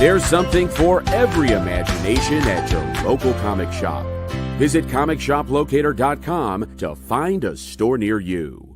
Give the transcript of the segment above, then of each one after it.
There's something for every imagination at your local comic shop. Visit comicshoplocator.com to find a store near you.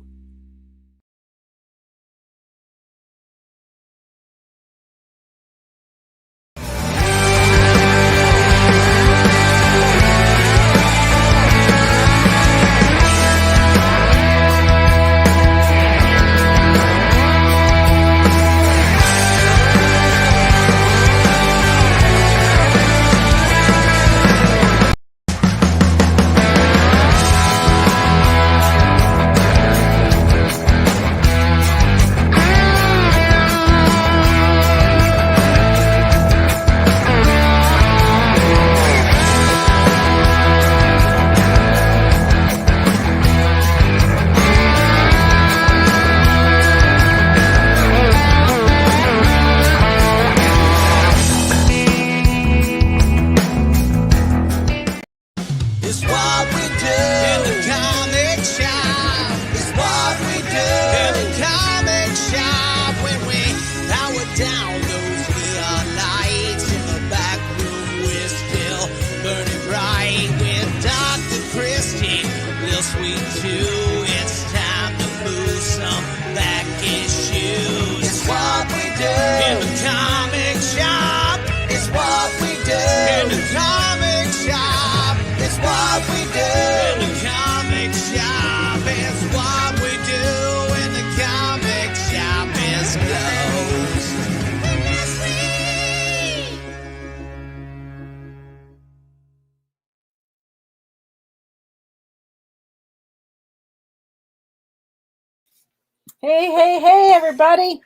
Hey, everybody.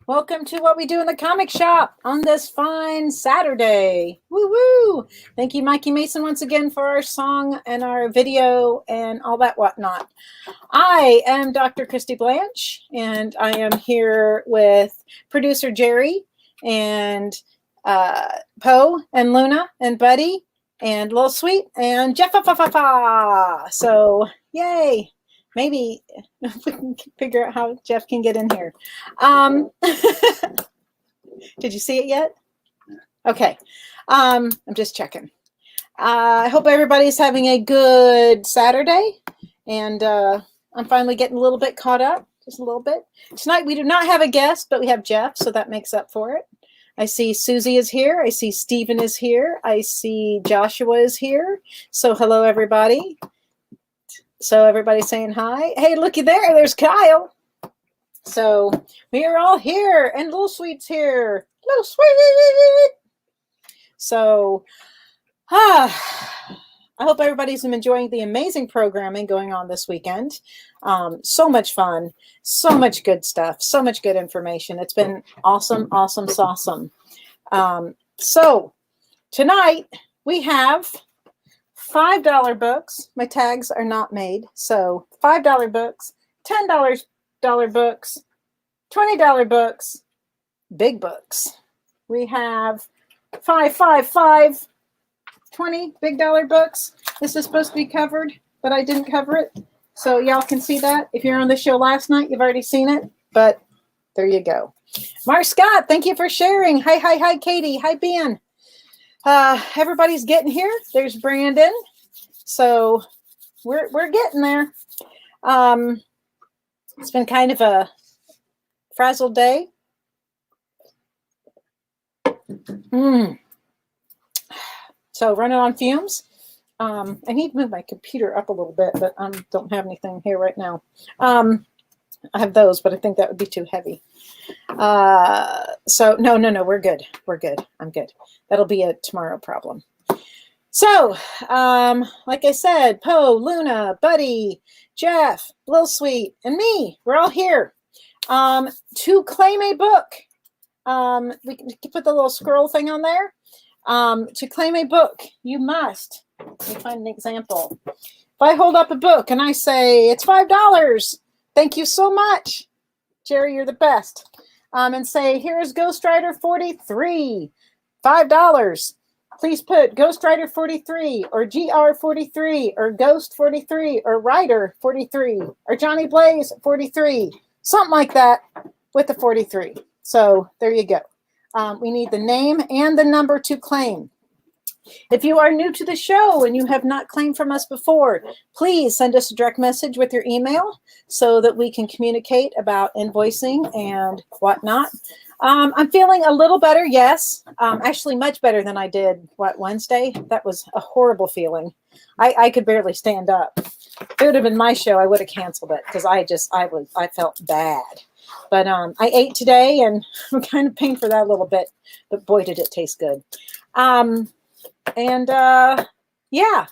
Welcome to What We Do in the Comic Shop on this fine Saturday. Woo-woo! Thank you, Mikey Mason, once again for our song and our video and all that whatnot. I am Dr. Christy Blanche, and I am here with producer Jerry and Poe and Luna and Buddy and Lil Sweet and Jeff. So, yay! Maybe we can figure out how Jeff can get in here. Did you see it yet? Okay. I'm just checking. I hope everybody's having a good Saturday. And I'm finally getting a little bit caught up. Just a little bit. Tonight we do not have a guest, but we have Jeff, so that makes up for it. I see Susie is here. I see Stephen is here. I see Joshua is here. So hello, everybody. So everybody's saying hi. Hey, looky there. There's Kyle. So we are all here. And Little Sweet's here. Little Sweet. So I hope everybody's enjoying the amazing programming going on this weekend. So much fun. So much good stuff. So much good information. It's been awesome. So tonight we have $5 books. My tags are not made. So $5 books, $10 books, $20 books, big books. We have 20 big dollar books. This is supposed to be covered, but I didn't cover it. So y'all can see that. If you're on the show last night, you've already seen it, but there you go. Mark Scott, thank you for sharing. Hi, Katie. Hi, Ben. Everybody's getting here. There's Brandon. So we're getting there. It's been kind of a frazzled day. So running on fumes. I need to move my computer up a little bit, but I don't have anything here right now. I have those, but I think that would be too heavy. So no, we're good. I'm good. That'll be a tomorrow problem. So, like I said, Poe, Luna, Buddy, Jeff, Lil Sweet, and me, we're all here to claim a book. We can put the little scroll thing on there. To claim a book, you must. Let me find an example. If I hold up a book and I say, it's $5, thank you so much. Jerry, you're the best. And say, here's Ghost Rider 43, $5. Please put Ghost Rider 43 or GR 43 or Ghost 43 or Rider 43 or Johnny Blaze 43, something like that with the 43. So there you go. We need the name and the number to claim. If you are new to the show and you have not claimed from us before, please send us a direct message with your email so that we can communicate about invoicing and whatnot. I'm feeling a little better, yes. Actually, much better than I did, Wednesday? That was a horrible feeling. I could barely stand up. If it would have been my show, I would have canceled it because I felt bad. But I ate today and I'm kind of paying for that a little bit. But boy, did it taste good. Yeah,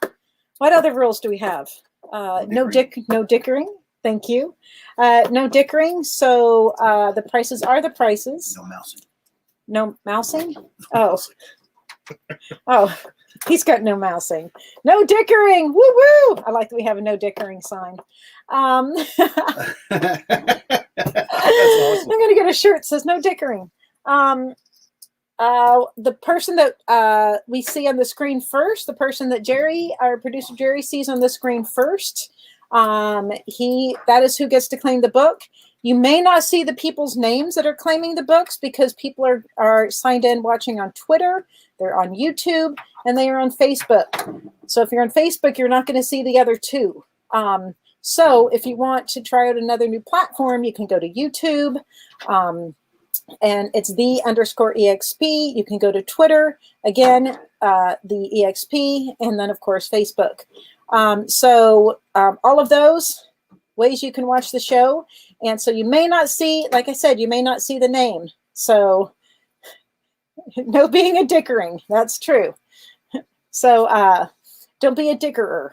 what other rules do we have? No dickering. Thank you. No dickering. So the prices are the prices. No mousing. No mousing? Oh. Oh, he's got no mousing. No dickering. Woo woo. I like that we have a no dickering sign. That's awesome. I'm going to get a shirt that says no dickering. The person that we see on the screen first, the person that our producer Jerry sees on the screen first, that is who gets to claim the book. You may not see the people's names that are claiming the books because people are signed in watching on Twitter, they're on YouTube, and they are on Facebook. So if you're on Facebook, you're not going to see the other two. So if you want to try out another new platform, you can go to YouTube. And it's _EXP. You can go to Twitter, again, the EXP, and then, of course, Facebook. All of those ways you can watch the show. And so you may not see, like I said, you may not see the name. So no being a dickering. That's true. So don't be a dickerer.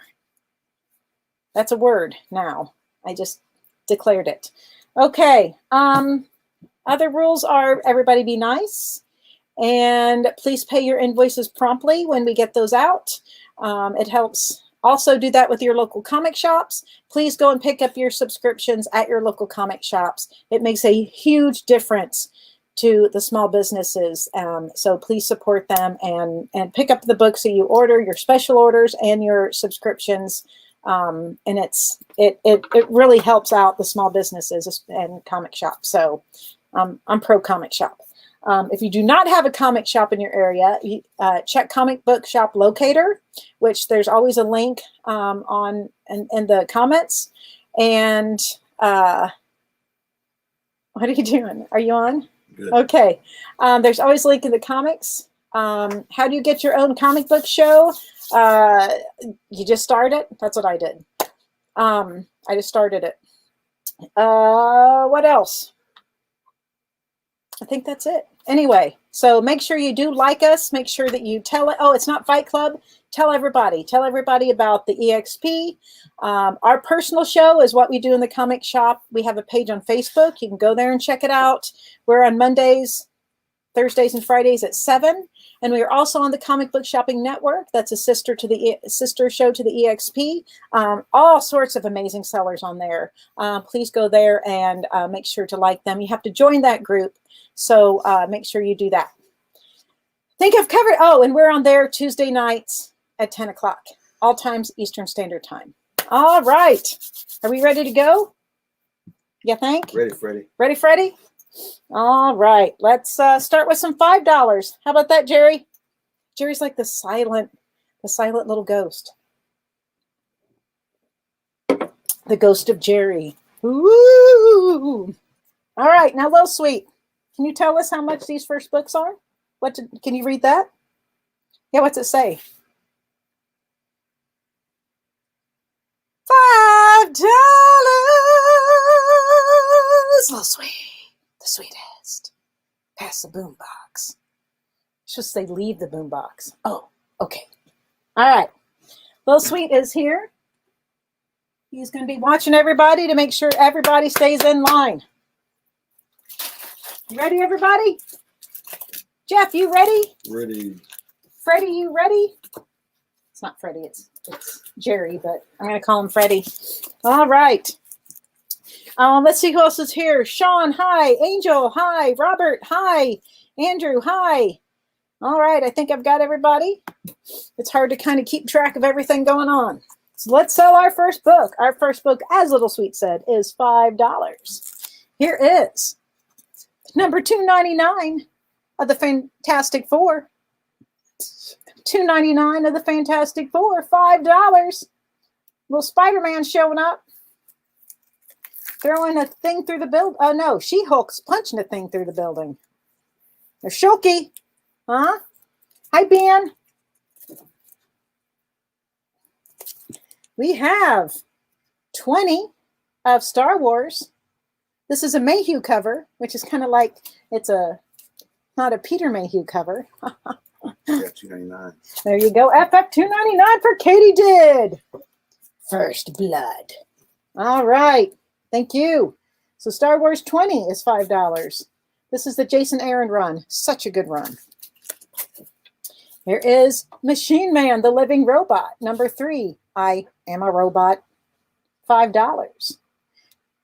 That's a word now. I just declared it. Okay. Other rules are everybody be nice and please pay your invoices promptly when we get those out. It helps. Also do that with your local comic shops. Please go and pick up your subscriptions at your local comic shops. It makes a huge difference to the small businesses. So please support them and pick up the books that you order, your special orders and your subscriptions. And it really helps out the small businesses and comic shops. So I'm pro comic shop. If you do not have a comic shop in your area, check Comic Book Shop Locator, which there's always a link in the comments. And what are you doing? Are you on? Good. Okay. There's always a link in the comics. How do you get your own comic book show? You just start it. That's what I did. I just started it. What else? I think that's it. Anyway, so make sure you do like us. Make sure that you tell it. Oh, it's not Fight Club. Tell everybody. Tell everybody about the EXP. Our personal show is what we do in the comic shop. We have a page on Facebook. You can go there and check it out. We're on Mondays, Thursdays, and Fridays at 7. And we are also on the Comic Book Shopping Network. That's a sister show to the EXP. All sorts of amazing sellers on there. Please go there and make sure to like them. You have to join that group. So make sure you do that. I think I've covered. Oh, and we're on there Tuesday nights at 10 o'clock, all times Eastern Standard Time. All right. Are we ready to go? You think? Ready, Freddie. Ready, Freddie? All right. Let's start with some $5. How about that, Jerry? Jerry's like the silent little ghost. The ghost of Jerry. Ooh. All right. Now, Little Sweet. Can you tell us how much these first books are? Can you read that? Yeah, what's it say? $5. Little Sweet, the sweetest. Pass the boom box. Just say leave the boom box. Oh, okay. All right. Little Sweet is here. He's going to be watching everybody to make sure everybody stays in line. You ready, everybody? Jeff, you ready? Ready. Freddie, you ready? It's not Freddie, it's Jerry, but I'm going to call him Freddie. All right. Let's see who else is here. Sean, hi. Angel, hi. Robert, hi. Andrew, hi. All right, I think I've got everybody. It's hard to kind of keep track of everything going on. So let's sell our first book. Our first book, as Little Sweet said, is $5. Here is number 299, of the Fantastic Four. $2.99 of the Fantastic Four. $5. Little Spider-Man showing up. Throwing a thing through the building. Oh, no. She-Hulk's punching a thing through the building. There's Shulky. Huh? Hi, Ben. We have 20 of Star Wars. This is a Mayhew cover, which is kind of like, it's not a Peter Mayhew cover. Yeah, $2.99. There you go. FF $2.99 for Katie Did. First Blood. All right. Thank you. So Star Wars 20 is $5. This is the Jason Aaron run. Such a good run. Here is Machine Man, the Living Robot, number 3. I Am a Robot. $5.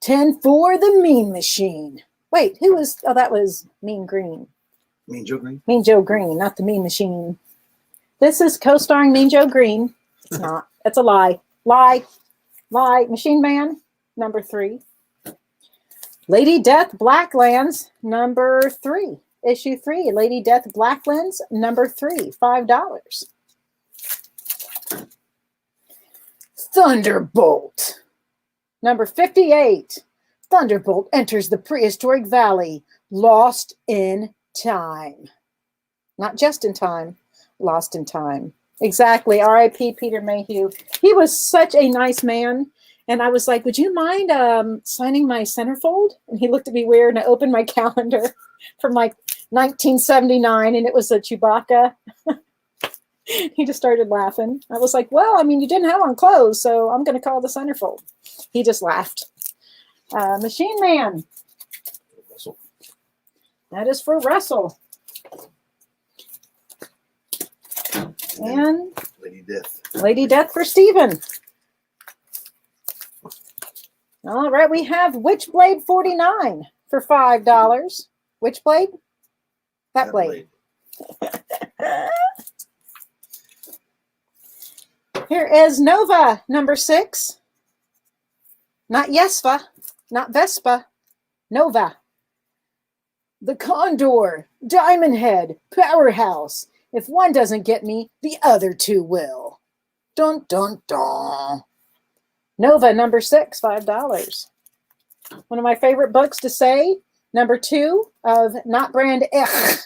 10 for the Mean Machine. Wait, who was? Oh, that was Mean Green. Mean Joe Green? Mean Joe Green, not the Mean Machine. This is co-starring Mean Joe Green. It's not. It's a lie. Lie. Lie. Machine Man, number 3. Lady Death Blacklands, number 3. Issue 3. Lady Death Blacklands, number 3. $5. Thunderbolt, number 58. Thunderbolt enters the prehistoric valley, lost in time. Not just in time, lost in time. Exactly. R.I.P. Peter Mayhew. He was such a nice man. And I was like, would you mind signing my centerfold? And he looked at me weird, and I opened my calendar from like 1979, and it was a Chewbacca. He just started laughing. I was like, well, I mean, you didn't have on clothes, so I'm going to call the centerfold. He just laughed. Machine Man. Russell. That is for Russell. And Lady Death. Lady Death for Steven. All right, we have Witchblade 49 for $5. Witchblade? That blade. Here is Nova, number 6. Not Yesva, not Vespa. Nova. The Condor, Diamond Head, Powerhouse. If one doesn't get me, the other two will. Dun, dun, dun. Nova, number 6, $5. One of my favorite books to say, number 2 of Not Brand Ech.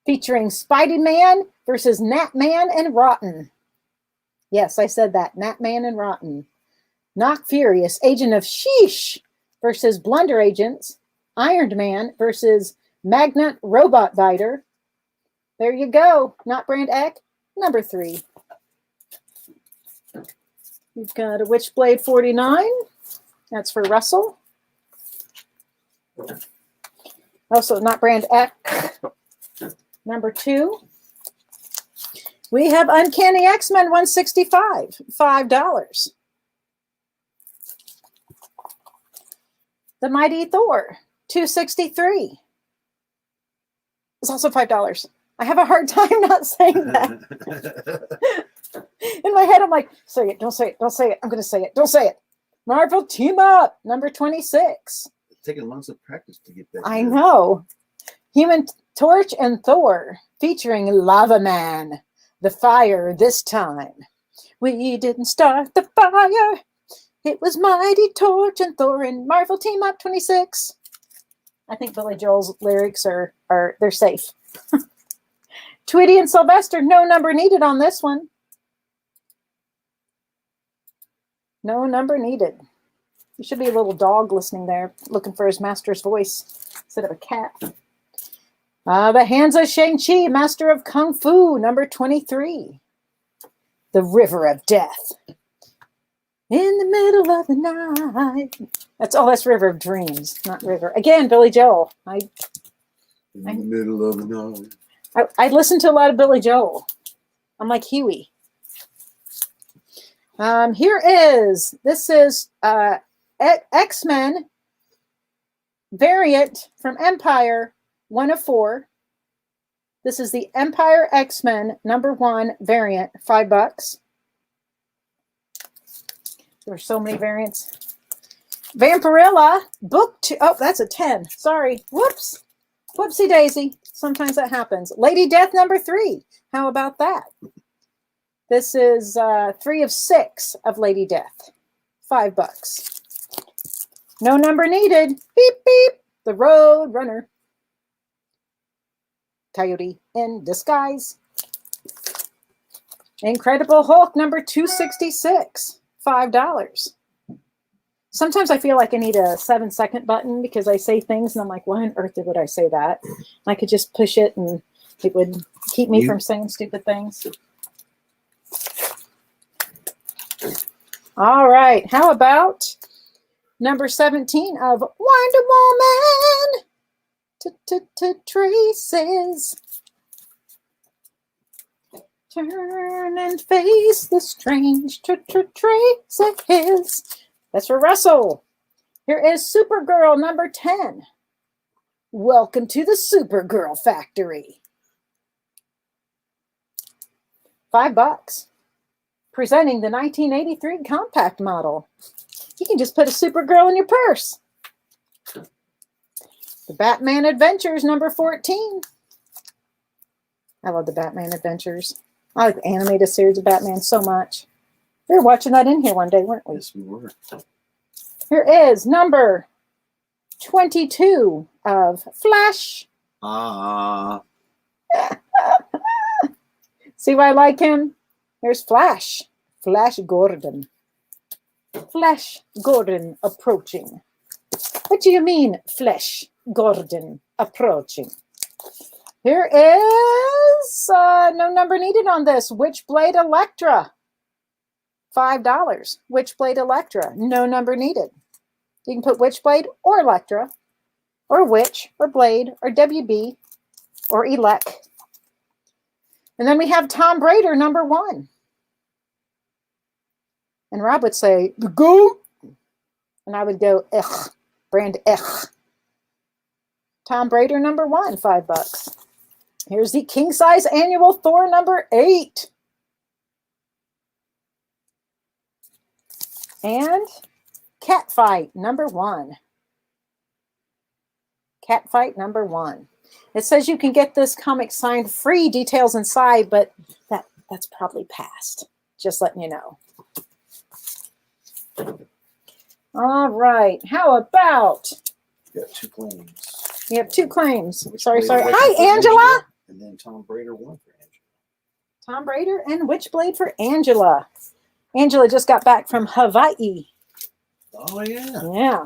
Featuring Spidey Man versus Nat Man and Rotten. Yes, I said that. Nat Man and Rotten. Knock Furious, Agent of Sheesh versus Blunder Agents. Iron Man versus Magnet Robot Biter. There you go. Not Brand Ech, number 3. We've got a Witchblade 49. That's for Russell. Also, Not Brand Ech. Number 2. We have Uncanny X-Men 165. $5. The Mighty Thor 263. It's also $5. I have a hard time not saying that. In my head, I'm like, say it, don't say it, don't say it. I'm going to say it, don't say it. Marvel Team Up, number 26. It's taken months of practice to get that. I know. Human Torch and Thor, featuring Lava Man. The fire this time. We didn't start the fire. It was Mighty Torch and Thor and Marvel Team Up 26. I think Billy Joel's lyrics are they're safe. Tweety and Sylvester, no number needed on this one. No number needed. There should be a little dog listening there, looking for his master's voice instead of a cat. The Hands of Shang-Chi, Master of Kung Fu, number 23. The River of Death. In the middle of the night. That's River of Dreams, not River. Again, Billy Joel. In the middle of the night. I listen to a lot of Billy Joel. I'm like Huey. This is X-Men variant from Empire 1 of 4. This is the Empire X-Men number 1 variant, $5. There are so many variants. Vampirella book 2. Oh, that's a 10. Sorry. Whoops. Whoopsie daisy. Sometimes that happens. Lady Death number 3. How about that? This is 3 of 6 of Lady Death. $5. No number needed. Beep, beep. The Road Runner. Coyote in disguise. Incredible Hulk number 266. $5. Sometimes I feel like I need a 7-second button because I say things and I'm like, why on earth would I say that? I could just push it and it would keep me from saying stupid things. All right. How about number 17 of Wonder Woman? Traces. Turn and face the strange traces. That's for Russell. Here is Supergirl number 10. Welcome to the Supergirl factory. $5. Presenting the 1983 compact model. You can just put a Supergirl in your purse. The Batman Adventures number 14. I love the Batman Adventures. I like the animated series of Batman so much. We were watching that in here one day, weren't we? Yes, we were. Here is number 22 of Flash. See why I like him? There's Flash. Flash Gordon. Flash Gordon approaching. What do you mean, Flash Gordon approaching? Here is no number needed on this. Witchblade Electra. $5. Witchblade Electra. No number needed. You can put Witchblade or Electra or Witch or Blade or WB or Elec. And then we have Tom Raider number 1. And Rob would say, the goat. And I would go, ugh. Brand ugh. Tom Raider number 1, $5. Here's the king size annual Thor number 8. And Catfight number 1. Catfight number 1. It says you can get this comic signed free, details inside, but that's probably past. Just letting you know. All right. How about? You got 2 claims. You have 2 claims. Witchblade Sorry. Electra Hi, for Angela. And then Tom Raider 1 for Angela. Tom Raider and Witchblade for Angela. Angela just got back from Hawaii. Oh, yeah. Yeah.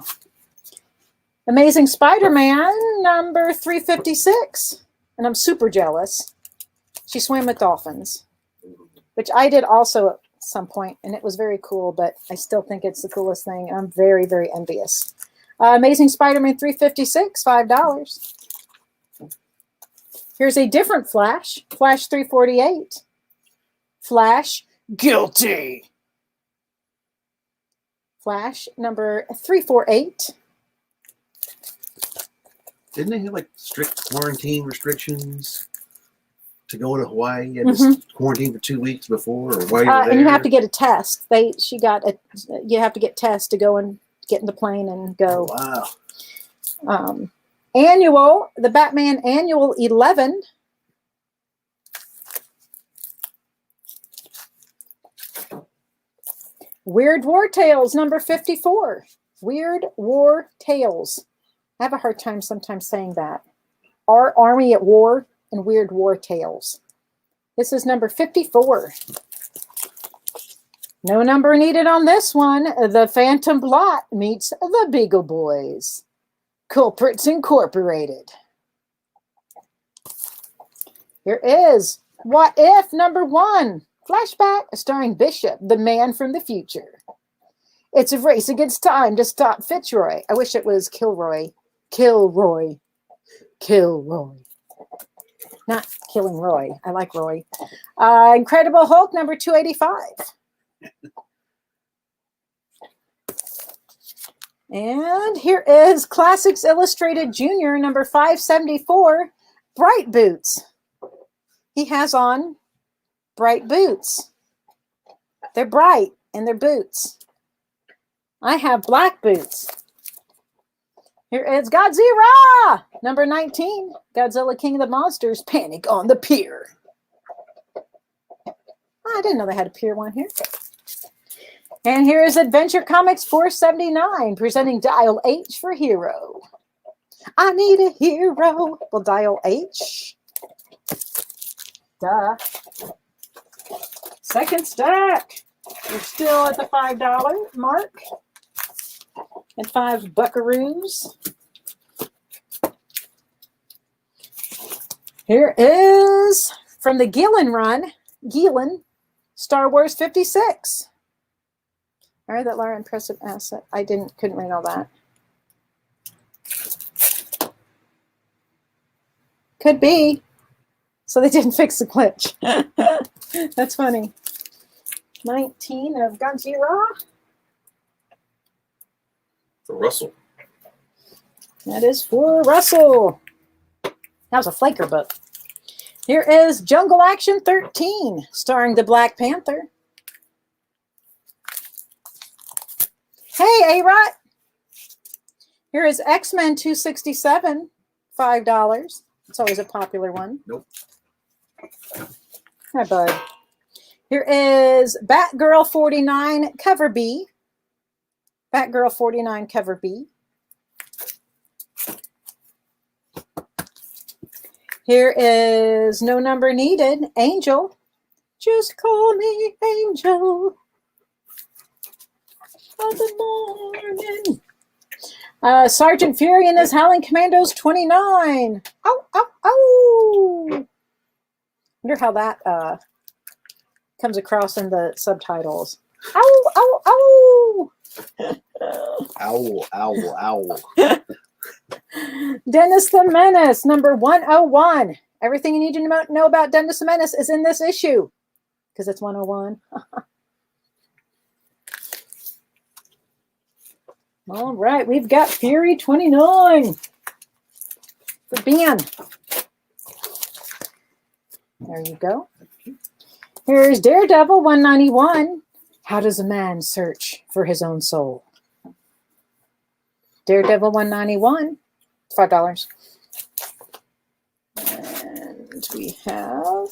Amazing Spider-Man number 356. And I'm super jealous. She swam with dolphins, which I did also at some point, and it was very cool, but I still think it's the coolest thing. I'm very, very envious. Amazing Spider-Man 356, $5. Here's a different Flash. Flash 348. Flash Guilty. Flash number 348. Didn't they have like strict quarantine restrictions to go to Hawaii? You had to quarantine for 2 weeks before, or while you were there? And you have to get a test. You have to get tests to go and get in the plane and go. Oh, wow. The Batman Annual 11. Weird War Tales number 54. Weird War Tales. I have a hard time sometimes saying that. Our Army at War and Weird War Tales. This is number 54. No number needed on this one. The Phantom Blot meets the Beagle Boys. Culprits Incorporated. Here is What If number 1. Flashback starring Bishop, the man from the future. It's a race against time to stop Fitzroy. I wish it was Kilroy. Kilroy. Not killing Roy. I like Roy. Incredible Hulk number 285. And here is Classics Illustrated Junior number 574. Bright boots. He has on bright boots. They're bright and they're boots. I have black boots. Here is Godzilla, number 19. Godzilla, King of the Monsters, Panic on the Pier. Oh, I didn't know they had a pier one here. And here is Adventure Comics 479, presenting Dial H for Hero. I need a hero. Well, Dial H. Duh. Second stack. We're still at the $5 mark. And 5 buckaroos. Here is from the Gillen run, Star Wars 56. All right, that Laura impressive asset. I couldn't read all that. Could be. So they didn't fix the glitch. That's funny. 19 of Godzilla. For Russell. That is for Russell. That was a flaker book. Here is Jungle Action 13, starring the Black Panther. Hey, A-Rot. Here is X-Men 267, $5. It's always a popular one. Nope. Hi, bud. Here is Batgirl 49, cover B. Batgirl 49, cover B. Here is No Number Needed, Angel. Just call me Angel. Of the morning. Sergeant Fury and his Howling Commandos 29. Oh, oh, oh. Wonder how that comes across in the subtitles. Ow, ow, ow. Owl, owl, owl. Dennis the Menace, number 101. Everything you need to know about Dennis the Menace is in this issue because it's 101. All right, we've got Fury 29 for Ben. There you go. Here's Daredevil 191. How does a man search for his own soul? Daredevil 191, $5. And we have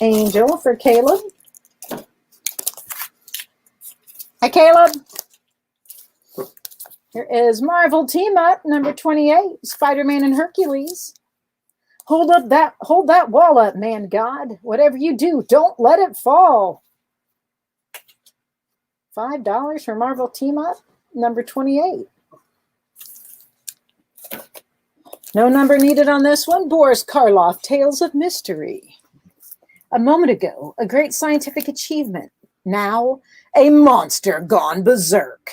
Angel for Caleb. Hi, Caleb. Here is Marvel Team Up, number 28, Spider-Man and Hercules. Hold that wall up, man God. Whatever you do, don't let it fall. $5 for Marvel Team Up, number 28. No number needed on this one. Boris Karloff, Tales of Mystery. A moment ago, a great scientific achievement. Now, a monster gone berserk.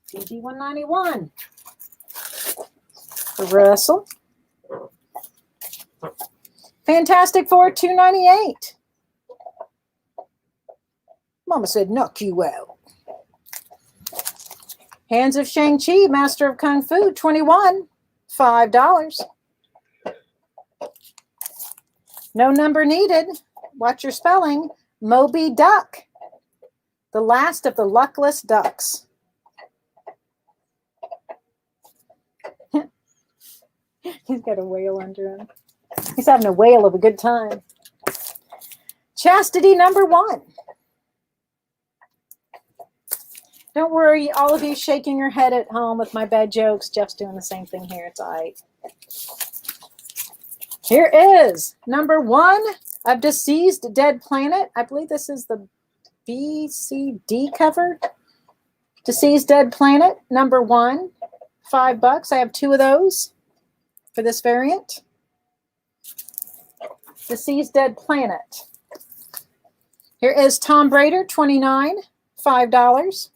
PG 191. For Russell. Fantastic Four 298. Mama said, knock you out. Hands of Shang-Chi, Master of Kung Fu, 21, $5. No number needed. Watch your spelling. Moby Duck, the last of the luckless ducks. He's got a whale under him. He's having a whale of a good time. Chastity number 1. Don't worry, all of you shaking your head at home with my bad jokes. Jeff's doing the same thing here. It's all right. Here is number 1 of Deceased Dead Planet. I believe this is the BCD cover. Deceased Dead Planet, number 1, $5. I have 2 of those for this variant. Deceased Dead Planet. Here is Tom Raider, 29, $5.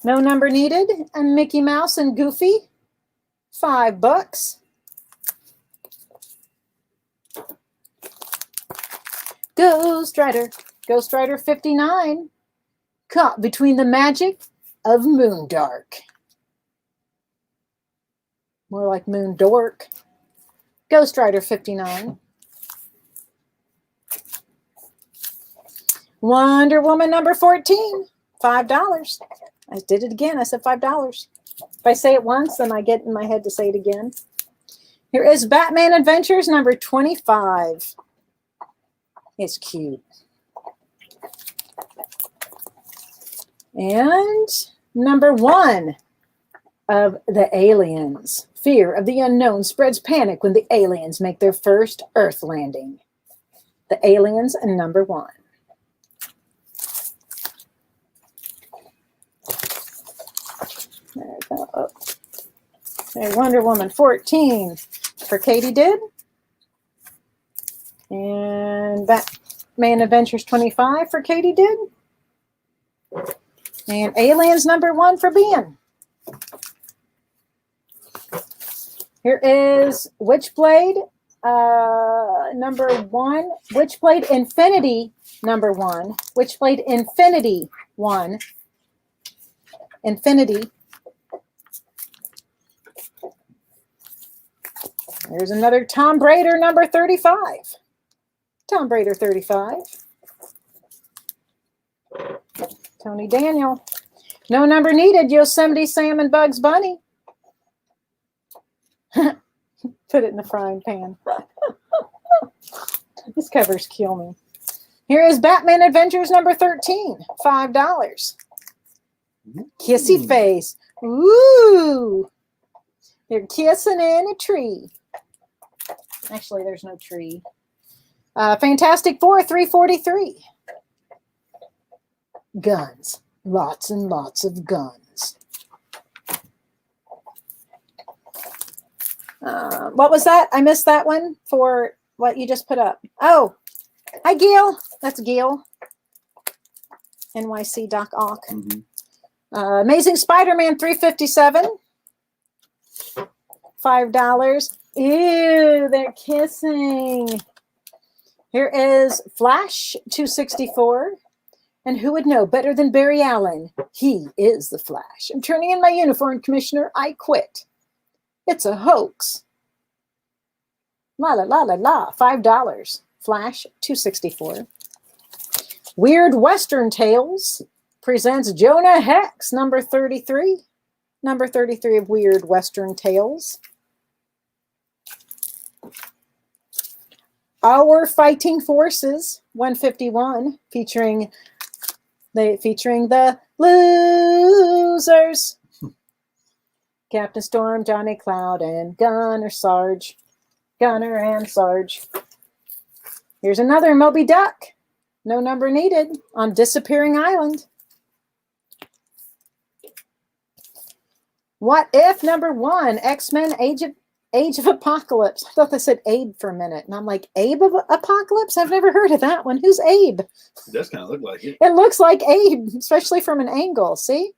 No number needed. And Mickey Mouse and Goofy, $5. Ghost Rider 59. Caught between the magic of Moondark. More like Moon Dork. Ghost Rider 59. Wonder Woman number 14, $5. I did it again. I said $5. If I say it once, then I get in my head to say it again. Here is Batman Adventures number 25. It's cute. And number 1 of the aliens. Fear of the unknown spreads panic when the aliens make their first Earth landing. The aliens and number 1. There we go. Oh. There's Wonder Woman 14 for Katie did. And Batman Adventures 25 for Katie did. And Aliens number 1 for Bean. Here is Witchblade number 1. Witchblade Infinity number 1. Witchblade Infinity 1. Infinity. There's another Tom Brader number 35. Tom Brader 35. Tony Daniel. No number needed. Yosemite Sam and Bugs Bunny. Put it in the frying pan. These covers kill me. Here is Batman Adventures number 13. $5. Kissy face. Ooh. They're kissing in a tree. Actually, there's no tree. Fantastic Four, $3.43. Guns. Lots and lots of guns. What was that? I missed that one for what you just put up. Oh, hi, Gail. That's Gail. NYC Doc Ock. Amazing Spider-Man, $3.57. $5. Ew, they're kissing. Here is Flash, $2.64. And who would know better than Barry Allen? He is the Flash. I'm turning in my uniform, Commissioner. I quit. It's a hoax. La la la la la. $5. Flash, $2.64. Weird Western Tales presents Jonah Hex, number 33. Number 33 of Weird Western Tales. Our Fighting Forces, $151, featuring the losers. Captain Storm, Johnny Cloud, and Gunner and Sarge. Here's another Moby Duck. No number needed on Disappearing Island. What If number 1, X-Men Age of Apocalypse. I thought they said Abe for a minute. And I'm like, Abe of Apocalypse? I've never heard of that one. Who's Abe? It does kind of look like it. It looks like Abe, especially from an angle. See?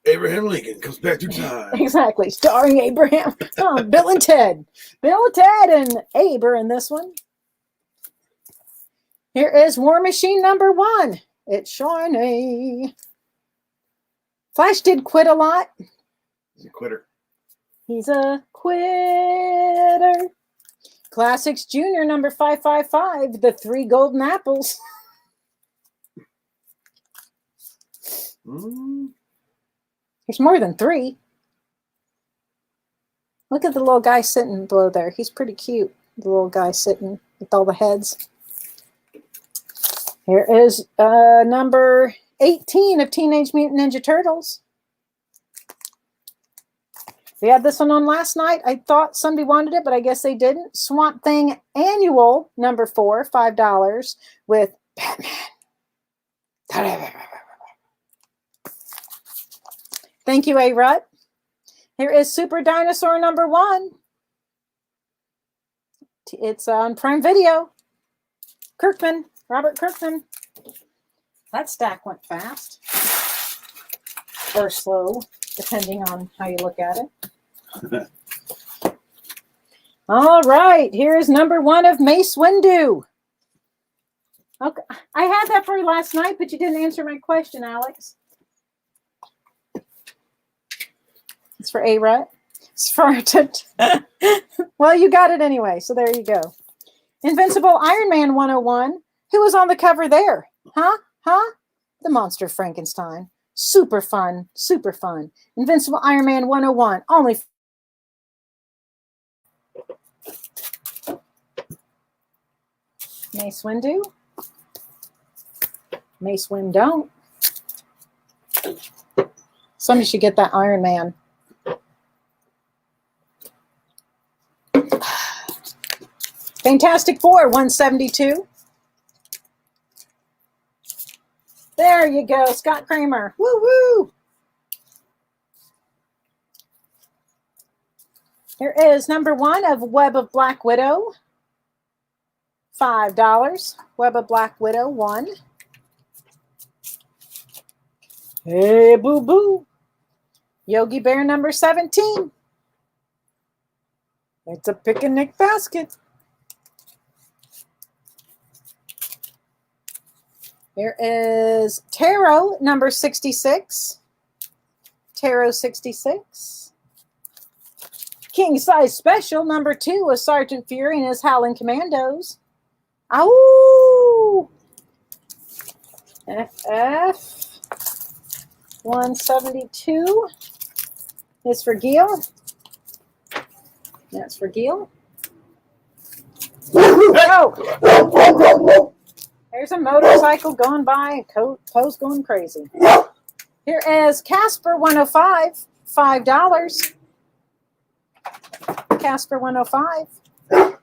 Abraham Lincoln comes back through time. Exactly. Starring Abraham. Oh, Bill and Ted. Bill and Ted and Abe are in this one. Here is War Machine number 1. It's shiny. Flash did quit a lot. He's a quitter. He's a quitter. Classics Junior number 555. The 3 golden apples. There's more than 3. Look at the little guy sitting below there. He's pretty cute. The little guy sitting with all the heads. Here is number 18 of Teenage Mutant Ninja Turtles. We had this one on last night. I thought somebody wanted it, but I guess they didn't. Swamp Thing Annual number 4, $5 with Batman. Thank you, A-Rut. Here is Super Dinosaur number 1. It's on Prime Video. Kirkman, Robert Kirkman. That stack went fast. Or slow, depending on how you look at it. All right, here's number 1 of Mace Windu. Okay, I had that for you last night, but you didn't answer my question, Alex. It's for A-Rut. It's for well, you got it anyway, so there you go. Invincible Iron Man 101. Who was on the cover there? Huh? The Monster Frankenstein. Super fun, super fun. Invincible Iron Man 101. Only Mace Windu. Mace Wind don't. Somebody should get that Iron Man. Fantastic Four, 172. There you go, Scott Kramer. Woo woo. Here is number 1 of Web of Black Widow. $5. Web of Black Widow 1. Hey, boo boo. Yogi Bear number 17. It's a picnic basket. Here is Tarot number 66. Tarot 66. King Size Special number 2 of Sergeant Fury and his Howling Commandos. Ow! FF 172 is for Gil. That's for Gil. Oh! There's a motorcycle going by, Poe's going crazy. Here is Casper 105, $5. Casper 105.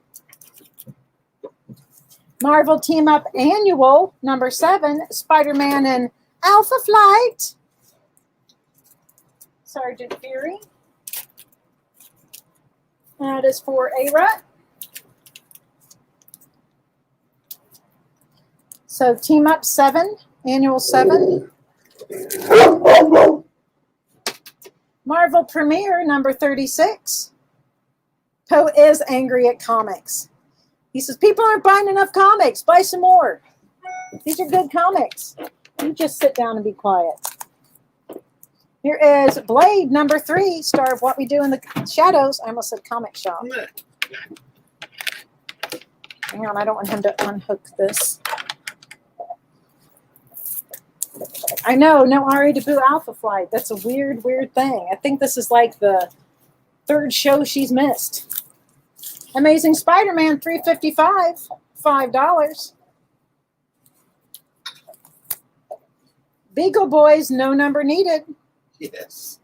Marvel Team Up Annual, number 7, Spider-Man and Alpha Flight. Sergeant Fury. That is for A-Rut. So Team Up 7, Annual 7. Marvel Premiere, number 36. Poe is angry at comics. He says, people aren't buying enough comics. Buy some more. These are good comics. You just sit down and be quiet. Here is Blade, number 3, star of What We Do in the Shadows. I almost said comic shop. Hang on, I don't want him to unhook this. I know, no Ari Debut Alpha Flight. That's a weird, weird thing. I think this is like the 3rd show she's missed. Amazing Spider-Man 355, $5. Beagle Boys, no number needed. Yes.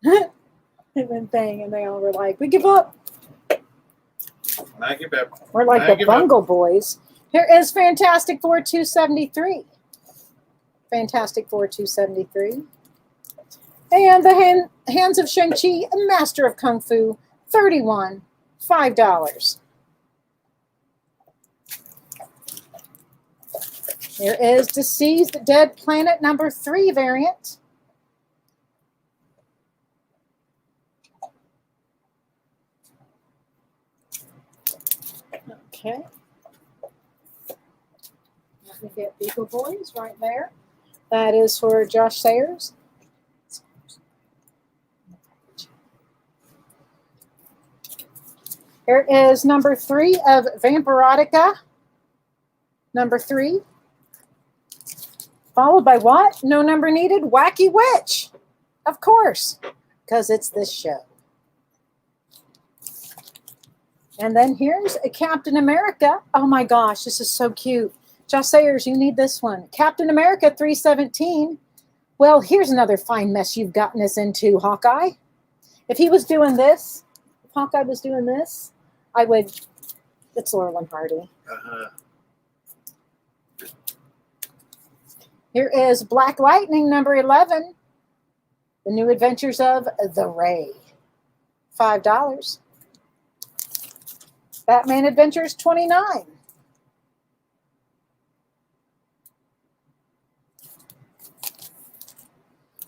They've been bang, and they all were like, we give up. I give up. We're like the Bungle Boys. Here is Fantastic Four 273. Fantastic Four 273. And the Hands of Shang-Chi, Master of Kung Fu, 31, $5. Here is Deceased Dead Planet number 3 variant. Okay. Let me get Beagle Boys right there. That is for Josh Sayers. Here is number 3 of Vampirotica. Number 3. Followed by what? No number needed. Wacky Witch. Of course, because it's this show. And then here's a Captain America. Oh my gosh, this is so cute. Josh Sayers, you need this one. Captain America 317. Well, here's another fine mess you've gotten us into, Hawkeye. If he was doing this, if Hawkeye was doing this, I would, it's Laurel and Hardy. Here is Black Lightning number 11. The New Adventures of the Ray. $5. Batman Adventures 29.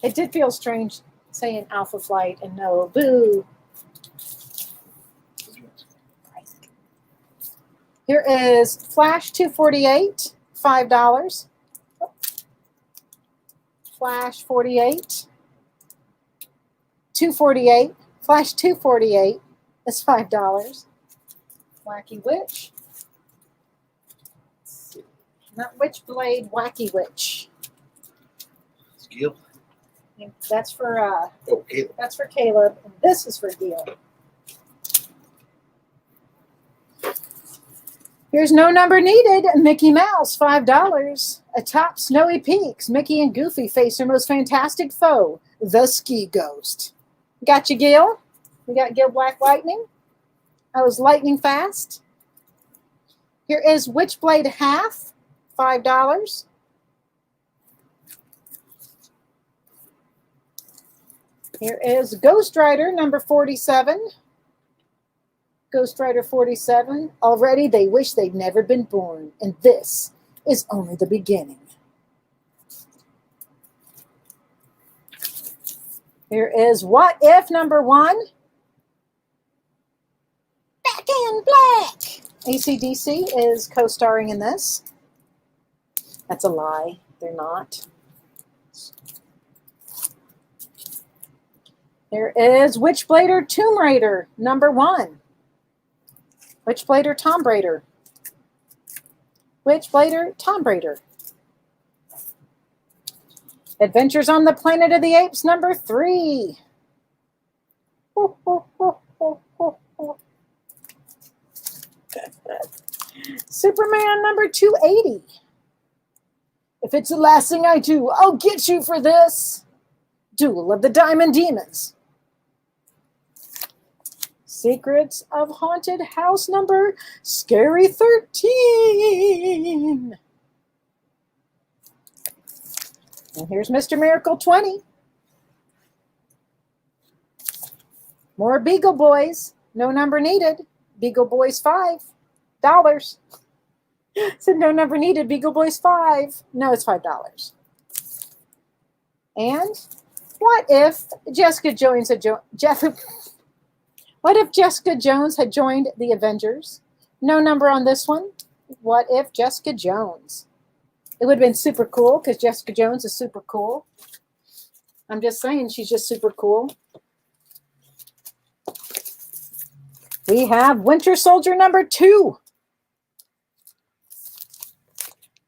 It did feel strange saying Alpha Flight and no boo. Here is Flash 248, $5. Flash 48, 248. Flash 248 is $5. Wacky Witch. Let's see. Not Witchblade, Wacky Witch. It's Gil. That's for Caleb. that's for Caleb, and this is for Gil. Here's No Number Needed, Mickey Mouse, $5. Atop snowy peaks, Mickey and Goofy face their most fantastic foe, the Ski Ghost. Got you, Gil? We got Gil Black Lightning. I was lightning fast. Here is Witchblade Half, $5. Here is Ghost Rider number 47. Ghost Rider 47. Already they wish they'd never been born, and this is only the beginning. Here is What If number 1. Back in Black. AC/DC is co-starring in this. That's a lie. They're not. There is Witchblader Tomb Raider number 1. Witchblader Tomb Raider. Witchblader Tomb Raider. Adventures on the Planet of the Apes number 3. Ho, ho, ho, ho, ho, ho. Superman number 280. If it's the last thing I do, I'll get you for this. Duel of the Diamond Demons. Secrets of Haunted House number Scary 13. And here's Mr. Miracle 20. More Beagle Boys. No Number Needed. Beagle Boys $5. Said no number needed. Beagle Boys 5. No, it's $5. And what if Jessica Jones had What if Jessica Jones had joined the Avengers? No number on this one. What if Jessica Jones? It would have been super cool because Jessica Jones is super cool. I'm just saying she's just super cool. We have Winter Soldier number 2.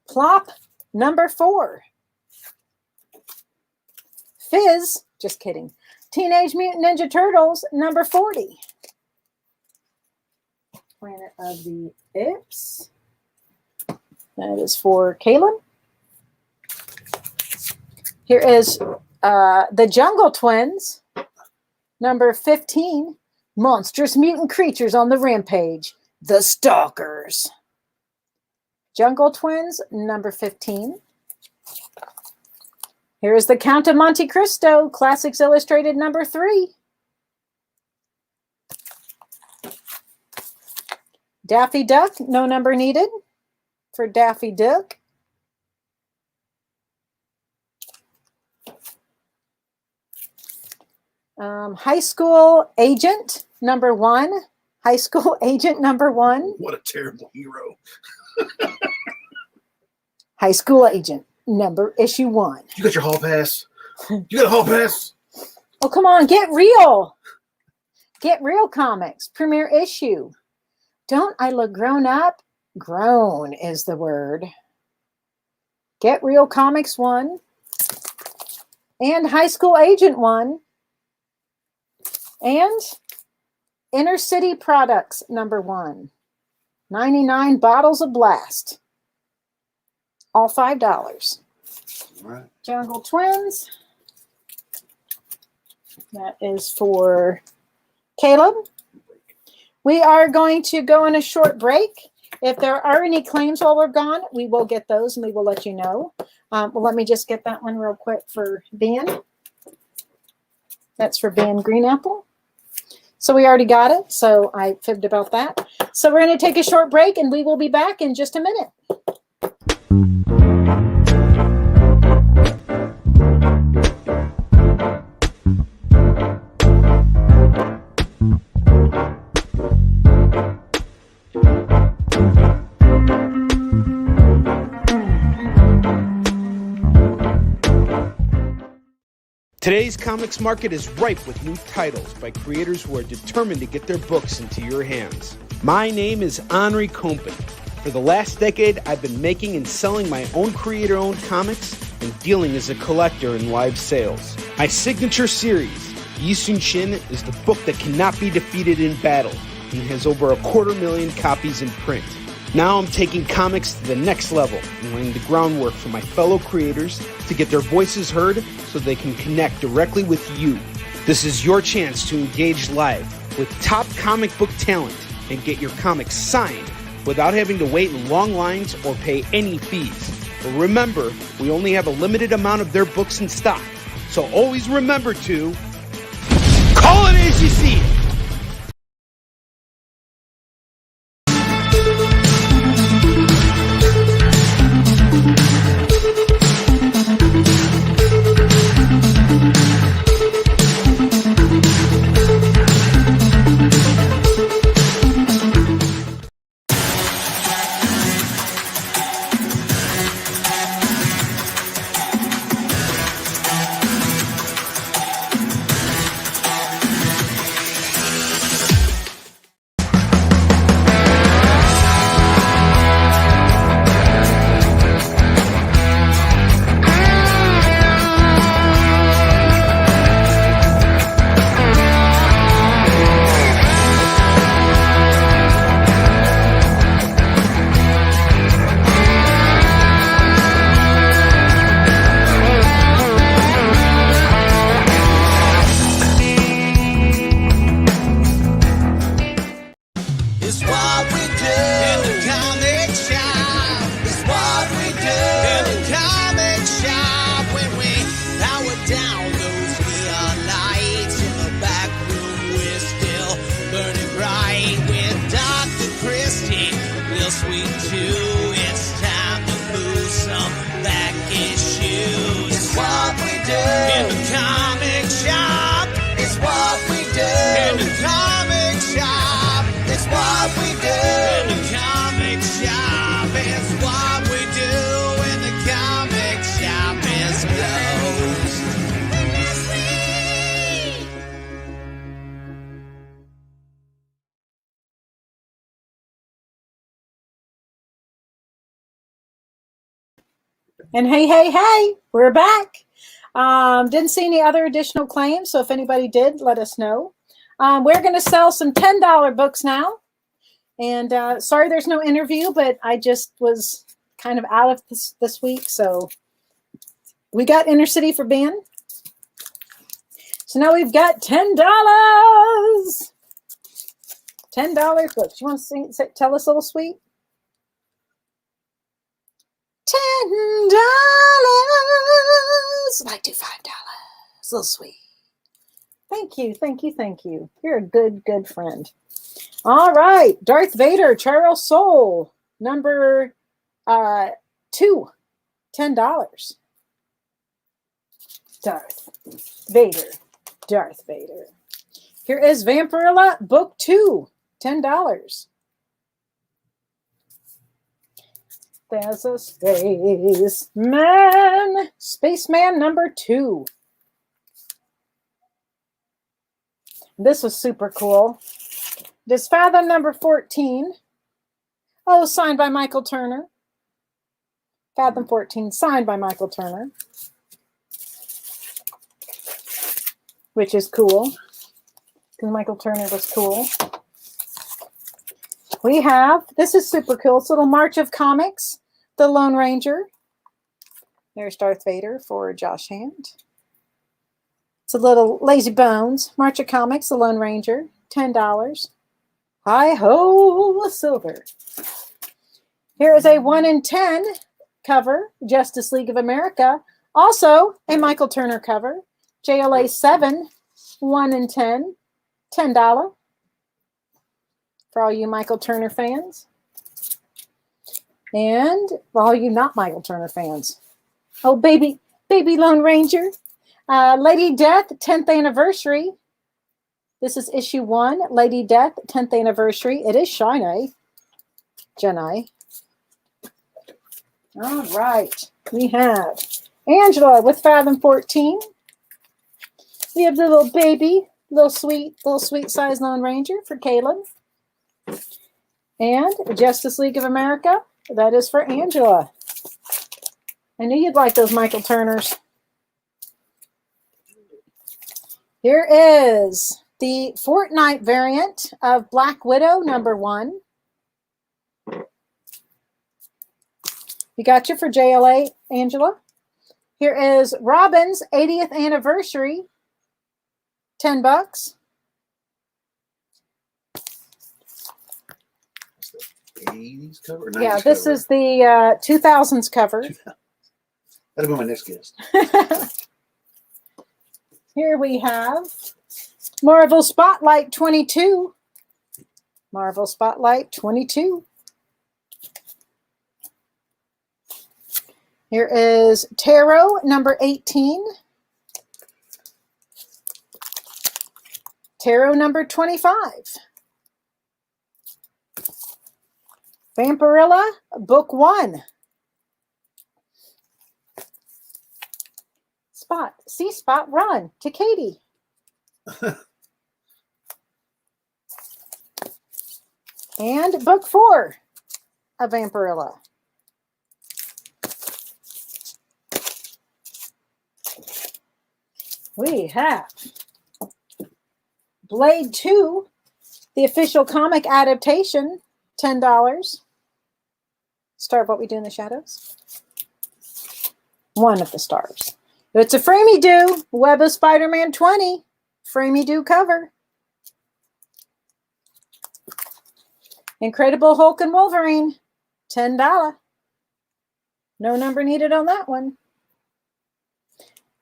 Plop number 4. Fizz, just kidding. Teenage Mutant Ninja Turtles number 40. Planet of the Apes. That is for Caleb. Here is the Jungle Twins number 15. Monstrous mutant creatures on the rampage. The Stalkers. Jungle Twins number 15. Here is the Count of Monte Cristo, Classics Illustrated number 3. Daffy Duck, no number needed for Daffy Duck. High School Agent number 1. High School Agent number 1. What a terrible hero. High School Agent issue 1. You got your hall pass? You got a hall pass? Oh, come on, get real. Get real comics. Premiere issue. Don't I look grown up? Grown is the word. Get Real Comics 1. And High School Agent 1. And Inner City Products number 1. 99 bottles of Blast. All $5. All right. Jungle Twins. That is for Caleb. We are going to go on a short break. If there are any claims while we're gone, we will get those and we will let you know. Well, let me just get that one real quick for Ben. That's for Ben Greenapple. So we already got it, so I fibbed about that. So we're going to take a short break and we will be back in just a minute. Today's comics market is ripe with new titles by creators who are determined to get their books into your hands. My name is Henri Compen. For the last decade, I've been making and selling my own creator-owned comics and dealing as a collector in live sales. My signature series, Yi Sun Shin, is the book that cannot be defeated in battle and has over 250,000 copies in print. Now I'm taking comics to the next level and laying the groundwork for my fellow creators to get their voices heard so they can connect directly with you. This is your chance to engage live with top comic book talent and get your comics signed without having to wait in long lines or pay any fees. But remember, we only have a limited amount of their books in stock, so always remember to call it as you see it. And hey, we're back. Didn't see any other additional claims, so if anybody did, let us know. We're going to sell some $10 books now. And sorry there's no interview, but I just was kind of out of this week. So we got Inner City for Ben. So now we've got $10. $10 books. You want to tell us a little sweet? $10. Might do $5. A little sweet. Thank you. You're a good friend. All right. Darth Vader, Charles Soule, number 2. $10. Darth Vader. Here is Vampirella, book 2. $10. There's a Spaceman number 2. This was super cool. This Fathom number 14. Oh, signed by Michael Turner. Fathom 14, signed by Michael Turner. Which is cool. Because Michael Turner was cool. We have, this is super cool. It's a little March of Comics. The Lone Ranger. There's Darth Vader for Josh Hand. It's a little Lazy Bones. March of Comics, The Lone Ranger. $10. Hi-ho, silver. Here is a 1 in 10 cover. Justice League of America. Also a Michael Turner cover. JLA 7, 1 in 10. $10. For all you Michael Turner fans. And for all you not Michael Turner fans. Oh, baby Lone Ranger. Lady Death, 10th anniversary. This is issue 1, Lady Death, 10th anniversary. It is Jenny. All right. We have Angela with Fathom 14. We have the little baby, little sweet size Lone Ranger for Caleb. And Justice League of America. That is for Angela. I knew you'd like those Michael Turners. Here is the Fortnite variant of Black Widow #1. You got you for JLA, Angela. Here is Robin's 80th anniversary, $10. 80s cover? Or 90s Yeah, this cover? is the 2000s cover. That'll be my next guest. Here we have Marvel Spotlight 22. Marvel Spotlight 22. Here is Tarot #18. Tarot #25. Vampirilla Book 1. Spot. See Spot run to Katie. And Book 4 of Vampirilla. We have Blade 2, the official comic adaptation, $10. Star of What We Do in the Shadows. One of the stars. It's a Framey-Doo, Web of Spider-Man 20, Framey-Doo cover. Incredible Hulk and Wolverine, $10. No number needed on that one.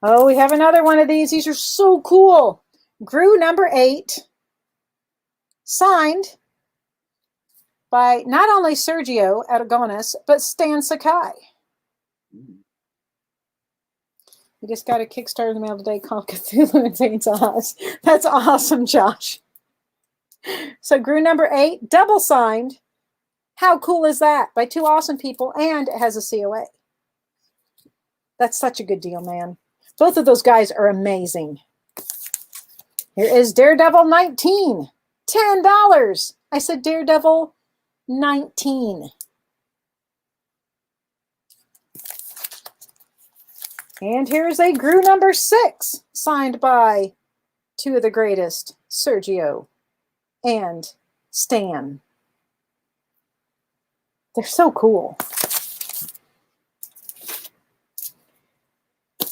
Oh, we have another one of these. These are so cool. Gru #8, signed by not only Sergio Aragonis, but Stan Sakai. We just got a Kickstarter in the mail today called Cthulhu and Saints Oz. That's awesome, Josh. So Gru #8, double signed. How cool is that? By two awesome people, and it has a COA. That's such a good deal, man. Both of those guys are amazing. Here is Daredevil 19, $10. I said Daredevil 19. And here's a Gru #6, signed by two of the greatest, Sergio and Stan. They're so cool.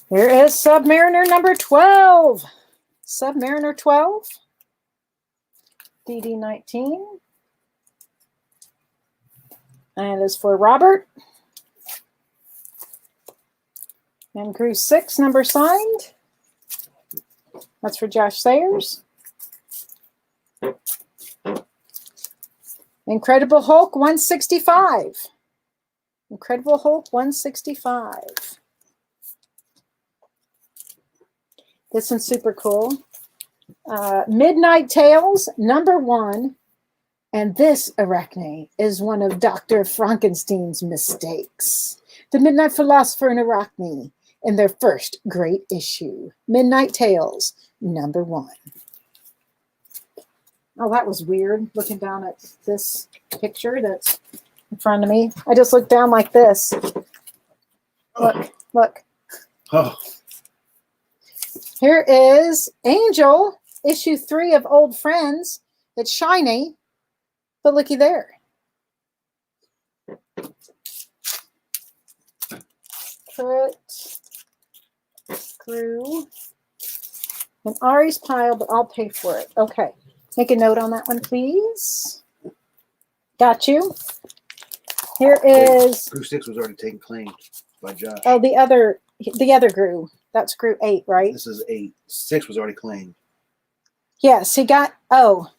Here is Submariner #12. Submariner 12. DD 19. And is for Robert. And Gru 6, number signed. That's for Josh Sayers. Incredible Hulk 165. Incredible Hulk 165. This one's super cool. Midnight Tales #1. And this Arachne is one of Dr. Frankenstein's mistakes. The Midnight Philosopher and Arachne in their first great issue. Midnight Tales #1. Oh, that was weird, looking down at this picture that's in front of me. I just looked down like this. Look, look. Oh, Here is Angel, issue 3 of Old Friends. It's shiny, but looky there. Put Gru in Ari's pile, but I'll pay for it. Okay. Make a note on that one, please. Got you. Here is Gru 6 was already taken claim by Josh. oh the other Gru. That's Gru 8, right? This is 8. 6 was already claimed. Yes, he got oh,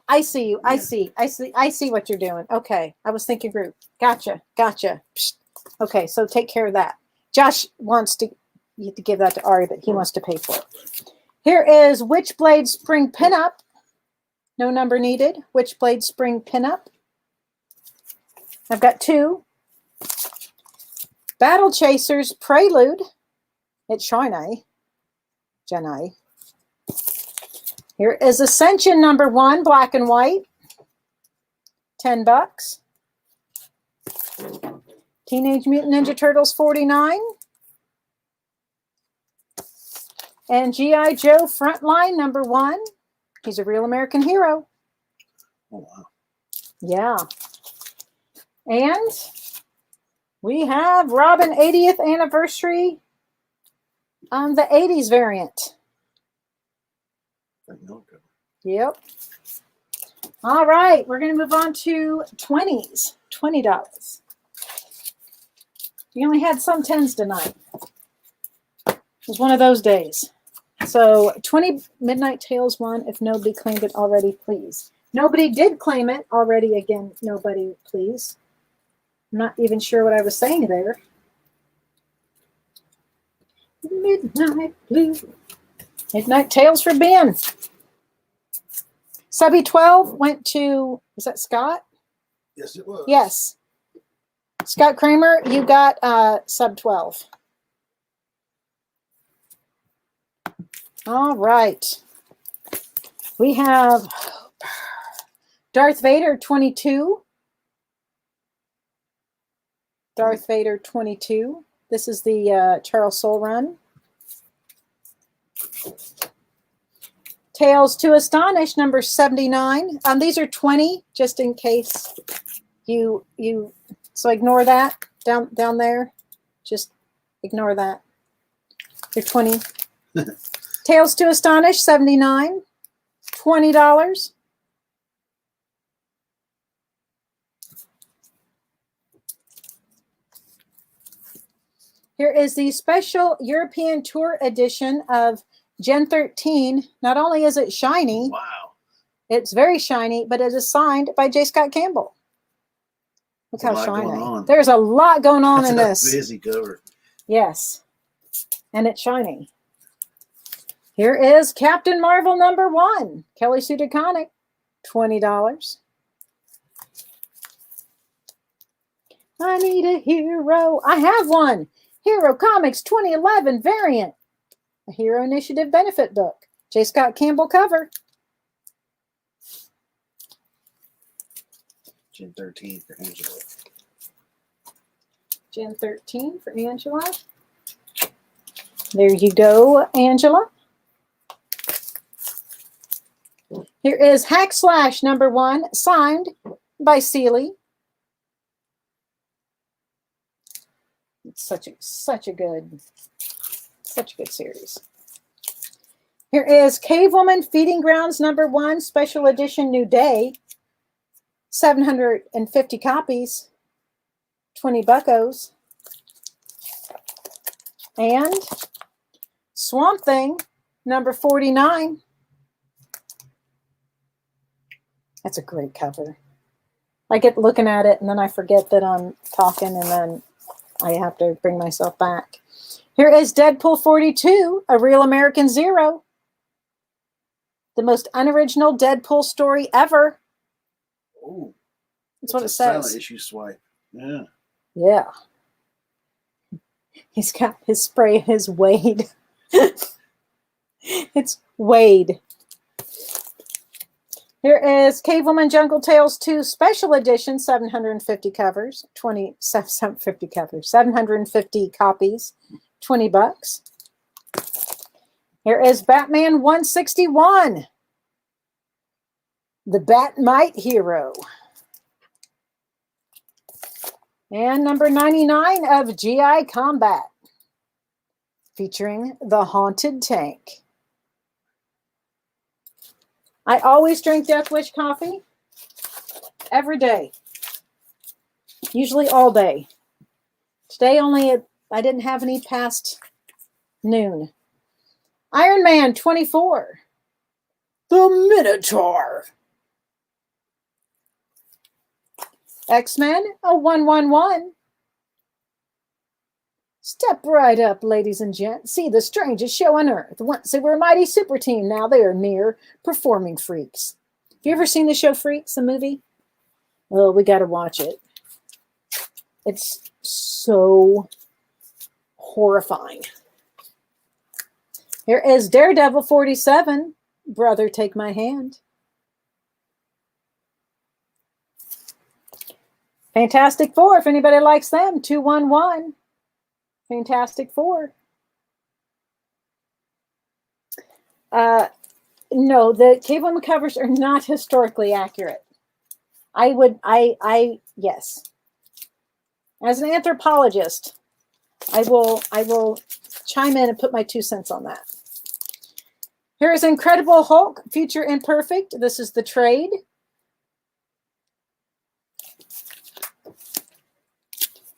I see you. I Yeah. see what you're doing. Okay. I was thinking Gru. Gotcha. Psst. Okay, so take care of that. Josh wants to you have to give that to Ari, but he wants to pay for it. Here is Witchblade Spring Pinup. No number needed. Witchblade Spring Pinup. I've got 2. Battle Chasers Prelude. It's Shiny. Jenai. Here is Ascension #1, black and white. $10. Teenage Mutant Ninja Turtles, $49. And G.I. Joe Frontline, #1. He's a real American hero. Oh, wow. Yeah. And we have Robin 80th anniversary on the 80s variant. Yep. All right, we're going to move on to 20s. $20. We only had some 10s tonight. It was one of those days. So 20 Midnight Tales 1, if nobody claimed it already, please. Nobody did claim it already. Again, nobody, please. I'm not even sure what I was saying there. Midnight Blue. Midnight Tales for Ben. Subby 12 went to, was that Scott? Yes, it was. Yes. Scott Kramer, you got sub 12. All right. We have Darth Vader 22. Darth Vader 22. This is the Charles Soule run. Tales to Astonish, #79. These are 20, just in case you so ignore that down there. Just ignore that. They're 20. Tales to Astonish, $79. $20. Here is the special European Tour edition of Gen 13. Not only is it shiny, Wow. it's very shiny, but it is signed by J. Scott Campbell. Look how shiny. There's a lot going on in this. That's a busy cover. Yes. And it's shiny. Here is Captain Marvel #1. Kelly Sue DeConnick, $20. I need a hero. I have one. Hero Comics 2011 variant. A Hero Initiative benefit book. J. Scott Campbell cover. Gen 13 for Angela. Gen 13 for Angela. There you go, Angela. Here is Hack Slash #1, signed by Seeley. It's such a good series. Here is Cave Woman Feeding Grounds #1, special edition, New Day. 750 copies, 20 buckos. And Swamp Thing #49. That's a great cover. I get looking at it and then I forget that I'm talking and then I have to bring myself back. Here is Deadpool 42, A Real American Zero. The most unoriginal Deadpool story ever. Oh, that's what it says. Silent issue swipe. Yeah. Yeah. He's got his spray, his Wade. It's Wade. Here is Cave Woman Jungle Tales 2 Special Edition, 750 covers, 750 copies, 20 bucks. Here is Batman 161, the Batmite Hero. And #99 of GI Combat, featuring the Haunted Tank. I always drink Death Wish coffee every day, usually all day. Today I didn't have any past noon. Iron Man 24, the Minotaur. X-Men, a 111. Step right up, ladies and gents. See the strangest show on earth. Once they were a mighty super team, now they are mere performing freaks. Have you ever seen the show Freaks, the movie? Oh, we got to watch it. It's so horrifying. Here is Daredevil 47, Brother Take My Hand. Fantastic Four, if anybody likes them, 211. Fantastic Four. No, the Cave Woman covers are not historically accurate. Yes. As an anthropologist, I will chime in and put my 2 cents on that. Here is Incredible Hulk, Future Imperfect. This is the trade.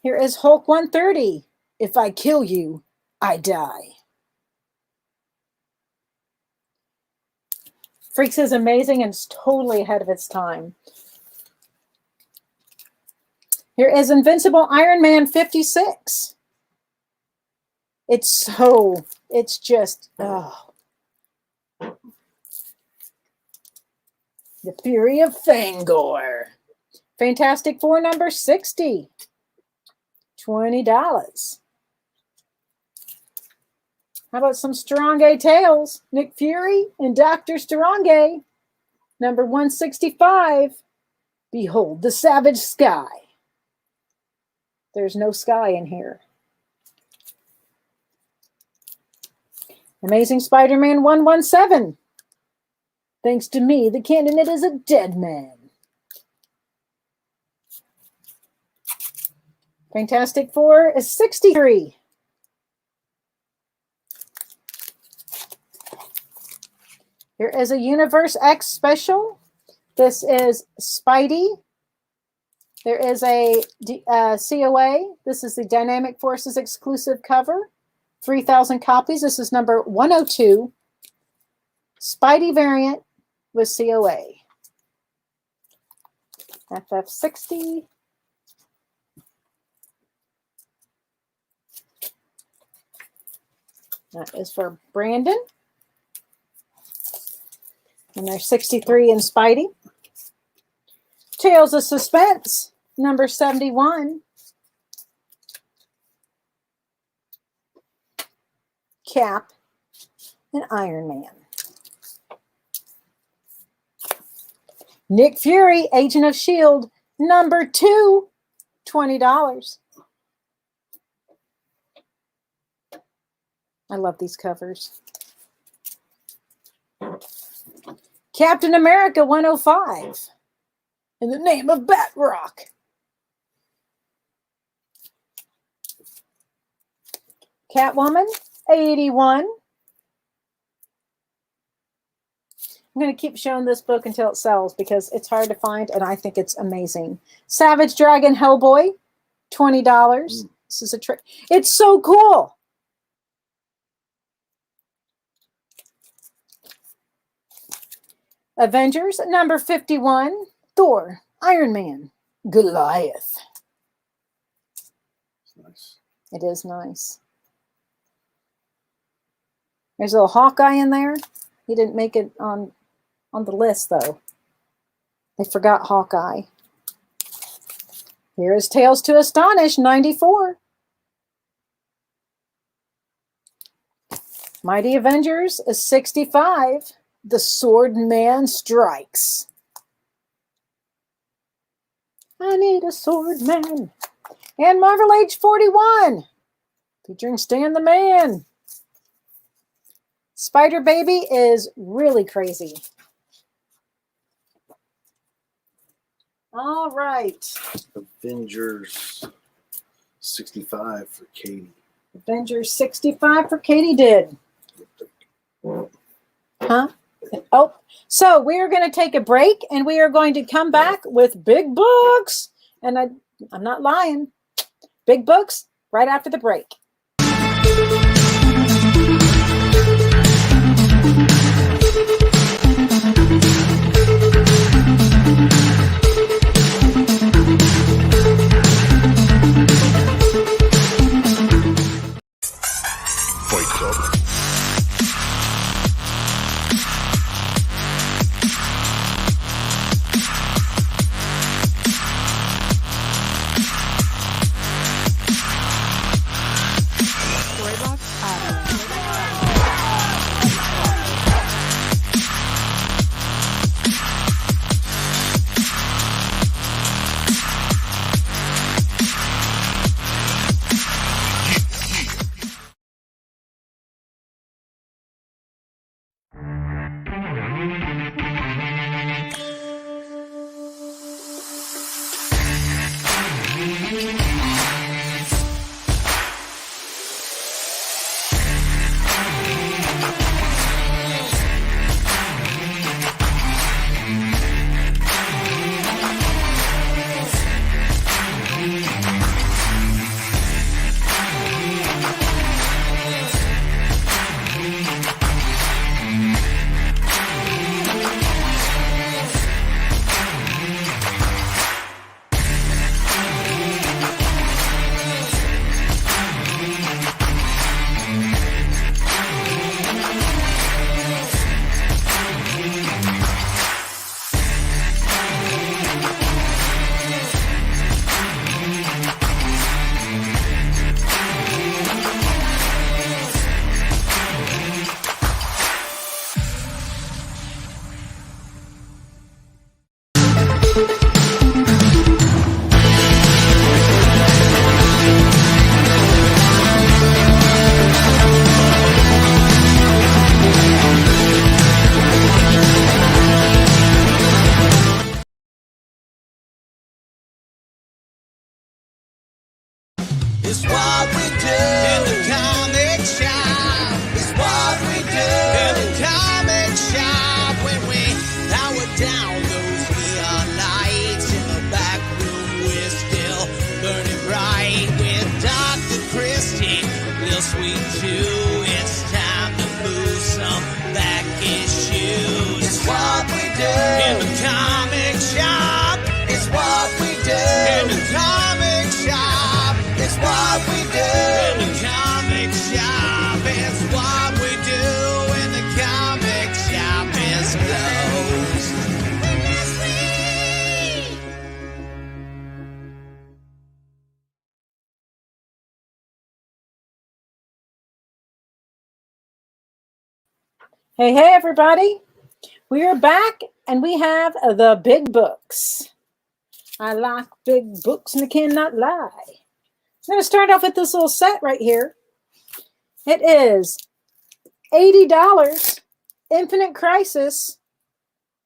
Here is Hulk 130. If I kill you, I die. Freaks is amazing and it's totally ahead of its time. Here is Invincible Iron Man 56. It's just, oh. The Fury of Fangor. Fantastic Four number 60. $20. How about some Strong Tales? Nick Fury and Dr. Strong, number 165. Behold the Savage Sky. There's no sky in here. Amazing Spider-Man 117. Thanks to me, the candidate is a dead man. Fantastic Four is 63. Here is a Universe X special. This is Spidey. There is a COA. This is the Dynamic Forces exclusive cover. 3,000 copies. This is number 102. Spidey variant with COA. FF60. That is for Brandon. And there's 63 in Spidey. Tales of Suspense, number 71. Cap and Iron Man. Nick Fury, Agent of S.H.I.E.L.D., number 2, $20. I love these covers. Captain America 105. In the name of Batrock. Catwoman 81. I'm going to keep showing this book until it sells because it's hard to find and I think it's amazing. Savage Dragon Hellboy, $20. This is a trick. It's so cool. Avengers, number 51. Thor, Iron Man, Goliath. Nice. It is nice. There's a little Hawkeye in there. He didn't make it on the list, though. They forgot Hawkeye. Here is Tales to Astonish, 94. Mighty Avengers is 65. The Sword Man Strikes. I need a sword man. And Marvel Age 41. Featuring Stan the Man. Spider Baby is really crazy. All right. Avengers 65 for Katie. Avengers 65 for Katie did. Huh? Oh, so we are going to take a break and we are going to come back with big books. And I'm not lying. Big books right after the break. Fight Club. real sweet too. It's time to move some back issues. It's what we do in the comic shop. It's what we do in the comic shop. It's what we do in the comic shop. It's what we do in the comic shop. It's closed. Hey, everybody. We are back, and we have the big books. I like big books, and I cannot lie. I'm going to start off with this little set right here. It is $80, Infinite Crisis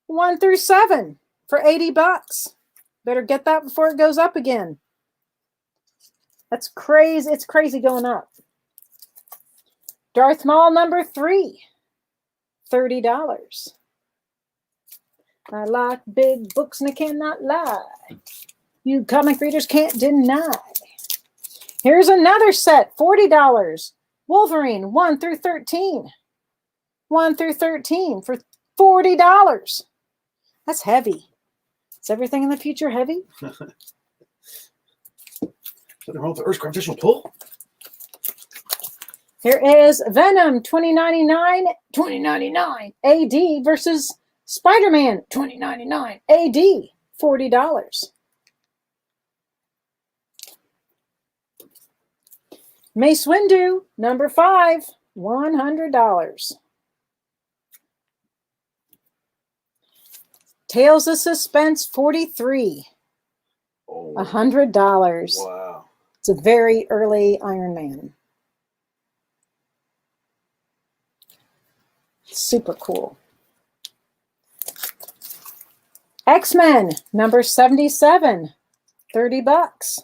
1 through 7 for $80. Better get that before it goes up again. That's crazy. It's crazy going up. Darth Maul number 3, $30. I like big books and I cannot lie. You comic readers can't deny. Here's another set, $40. Wolverine 1 through 13. 1 through 13 for $40. That's heavy. Is everything in the future heavy? Something wrong with the Earth's gravitational pull? Here is Venom 2099 AD versus Spider-Man 2099 AD, $40. Mace Windu number 5, $100. Tales of Suspense 43, Oh, $100. wow. It's a very early Iron Man. Super cool. X-Men number 77, $30.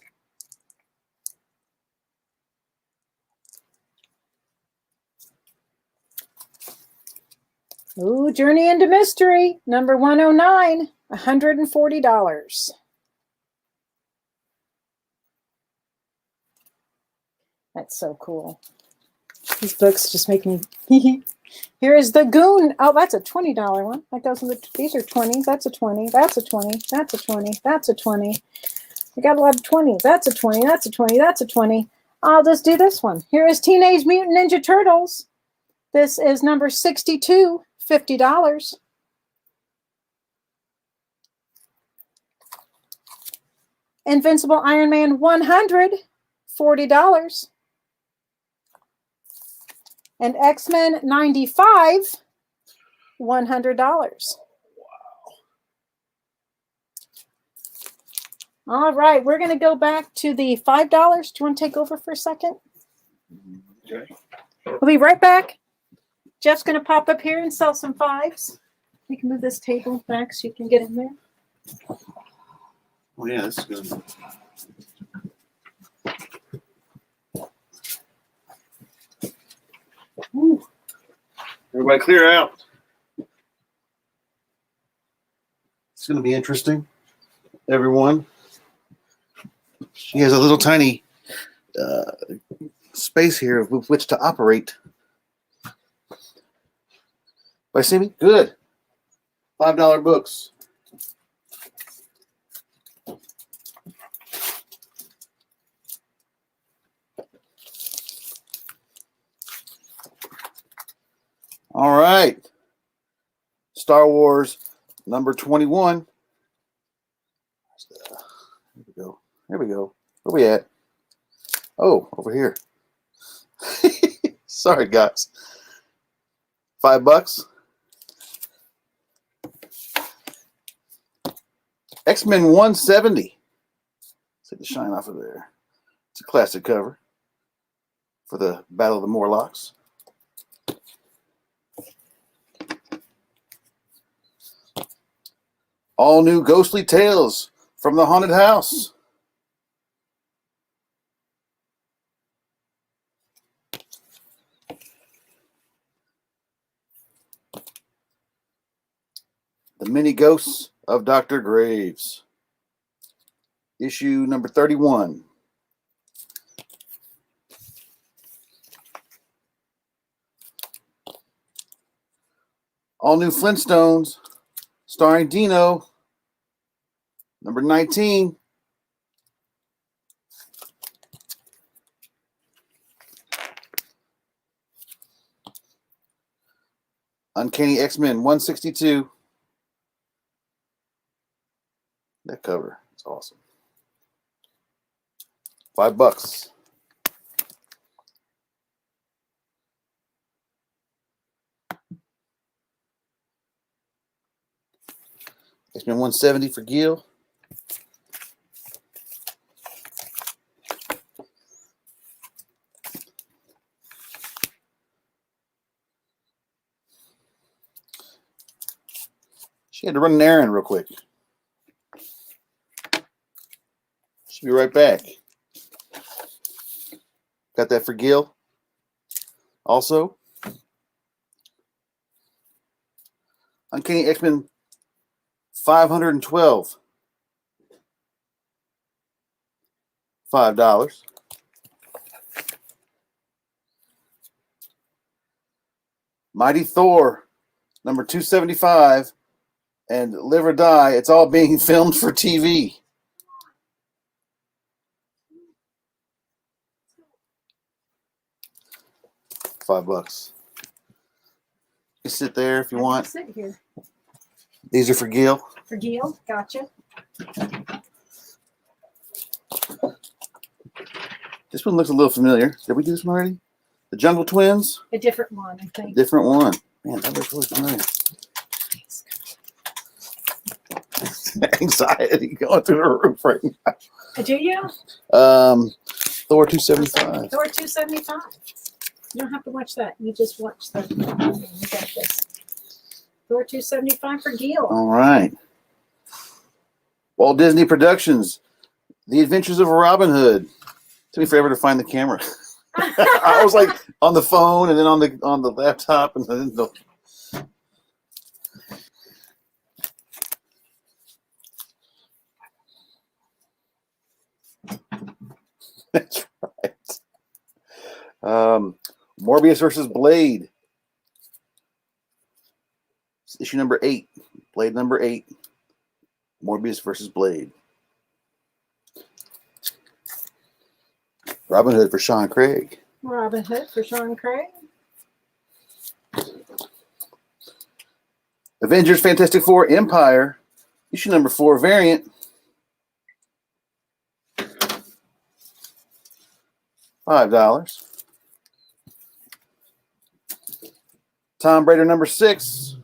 Ooh, Journey into Mystery number 109, $140. That's so cool. These books just make me Here is the Goon. Oh, that's a $20 one. That goes in the, these are 20s. That's a 20. That's a 20. That's a 20. That's a 20. We got a lot of 20s. That's a 20. That's a 20. That's a 20. I'll just do this one. Here is Teenage Mutant Ninja Turtles. This is number 62, $50. Invincible Iron Man 100, $40. And X-Men 95, $100. All right, we're going to go back to the $5. Do you want to take over for a second? Okay. We'll be right back. Jeff's going to pop up here and sell some 5s. You can move this table back so you can get in there. Oh, yeah, this is good. Woo. Everybody clear out. It's going to be interesting. Everyone. She has a little tiny space here with which to operate. Everybody see me? Good. $5 books. All right. Star Wars number 21. Here we go. Here we go. Where we at? Oh, over here. Sorry, guys. $5. X-Men 170. Take the shine off of there. It's a classic cover for the Battle of the Morlocks. All new Ghostly Tales from the Haunted House. The Many Ghosts of Dr. Graves. Issue number 31. All New Flintstones, starring Dino, number 19. Uncanny X-Men 162. That cover is awesome. $5. X-Men 170 for Gil. She had to run an errand real quick. She'll be right back. Got that for Gil. Also, Uncanny X-Men 512. $5. Mighty Thor, number 275, and Live or Die. It's all being filmed for TV. $5. You sit there if you want. Sit here. These are for Gil. For Gil, gotcha. This one looks a little familiar. Did we do this one already? The Jungle Twins. A different one, I think. Different one. Man, that looks really familiar. Anxiety going through the roof right now. Do you? Thor 275. Thor 275. You don't have to watch that. You just watch the. You got this. Thor 275 for Gil. All right. Walt Disney Productions, The Adventures of Robin Hood. Took me forever to find the camera. I was like on the phone and then on the laptop and then the. That's right. Morbius versus Blade. It's issue number 8. Blade number 8. Morbius versus Blade. Robin Hood for Sean Craig. Robin Hood for Sean Craig. Avengers Fantastic Four Empire. Issue number 4 variant. $5. Tom Raider number 6.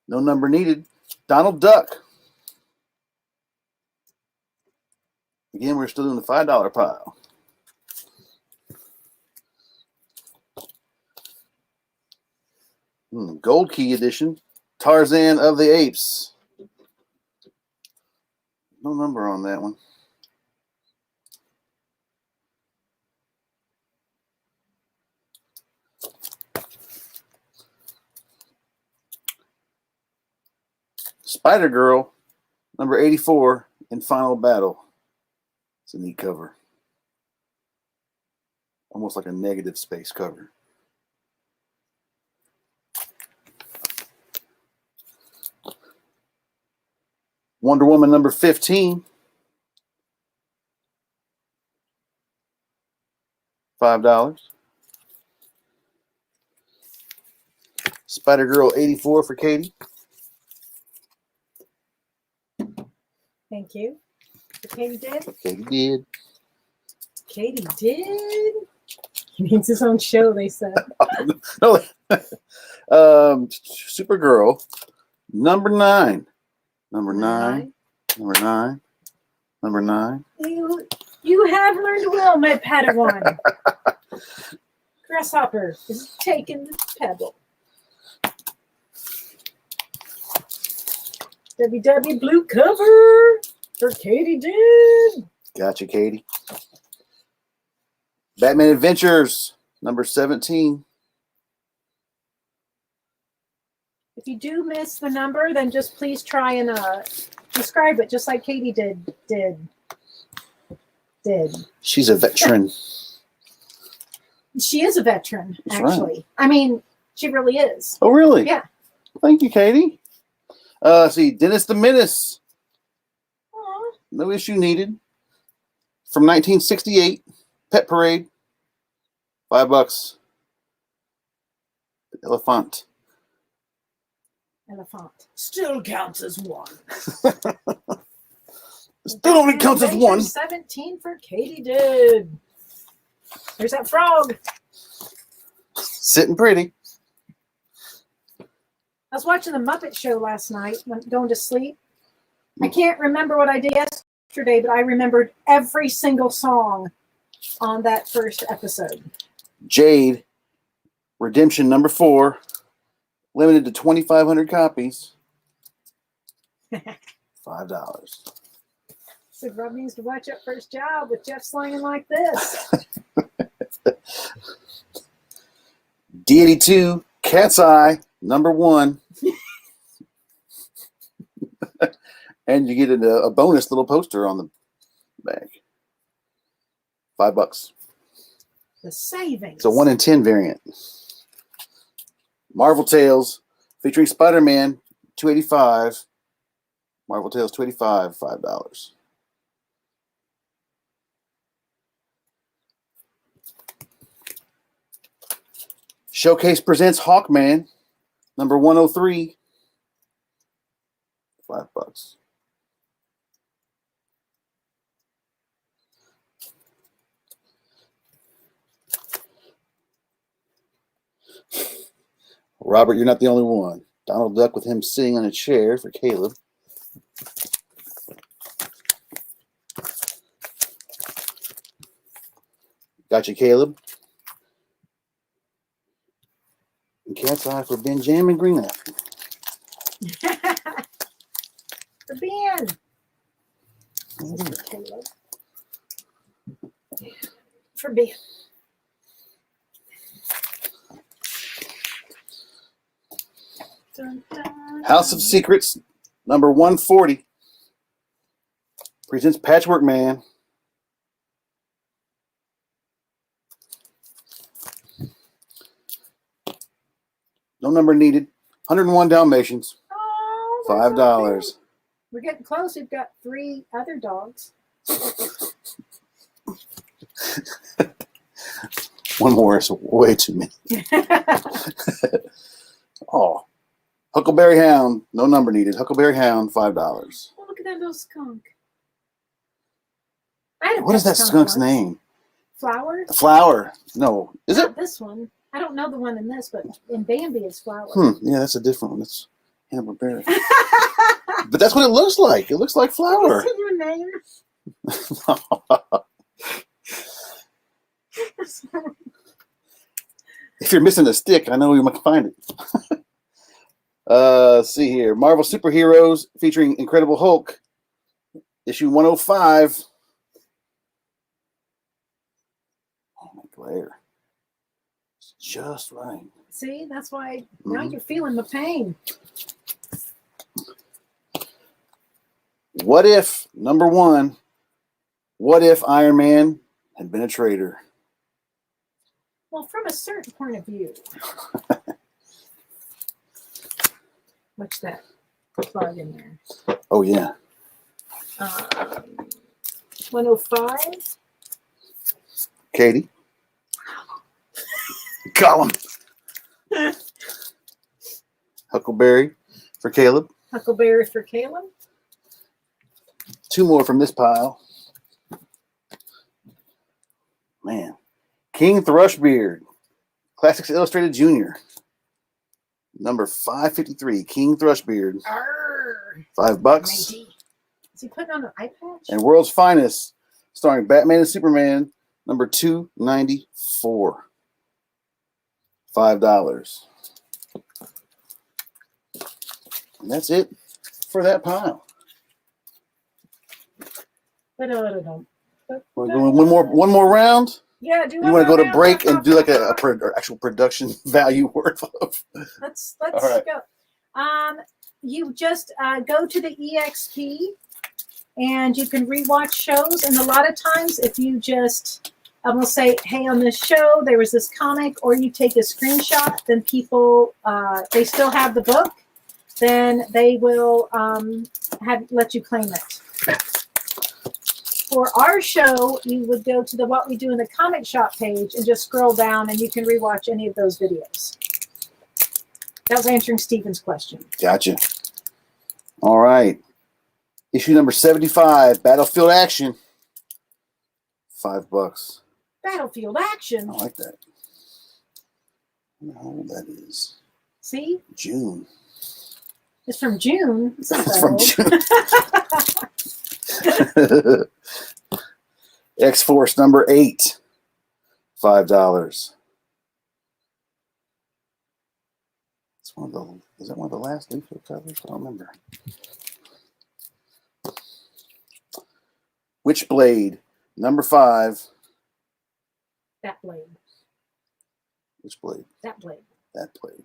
No number needed. Donald Duck. Again, we're still doing the $5 pile. Gold Key edition. Tarzan of the Apes. No number on that one. Spider-Girl, number 84, in Final Battle. It's a neat cover. Almost like a negative space cover. Wonder Woman number 15. $5. Spider-Girl 84 for Katie. Thank you. Katie did? Katie did. Katie did? He means his own show, they said. No. Supergirl number 9. Number 9. Number 9. Number 9. You have learned well, my Padawan. Grasshopper is taking the pebble. WW blue cover for Katie did. Gotcha, Katie. Batman Adventures number 17. If you do miss the number, then just please try and describe it, just like Katie did. She's a veteran. She is a veteran, That's actually. right. I mean, she really is. Oh, really? Yeah. Thank you, Katie. See, Dennis the Menace. Aw. No issue needed. From 1968, Pet Parade. $5. Elephant. Still counts as one. Still only counts as one. 17 for Katie did. There's that frog. Sitting pretty. I was watching the Muppet Show last night when going to sleep. I can't remember what I did yesterday, but I remembered every single song on that first episode. Jade. Redemption number 4. Limited to 2,500 copies. $5. So Rob needs to watch that first job with Jeff slanging like this. Deity 2. Cat's Eye. Number 1. And you get a bonus little poster on the bag. $5. The savings. It's a 1 in 10 variant. Marvel Tales featuring Spider-Man, $285. Marvel Tales $285, $5. Showcase presents Hawkman, number 103, $5. Robert, you're not the only one. Donald Duck with him sitting on a chair for Caleb. Gotcha, Caleb. And Cat's Eye for Benjamin Green Apple. The Ben. For Caleb. For Ben. Dun, dun, House of Secrets, number 140, presents Patchwork Man. No number needed. 101 Dalmatians, Oh, that's so $5. cute. We're getting close. We've got 3 other dogs. One more is way too many. Oh, Huckleberry Hound, no number needed. Huckleberry Hound, $5. Oh, look at that little skunk. I had a What is pet that skunk's once. name? Flower? Flower. No, is Not it? this one. I don't know the one in this, but in Bambi it's Flower. Yeah, that's a different one. That's Hanna-Barbera. But that's what it looks like. It looks like Flower. What's your name? If you're missing a stick, I know you might find it. Let's see here. Marvel Superheroes featuring Incredible Hulk, issue 105. Oh, my glare. It's just right. See, that's why now you're feeling the pain. What if, number 1, what if Iron Man had been a traitor? Well, from a certain point of view. What's that plug in there? Oh, yeah. 105. Katie? Column. Huckleberry for Caleb. Huckleberry for Caleb. 2 more from this pile. Man. King Thrushbeard. Classics Illustrated Junior. Number 553. King Thrushbeard. Arr, $5. matey. Is he putting on an eye patch? And World's Finest, starring Batman and Superman. Number 294. $5. And that's it for that pile. Ba-da-da-dum. We're going one more round. Yeah, do You want to go to break and do like a actual production value worth of. Let's All right. go. You just go to the EXP and you can rewatch shows. And a lot of times, if you just will say, hey, on this show, there was this comic, or you take a screenshot, then people, they still have the book, then they will let you claim it. For our show, you would go to the What We Do in the Comic Shop page and just scroll down, and you can rewatch any of those videos. That was answering Stephen's question. Gotcha. All right. Issue number 75, Battlefield Action. $5. Battlefield Action. I like that. I don't know how old that is. See? June. It's from June. It's not It's that from old. June. X-Force number 8. $5. It's one of the, is that one of the last leaflet covers? I don't remember. Witchblade number 5. That blade. Witchblade. That blade. That blade.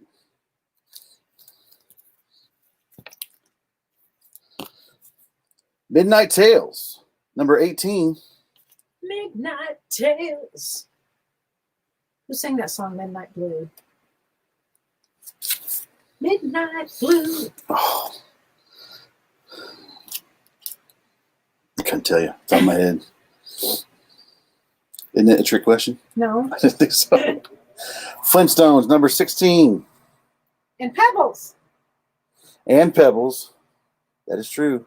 Midnight Tales number 18. Midnight Tales. Who sang that song, Midnight Blue? Midnight Blue. Oh. I couldn't tell you. It's on my head. Isn't it a trick question? No. I didn't think so. Flintstones number 16. And Pebbles. And Pebbles. That is true.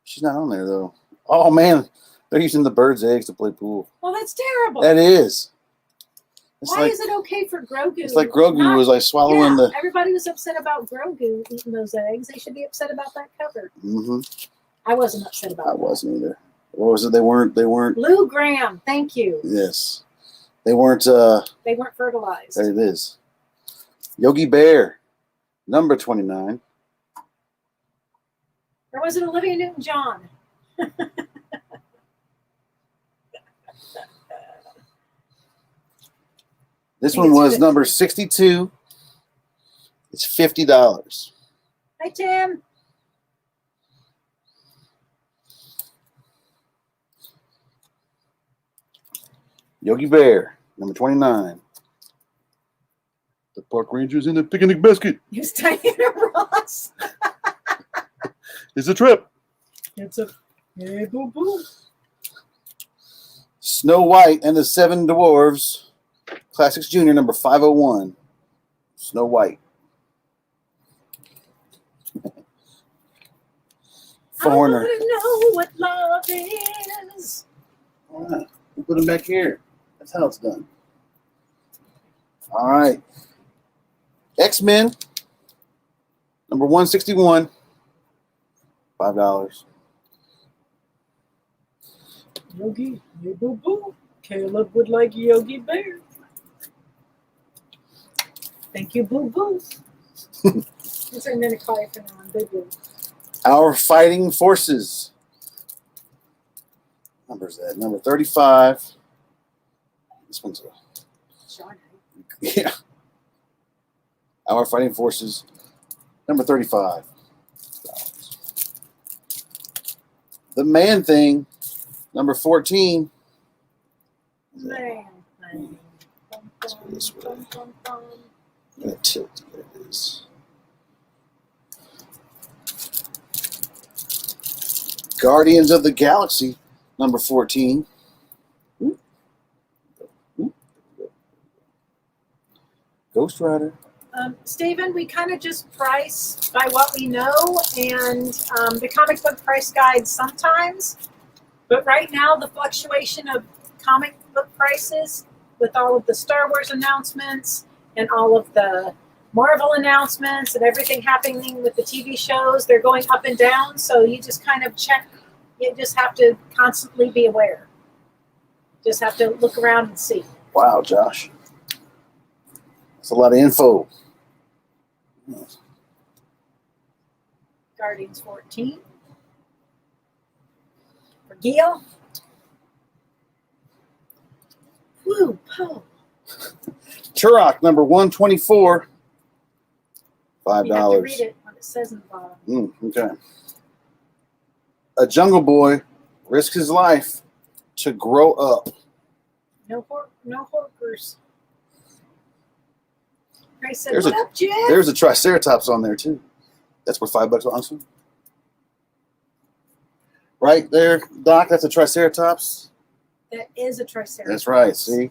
She's not on there though. Oh man, they're using the bird's eggs to play pool. Well, that's terrible. That is. It's Why like, is it okay for Grogu? it's like Grogu was like swallowing the. Everybody was upset about Grogu eating those eggs. They should be upset about that cover. Mm-hmm. I wasn't upset about I that. wasn't either. What was it? They weren't. Lou Graham, thank you. Yes. They weren't. They weren't fertilized. There it is. Yogi Bear, number 29. Or was it Olivia Newton-John? This I think one it's was 50. number 62. It's $50. Hi, Tim. Yogi Bear, number 29. The park ranger's in the picnic basket. He's Diana Ross. It's a trip. It's a hey, boo boo. Snow White and the Seven Dwarves. Classics Junior, number 501. Snow White. Foreigner. I want to know what love is. All right. We'll put them back here. That's how it's done. All right. X-Men, number 161. $5. Yogi, hey, boo boo. Caleb would like Yogi Bear. Thank you, boo boo. That's what I'm going to call you from now on, boo boo. Our Fighting Forces. Number's that? Number 35. This one's a. Sean. Yeah. Our Fighting Forces. Number 35. The Man Thing. Number 14. Man. Let's go this way. I'm going to tilt. There it is. Guardians of the Galaxy. Number 14. Ghost Rider. Stephen, we kind of just price by what we know, and the comic book price guide sometimes. But right now, the fluctuation of comic book prices with all of the Star Wars announcements and all of the Marvel announcements and everything happening with the TV shows, they're going up and down. So you just kind of check. You just have to constantly be aware. Just have to look around and see. Wow, Josh. That's a lot of info. Guardians 14. For Gil. Woo, po. Turok, number 124. $5. You have to read it when it says in the bottom. Okay. A jungle boy risks his life to grow up. No horkers. Grace said, There's what a- up, Jeff? There's a Triceratops on there too. That's worth $5, honestly. Right there, Doc. That's a Triceratops. That is a Triceratops. That's right. See.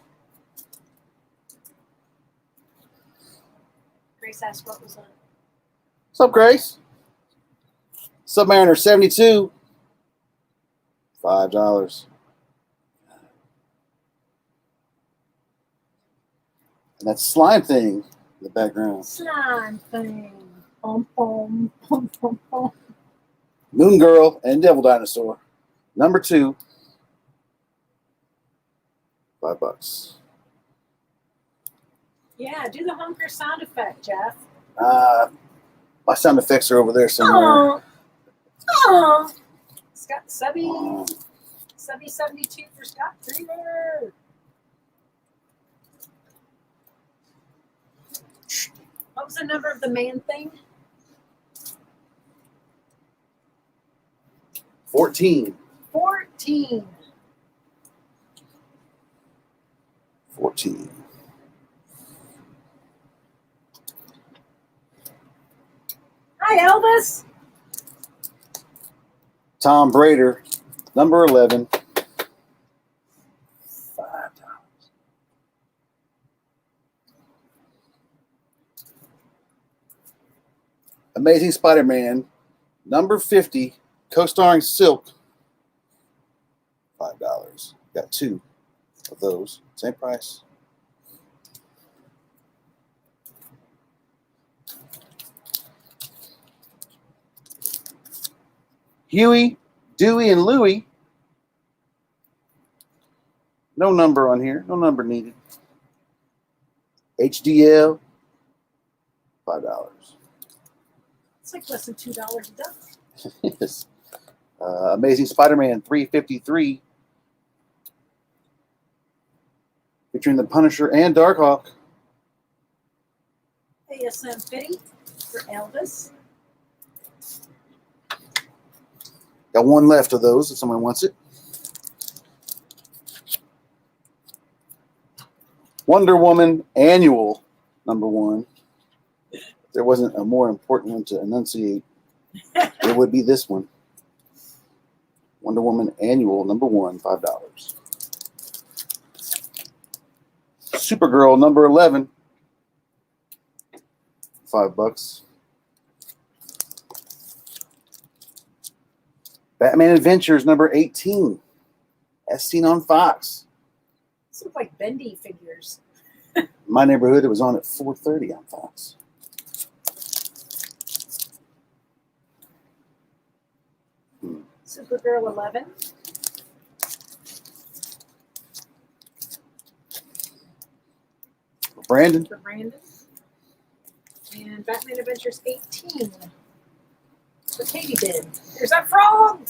Grace asked what was on it. What's up, Grace? Submariner 72. $5. And that slime thing in the background. Slime thing. Pom, pom, pom, pom, pom. Moon Girl and Devil Dinosaur. Number 2. $5. Yeah, do the honker sound effect, Jeff. My sound effects are over there somewhere. Oh. Oh. Scott Subby 72 for Scott Dreamer. What was the number of the man thing? 14. 14. 14. Hi, Elvis. Tom Brader, number 11. $5. Amazing Spider-Man, number 50, co-starring Silk. $5. Got 2 of those. Same price. Huey, Dewey, and Louie. No number on here. No number needed. HDL, $5. It's like less than $2 a dozen. Yes. Amazing Spider-Man 353. Featuring the Punisher and Darkhawk. ASM 50 for Elvis. Got 1 left of those if someone wants it. Wonder Woman Annual, number 1. If there wasn't a more important one to enunciate, it would be this one. Wonder Woman Annual, number 1, $5. Supergirl, number 11, $5. Batman Adventures, number 18, as seen on Fox. These look like bendy figures. In my neighborhood, it was on at 4:30 on Fox. Supergirl 11. Brandon, For Brandon. And Batman Adventures 18. For Katie did. There's that frog!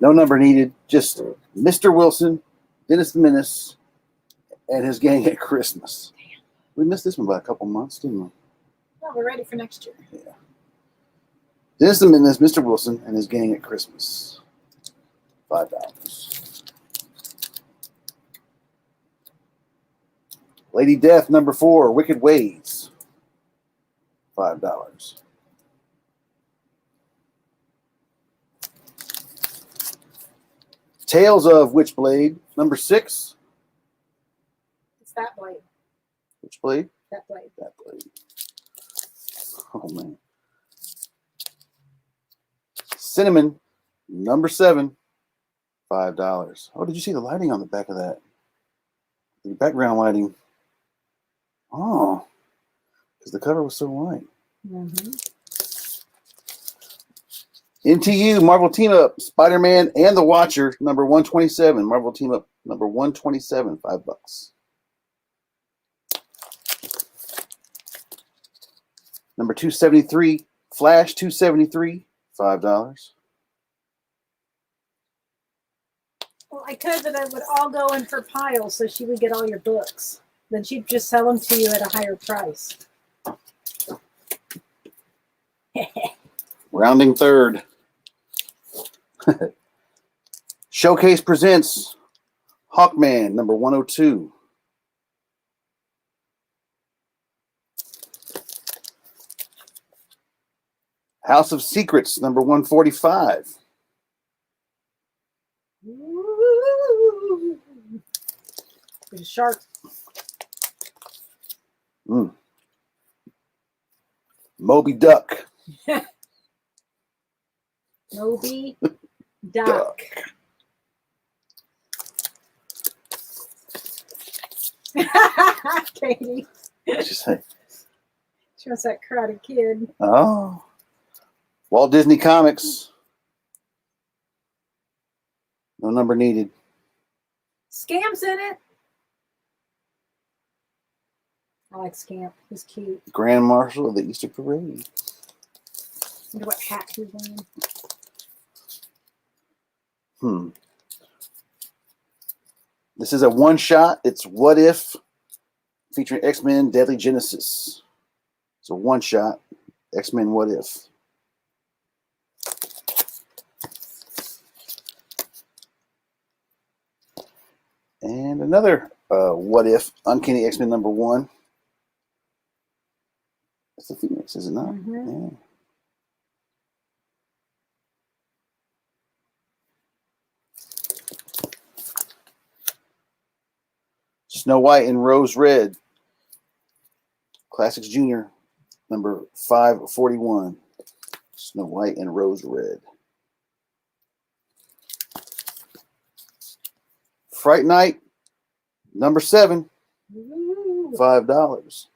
no number needed, just Mr. Wilson, Dennis the Menace, and his gang at Christmas. We missed this one by a couple months, didn't we? Well, we're ready for next year. Yeah. Dennis the Menace, Mr. Wilson, and his gang at Christmas. $5. Lady Death, number 4, Wicked Ways. $5. Tales of Witchblade, number 6. It's that blade. Witchblade? That blade. That blade. Oh, man. Cinnamon, number 7. $5. Oh, did you see the lighting on the back of that? The background lighting. Oh, because the cover was so white. Mm-hmm. NTU, Marvel Team Up, Spider-Man and the Watcher, number 127. Marvel Team Up, number 127, $5. Number 273, Flash 273, $5. Well, I could, but it would all go in her pile, so she would get all your books. Then she'd just sell them to you at a higher price. Rounding third. Showcase presents Hawkman number 102. House of Secrets number 145. Ooh. There's a shark. Moby Duck. Moby Duck. Katie. What'd you say? She wants that Karate Kid. Oh. Walt Disney Comics. No number needed. Scamp's in it. I like Scamp. He's cute. Grand Marshal of the Easter Parade. Wonder what hat he's wearing. This is a one-shot. It's What If, featuring X-Men Deadly Genesis. It's a one-shot. X-Men What If. And another What If, Uncanny X-Men number 1. It's the Phoenix, is it not? Mm-hmm. Yeah. Snow White and Rose Red. Classics Junior, number 541. Snow White and Rose Red. Fright Night, number 7. Ooh. $5.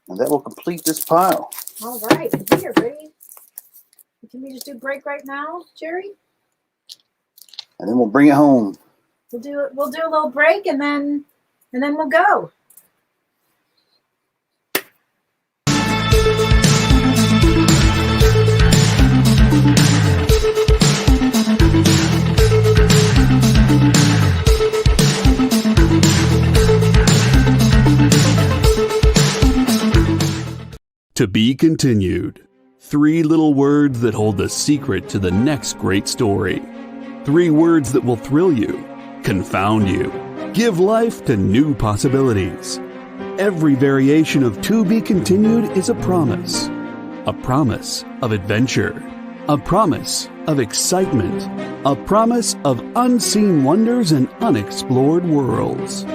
And that will complete this pile. All right, we are ready. Can we just do break right now, Jerry? And then we'll bring it home. We'll do it. We'll do a little break and then we'll go. To be continued. 3 little words that hold the secret to the next great story. 3 words that will thrill you, confound you, give life to new possibilities. Every variation of To Be Continued is a promise of adventure, a promise of excitement, a promise of unseen wonders and unexplored worlds.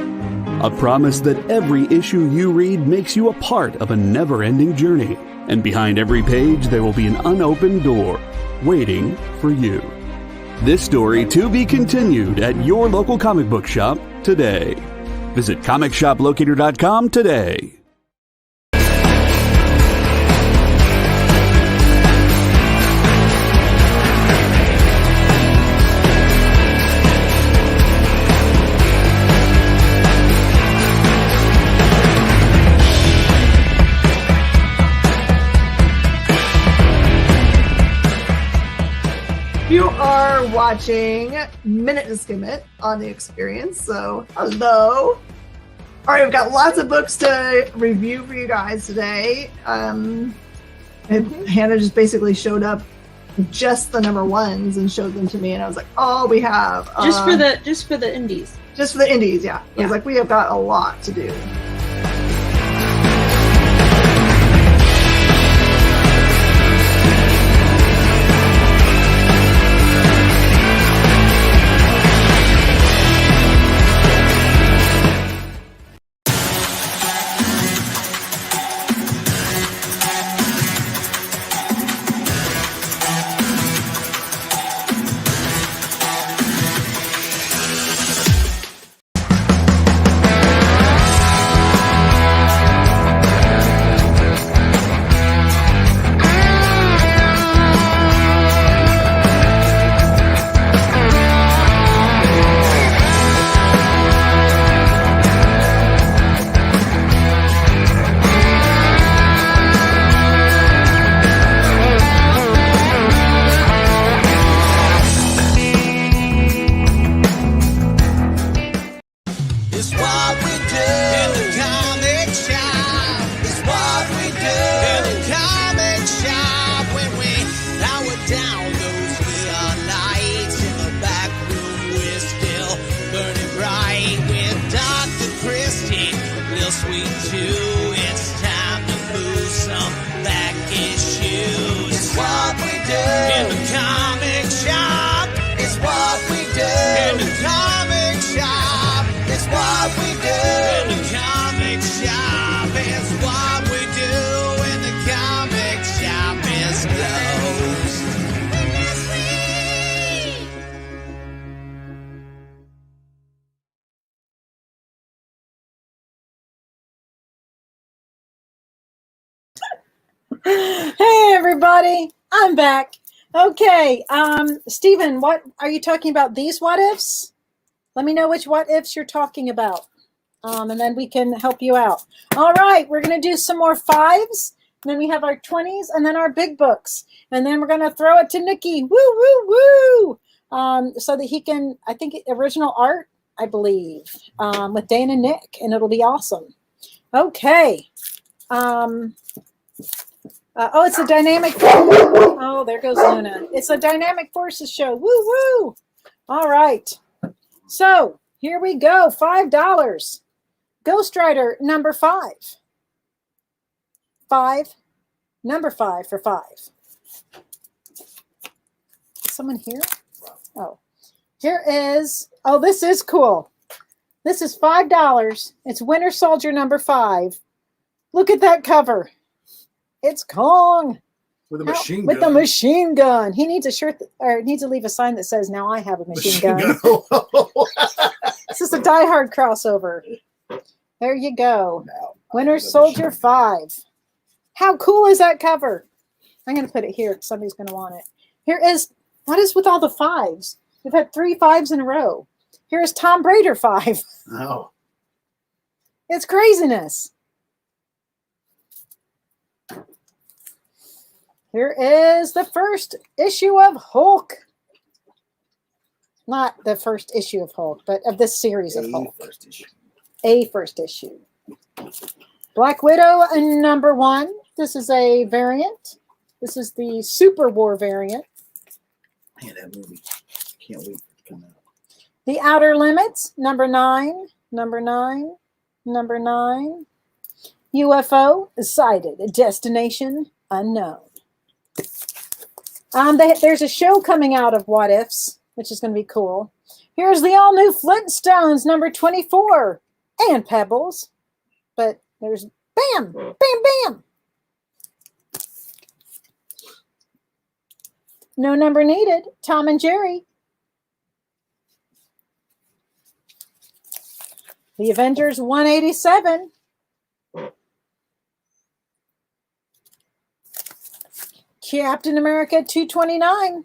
A promise that every issue you read makes you a part of a never-ending journey, and behind every page there will be an unopened door waiting for you. This story to be continued at your local comic book shop today. Visit comicshoplocator.com today. You are watching Minute to Skim It on the Experience, so hello. All right, we've got lots of books to review for you guys today. And Hannah just basically showed up just the number 1s and showed them to me, and I was like, "Oh, we have just for the indies, just for the indies." Yeah, I was like, "We have got a lot to do." It's what we do in the comic shop. It's what we do in the comic shop. When we power down those neon lights in the back room, we're still burning bright with Dr. Christie, real sweet too. It's time to move some back issues. It's what we do in the comic shop. It's what we do in the comic shop. It's what we do in the comic shop. It's what we do in the comic shop. It's Ghost. Hey everybody, I'm back. Okay, Stephen, what are you talking about? These what ifs? Let me know which what ifs you're talking about, and then we can help you out. All right, we're going to do some more fives, and then we have our 20s, and then our big books, and then we're going to throw it to Nikki, woo, woo, woo, so that he can, I think, original art, I believe, with Dane and Nick, and it'll be awesome. Okay. Oh, it's a dynamic. Oh, there goes Luna. It's a dynamic forces show. Woo woo! All right. So here we go. $5. Ghost Rider number 5. Number 5 for 5. Someone here? Oh, here is. Oh, this is cool. This is $5. It's Winter Soldier number 5. Look at that cover. It's Kong With a machine with gun. a machine gun. He needs a shirt or needs to leave a sign that says, "Now I have a machine gun." This is a Die Hard crossover. There you go. Winter Soldier 5. How cool is that cover? I'm going to put it here because somebody's going to want it. Here is, what is with all the 5s? We've had 3 5s in a row. Here is Tom Raider 5. Oh. It's craziness. Here is the first issue of Hulk. Not the first issue of Hulk, but of this series of Hulk. First issue. A first issue. Black Widow number 1. This is a variant. This is the Super War variant. Man, that movie. Can't wait for it to come out. The Outer Limits, number 9. Number 9. Number 9. UFO sighted. Destination unknown. There's a show coming out of What Ifs, which is going to be cool. Here's the all-new Flintstones, number 24, and Pebbles. But there's bam, bam, bam. No number needed. Tom and Jerry. The Avengers 187. Captain America 229.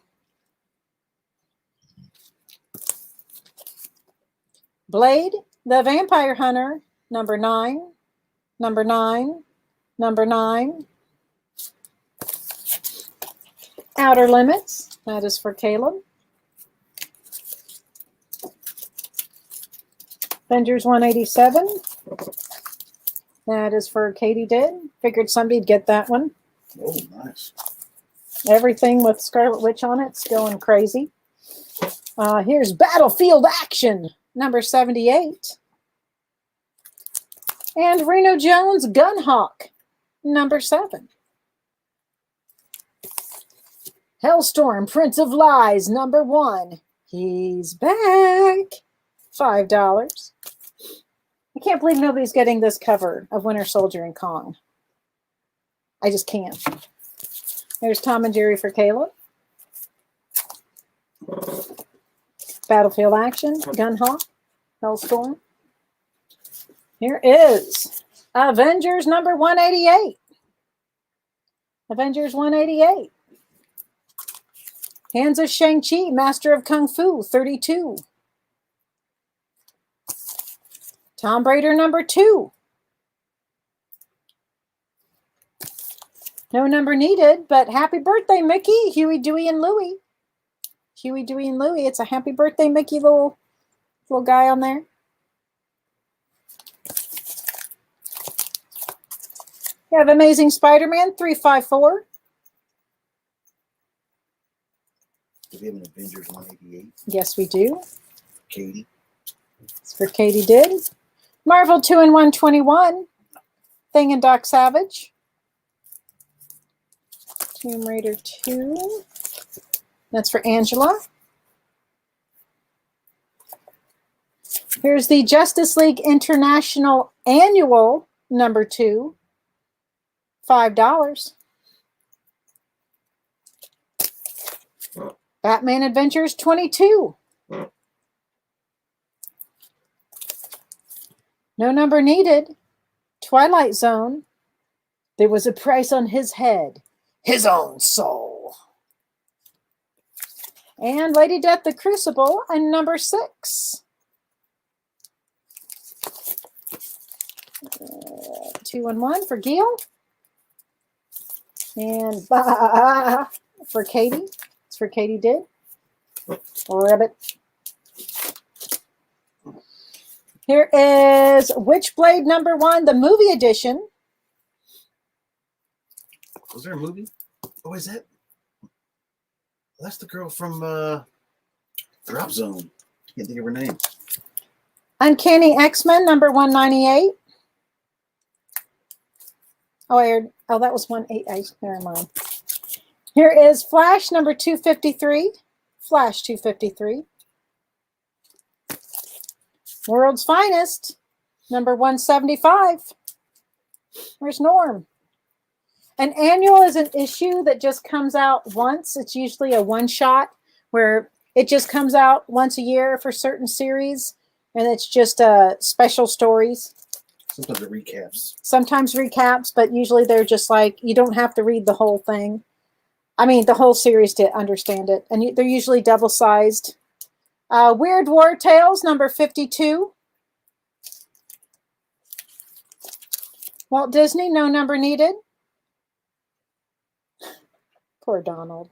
Blade, the Vampire Hunter, number 9. Number 9. Number 9. Outer Limits, that is for Caleb. Avengers 187. That is for Katie did. Figured somebody'd get that one. Oh, nice. Everything with Scarlet Witch on it's going crazy. Here's Battlefield Action, number 78. And Reno Jones Gunhawk, number 7. Hellstorm Prince of Lies, number 1. He's back. $5. I can't believe nobody's getting this cover of Winter Soldier and Kong. I just can't. There's Tom and Jerry for Caleb. Battlefield Action, Gunhawk, Hellstorm. Here is Avengers number 188. Avengers 188. Hands of Shang-Chi, Master of Kung Fu, 32. Tomb Raider number 2. No number needed, but happy birthday, Mickey, Huey, Dewey, and Louie. Huey, Dewey, and Louie. It's a happy birthday, Mickey, little guy on there. We have Amazing Spider-Man 354. Do we have an Avengers 188? Yes, we do. Katie. It's for Katie did. Marvel 2 in 121. Thing and Doc Savage. Tomb Raider 2. That's for Angela. Here's the Justice League International Annual number 2. $5. Batman Adventures 22. No number needed. Twilight Zone. There was a price on his head. His own soul. And Lady Death the Crucible and number 6. 2 and 1 for Gil. And for Katie. It's for Katie did. Rabbit. Here is Witchblade number 1, the movie edition. Was there a movie? Oh, is that? That's the girl from Drop Zone. Can't think of her name. Uncanny X-Men number 198. Oh, that was 188. Never mind. Here is Flash number 253. Flash 253. World's Finest number 175. Where's Norm? An annual is an issue that just comes out once. It's usually a one-shot where it just comes out once a year for certain series, and it's just special stories. Sometimes it recaps. Sometimes recaps, but usually they're just like, you don't have to read the whole thing. I mean, the whole series to understand it. And they're usually double-sized. Weird War Tales, number 52. Walt Disney, no number needed. Poor Donald.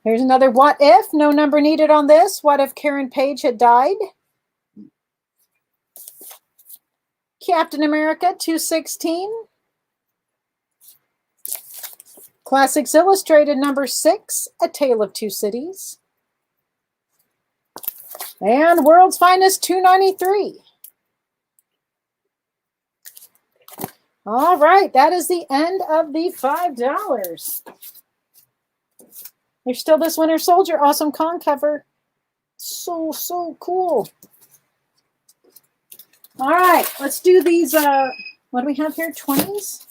Here's another What If, no number needed on this. What if Karen Page had died? Captain America 216. Classics Illustrated number 6, A Tale of Two Cities. And World's Finest 293. All right, that is the end of the $5. There's still this Winter Soldier Awesome Con cover. So cool. All right, let's do these. What do we have here? 20s?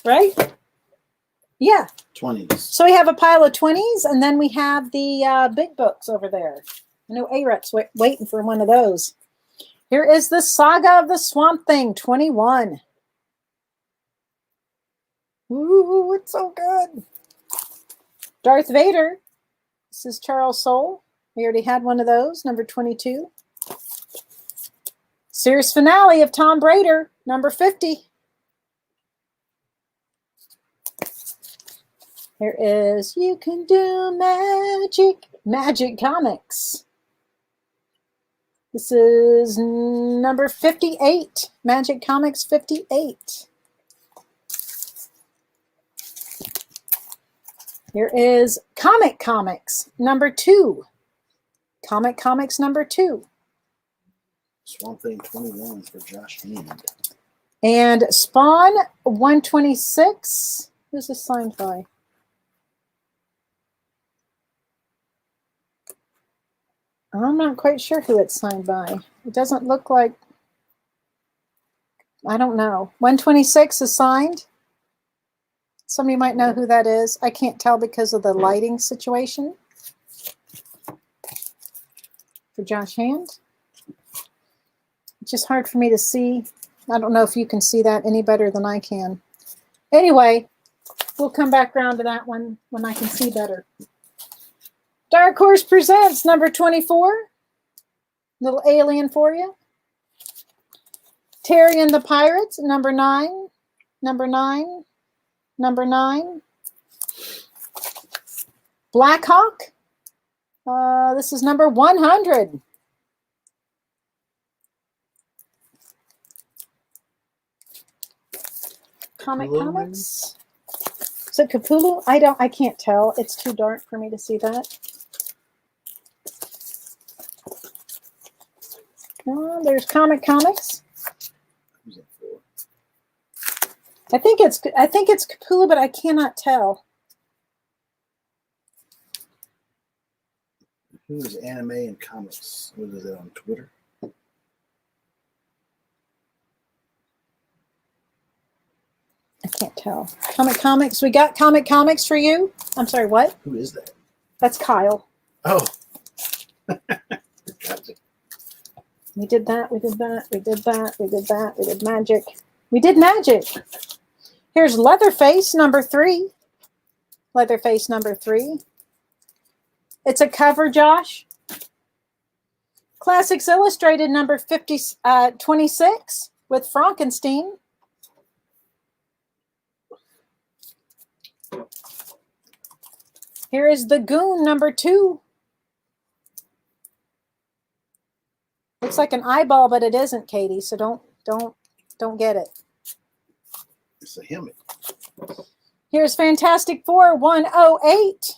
Right? Yeah. 20s. So we have a pile of 20s, and then we have the big books over there. I know A-Rut's waiting for one of those. Here is the Saga of the Swamp Thing, 21. Ooh, it's so good. Darth Vader. This is Charles Soule. We already had one of those, number 22. Series finale of Tom Raider, number 50. Here is You Can Do Magic, Magic Comics. This is number 58, Magic Comics 58. Here is Comic Comics, number 2. Comic Comics number 2. Swamp Thing 21 for Josh Hand. And Spawn 126. Who's this signed by? I'm not quite sure who it's signed by. It doesn't look like, I don't know. 126 is signed. Somebody might know who that is. I can't tell because of the lighting situation. For Josh Hand. It's just hard for me to see. I don't know if you can see that any better than I can. Anyway, we'll come back around to that one when I can see better. Dark Horse Presents number 24. Little alien for you. Terry and the Pirates, number 9. Number 9. Number 9. Black Hawk. This is number 100. Comic Capullo, Comics. Is it Capullo? I can't tell. It's too dark for me to see that. Oh, there's Comics. Who's that for? I think it's Capullo, but I cannot tell. Who is Anime and Comics? What is that on Twitter? I can't tell. Comics. We got Comics for you. I'm sorry, what? Who is that? That's Kyle. Oh. Gotcha. We did that. We did magic. We did magic. Here's Leatherface number 3. Leatherface number 3. It's a cover, Josh. Classics Illustrated number 26 with Frankenstein. Here is The Goon number 2. Looks like an eyeball, but it isn't, Katie. So don't get it. It's a helmet. Here's Fantastic Four 108.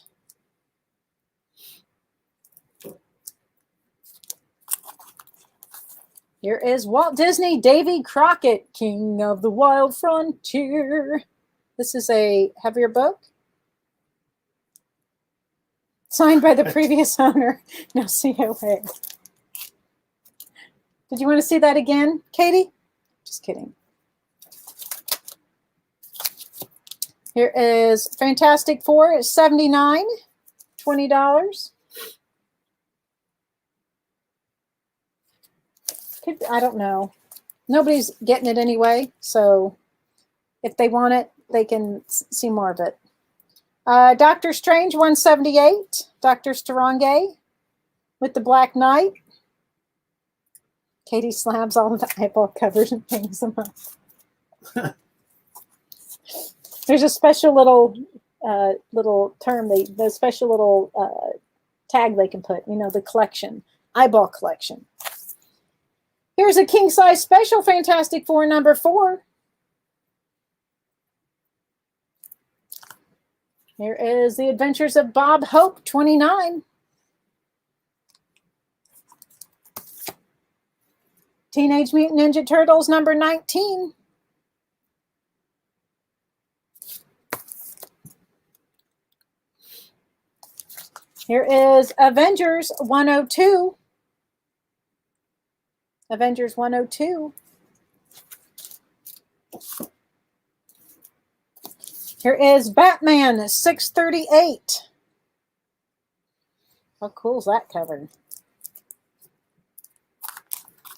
Here is Walt Disney Davy Crockett, King of the Wild Frontier. This is a heavier book. Signed by the previous owner. No COA. Did you want to see that again, Katie? Just kidding. Here is Fantastic Four, $79, $20. I don't know. Nobody's getting it anyway, so if they want it, they can see more of it. Doctor Strange, $178. Dr. Strange with the Black Knight. Katie slabs all of the eyeball covers and hangs them up. There's a special little term, the special little tag they can put, the collection, eyeball collection. Here's a king-size special Fantastic Four number 4. Here is The Adventures of Bob Hope, $29. Teenage Mutant Ninja Turtles number 19. Here is Avengers 102. Avengers 102. Here is Batman 638. How cool is that cover?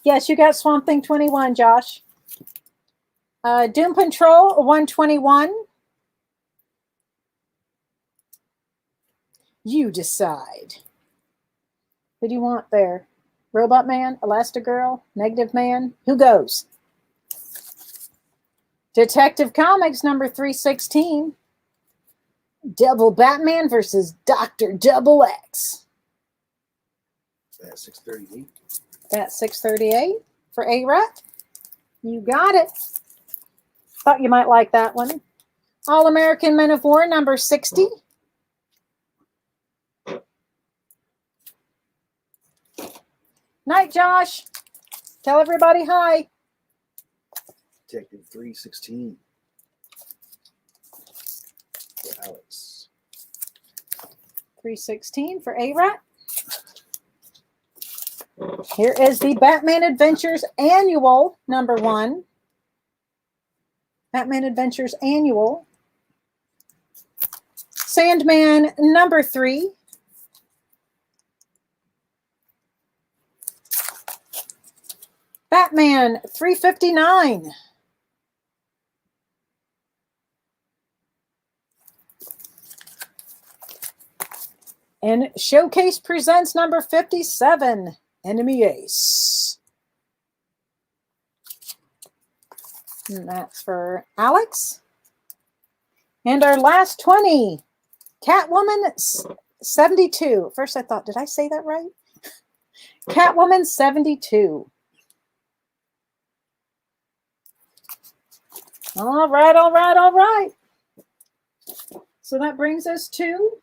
Yes, you got Swamp Thing 21, Josh. Doom Patrol 121. You decide. Who do you want there? Robot Man, Elastigirl, Negative Man? Who goes? Detective Comics number 316. Double Batman versus Dr. Double X. That's 638. That's 638 for A-Rat. You got it. Thought you might like that one. All-American Men of War number 60. Night, Josh. Tell everybody hi. Detective 316. For Alex. 316 for A-Rat. Here is the Batman Adventures Annual number 1. Batman Adventures Annual. Sandman number 3. Batman 359. And Showcase presents number 57, Enemy Ace. And that's for Alex. And our last 20, Catwoman 72. First I thought, did I say that right? Catwoman 72. All right, all right, all right. So that brings us to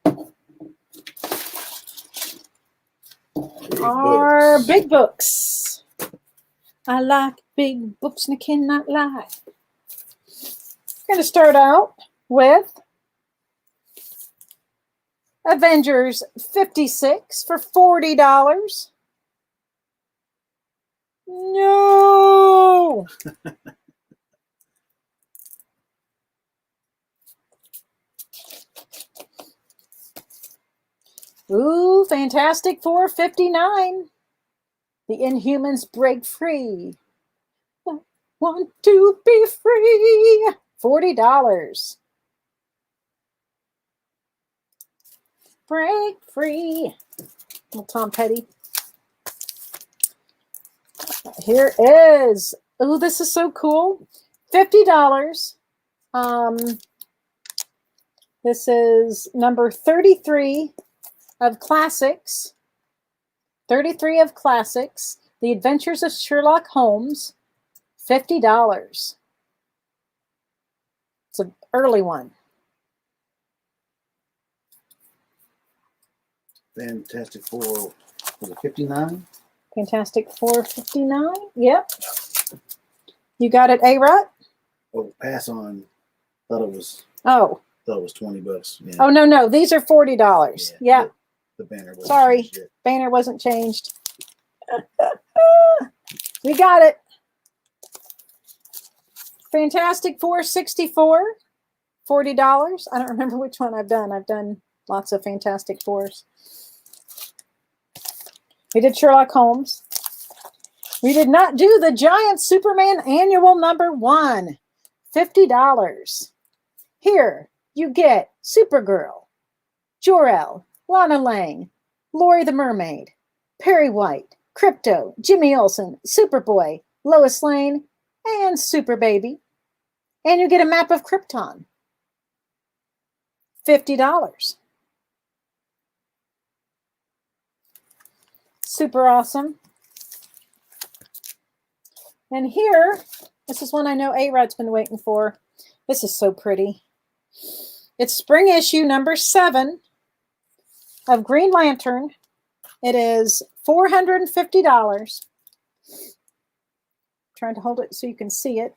our big books. I like big books and I cannot lie. We're going to start out with Avengers 56 for $40. No! Ooh, Fantastic Four 59. The Inhumans break free. I want to be free. $40. Break free. Little Tom Petty. Here is. Oh, this is so cool. $50. This is number 33 of Classics. 33 of Classics. The Adventures of Sherlock Holmes. $50. It's an early one. Fantastic Four. Was it 59? Fantastic Four 59. Yep. You got it, A-Rut? Oh, pass on. Thought it was Oh. $20. Yeah. Oh, no. These are $40. Yeah. The banner wasn't Sorry. changed yet. Banner wasn't changed. We got it. Fantastic Four 64. $40. I don't remember which one I've done. I've done lots of Fantastic Fours. We did Sherlock Holmes. We did not do the Giant Superman Annual #1. $50. Here you get Supergirl, Jor-El, Lana Lang, Lori the Mermaid, Perry White, Krypto, Jimmy Olsen, Superboy, Lois Lane, and Super Baby. And you get a map of Krypton. $50. Super awesome. And here, this is one I know A-Rod's been waiting for. This is so pretty. It's spring issue #7 of Green Lantern. It is $450. Trying to hold it so you can see it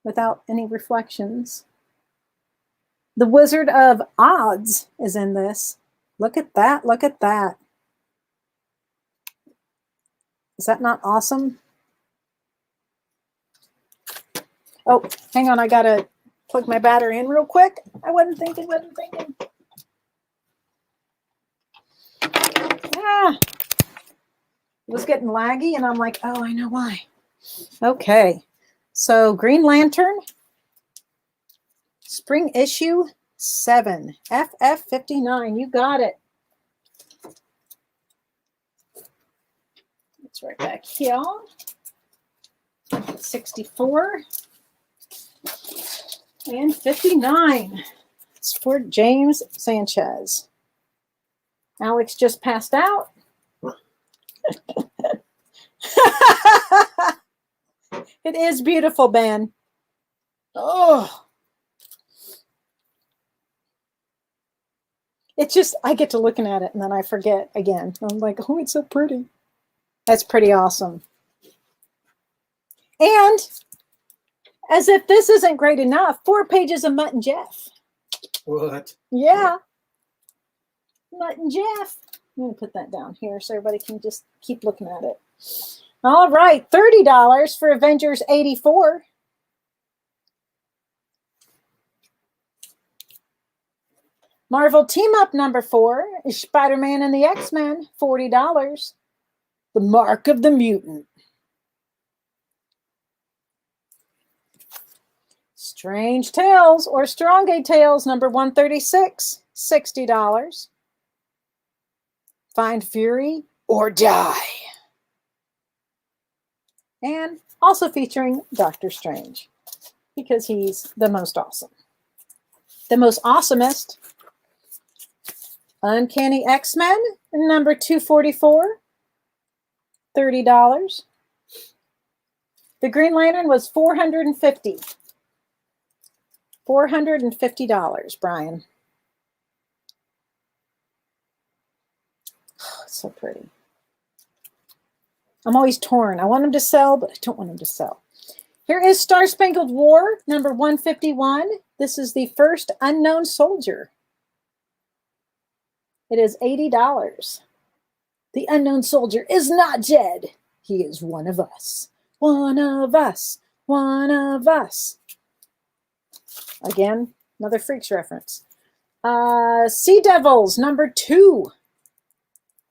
without any reflections. The Wizard of Oz is in this. Look at that. Look at that. Is that not awesome? Oh, hang on. I got to plug my battery in real quick. I wasn't thinking. Ah, it was getting laggy, and I'm like, oh, I know why. Okay. So Green Lantern, spring issue 7, FF59. You got it. It's right back here. 64 and 59. It's for James Sanchez. Alex just passed out. It is beautiful, Ben. Oh. It's just, I get to looking at it and then I forget again. I'm like, oh, it's so pretty. That's pretty awesome. And as if this isn't great enough, 4 pages of Mutt and Jeff. What? Yeah. Mutt and Jeff. I'm going to put that down here so everybody can just keep looking at it. All right. $30 for Avengers 84. Marvel Team Up #4 is Spider-Man and the X-Men. $40. The Mark of the Mutant. Strange Tales or Strongay Tales #136. $60. Find Fury or Die. And also featuring Doctor Strange because he's the most awesome. The most awesomest. Uncanny X-Men #244. $30. The Green Lantern was $450. $450, Brian. Oh, it's so pretty. I'm always torn. I want them to sell, but I don't want them to sell. Here is Star Spangled War, number 151. This is the first unknown soldier. It is $80. The unknown soldier is not dead. He is one of us. One of us. One of us. Again, another Freaks reference. Sea Devils, number 2.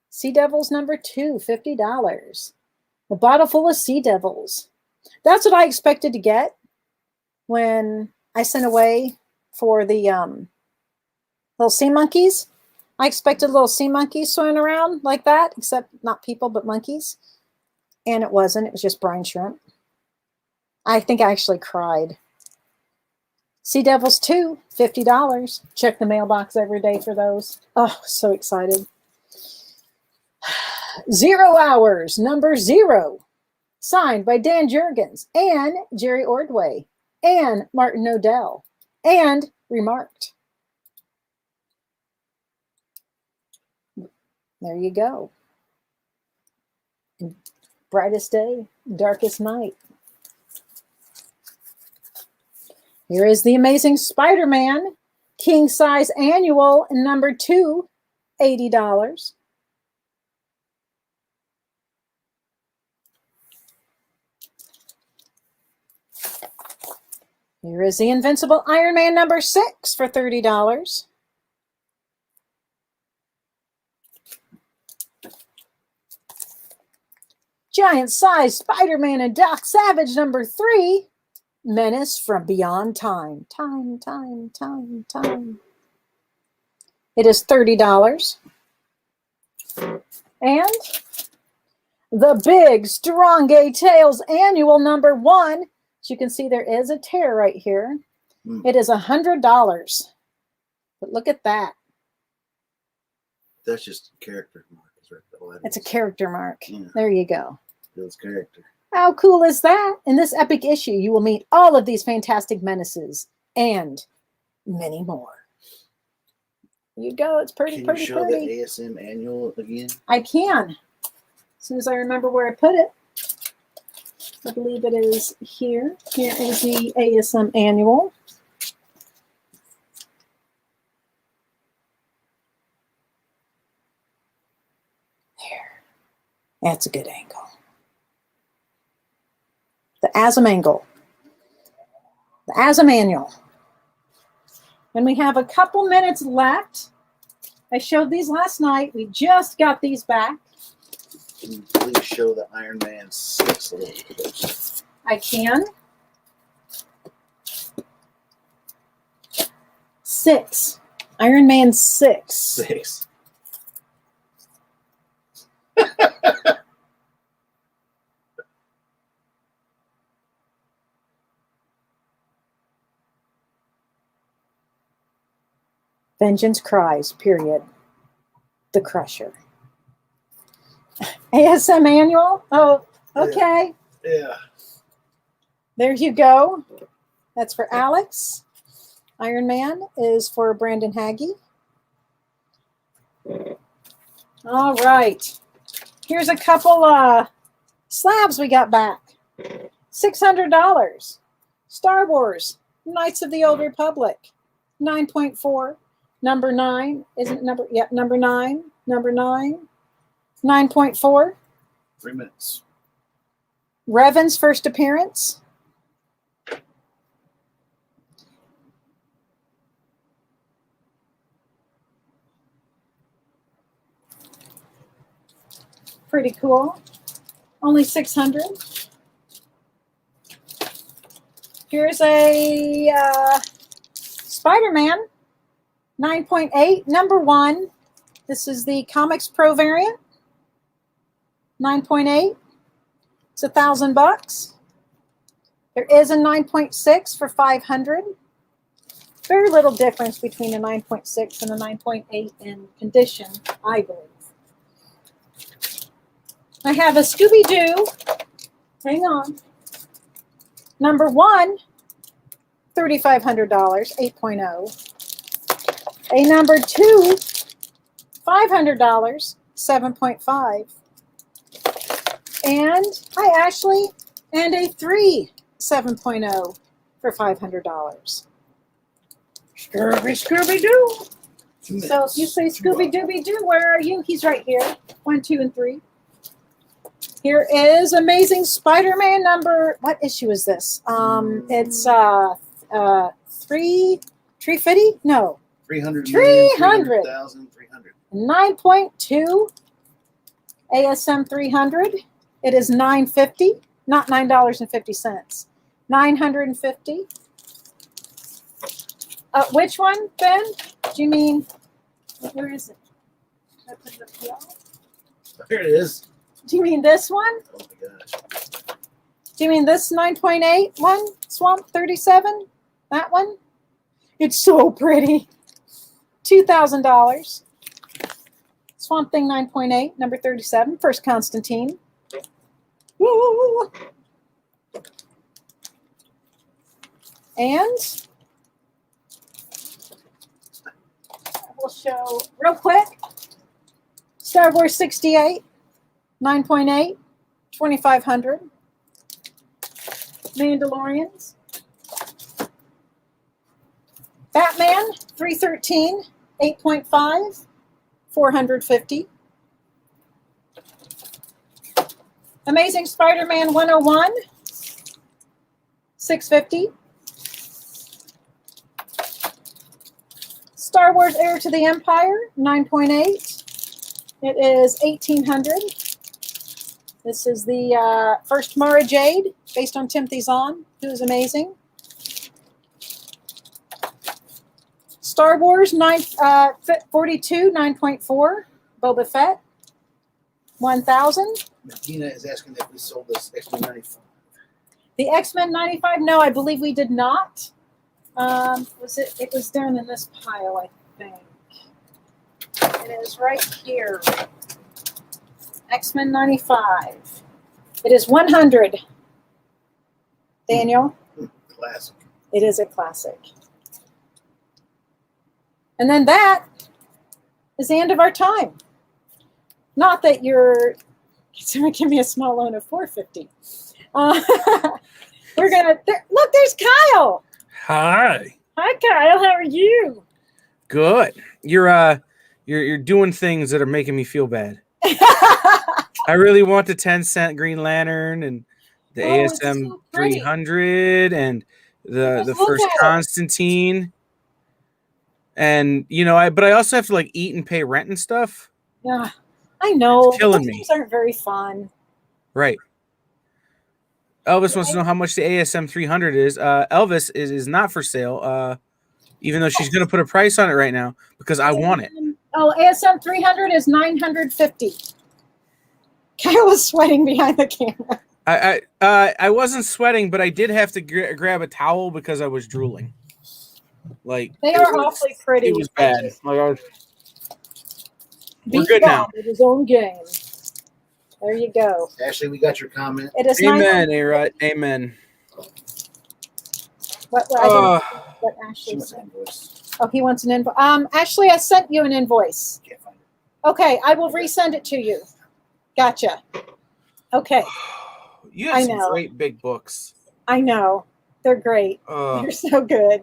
Sea Devils, number 2, $50. A bottle full of Sea Devils. That's what I expected to get when I sent away for the little sea monkeys. I expected little sea monkeys swimming around like that, except not people, but monkeys. And it wasn't. It was just brine shrimp. I think I actually cried. Sea Devils 2, $50. Check the mailbox every day for those. Oh, so excited. 0 Hours, number 0. Signed by Dan Jurgens and Jerry Ordway and Martin Odell and remarked. There you go. Brightest day, darkest night. Here is The Amazing Spider-Man, king size annual, number 2, $80. Here is The Invincible Iron Man number 6 for $30. Giant size Spider-Man and Doc Savage number 3, Menace from Beyond Time. Time. It is $30. And the Big Strong Gay Tales annual number 1. As you can see, there is a tear right here. It is $100. But look at that. That's just a character mark. It's a character mark. Yeah. There you go. Bill's character. How cool is that? In this epic issue, you will meet all of these fantastic menaces and many more. Here you go. It's pretty, Can you show pretty. the ASM annual again? I can. As soon as I remember where I put it. I believe it is here. Here is the ASM annual. There. That's a good angle. The ASM angle. The ASM annual. And we have a couple minutes left. I showed these last night. We just got these back. Can you please show the Iron Man 6 a little bit? I can. 6. Iron Man 6. 6. Vengeance Cries, period. The Crusher. ASM annual? Oh, okay. Yeah. There you go. That's for Alex. Iron Man is for Brandon Haggie. All right. Here's a couple slabs we got back. $600. Star Wars, Knights of the Old Republic. 9.4. Number 9. Isn't it number? Yep, number 9. Number 9. 9.4. 3 minutes. Revan's first appearance. Pretty cool. Only 600. Here's a Spider-Man 9.8, number 1. This is the Comics Pro variant. 9.8. It's $1,000. There is a 9.6 for 500. Very little difference between a 9.6 and a 9.8 in condition, I believe. I have a Scooby-Doo. Hang on. Number 1. $3,500, 8.0. A number 2, $500, 7.5. And hi, Ashley. And a 3, 7.0 for $500. Scooby-Doo. So if you say Scooby-Dooby-Doo, where are you? He's right here. 1, 2, and 3. Here is Amazing Spider-Man number. What issue is this? It's 350? No. 300. 300. 300,300. 9.2 ASM 300. It is $9.50, not $9.50. $950. Which one, Ben? Do you mean? Where is it? Should I put it up here? Here it is. Do you mean this one? Oh my gosh. Do you mean this 9.8 one? Swamp 37? That one? It's so pretty. $2,000. Swamp Thing 9.8, number 37, First Constantine. Woo! And we'll show real quick. Star Wars 68, 9.8, 2,500. Mandalorians. Batman 313, 8.5, 450. Amazing Spider-Man 101, 650. Star Wars Heir to the Empire 9.8. It is 1,800. This is the first Mara Jade, based on Timothy Zahn, who is amazing. Star Wars 42, 9.4, Boba Fett, 1,000. Medina is asking if we sold this X-Men 95. The X-Men 95, no, I believe we did not. It was down in this pile, I think. It is right here. X-Men 95. It is 100. Daniel? Classic. It is a classic. And then that is the end of our time. Not that you're considering giving me a small loan of $450. We're gonna look. There's Kyle. Hi. Hi, Kyle. How are you? Good. You're doing things that are making me feel bad. I really want the 10-cent Green Lantern and the ASM so 300 and the Just look first at it. Constantine. And but I also have to like eat and pay rent and stuff. Yeah, I know. It's killing Those me. things aren't very fun. Right. Elvis wants to know how much the ASM 300 is. Elvis is not for sale. Even though she's going to put a price on it right now because I want it. Oh, ASM 300 is $950. Kyle was sweating behind the camera. I wasn't sweating, but I did have to grab a towel because I was drooling. Like They are awfully pretty. It was bad. We're Beat good now. God at his own game. There you go. Ashley, we got your comment. It is Amen, A-Rut. Amen. What Ashley She wants said. an invoice. Oh, he wants an invoice. Ashley, I sent you an invoice. Can't find it. Okay, I will resend it to you. Gotcha. Okay, You have I some know. great big books. I know. They're great. They're so good.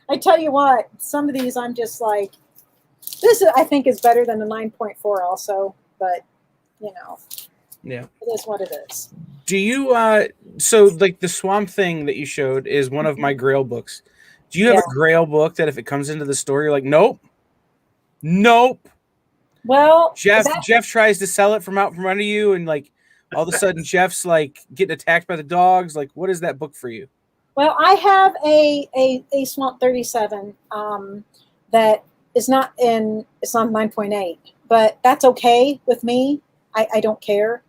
I tell you what, some of these I'm just like, this I think is better than the 9.4 also, but Yeah. it is what it is. Do you so like the Swamp Thing that you showed is one of my Grail books. Do you have a Grail book that if it comes into the store, you're like, nope. Well, Jeff tries to sell it from out from under you, and like all of a sudden Jeff's like getting attacked by the dogs. Like, what is that book for you? well, I have a Swamp 37 that is not in. It's on 9.8, but that's okay with me. I don't care.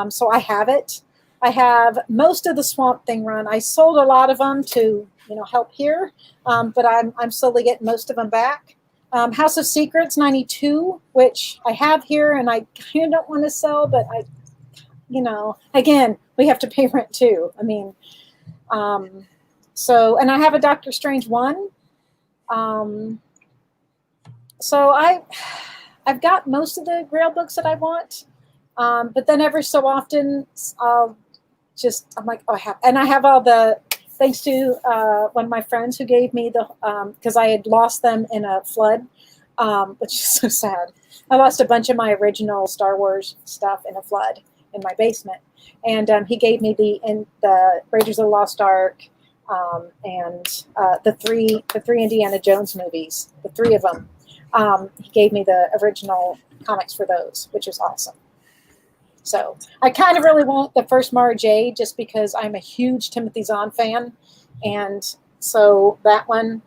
So I have it. I have most of the Swamp Thing run. I sold a lot of them to help here, but I'm slowly getting most of them back. House of Secrets 92, which I have here, and I kind of don't want to sell, but again, we have to pay rent too. I mean, So, and I have a Doctor Strange 1. So I've got most of the Grail books that I want. But then every so often, I'm like, oh, I have all the, thanks to one of my friends who gave me the, because I had lost them in a flood, which is so sad. I lost a bunch of my original Star Wars stuff in a flood in my basement. And he gave me the Raiders of the Lost Ark and the three Indiana Jones movies, the 3 of them. He gave me the original comics for those, which is awesome. So I kind of really want the first Mara Jade just because I'm a huge Timothy Zahn fan. And so that one,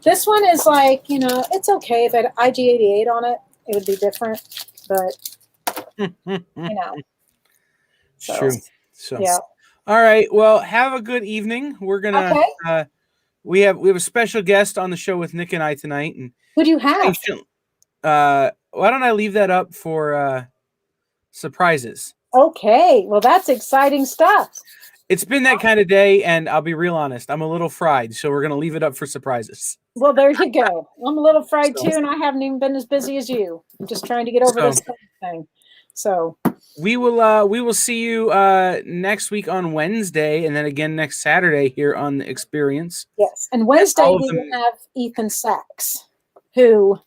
this one is like, it's okay if it had IG-88 on it. It would be different, but, It's true. So, yeah. All right. Well, have a good evening. We're going to, we have a special guest on the show with Nick and I tonight. And who do you have? Why don't I leave that up for surprises? Okay. Well, that's exciting stuff. It's been that kind of day, and I'll be real honest, I'm a little fried, so we're going to leave it up for surprises. Well, there you go. I'm a little fried too, and I haven't even been as busy as you. I'm just trying to get over this thing. So we will see you next week on Wednesday, and then again next Saturday here on the Experience. Yes, and Wednesday we will have Ethan Sachs, who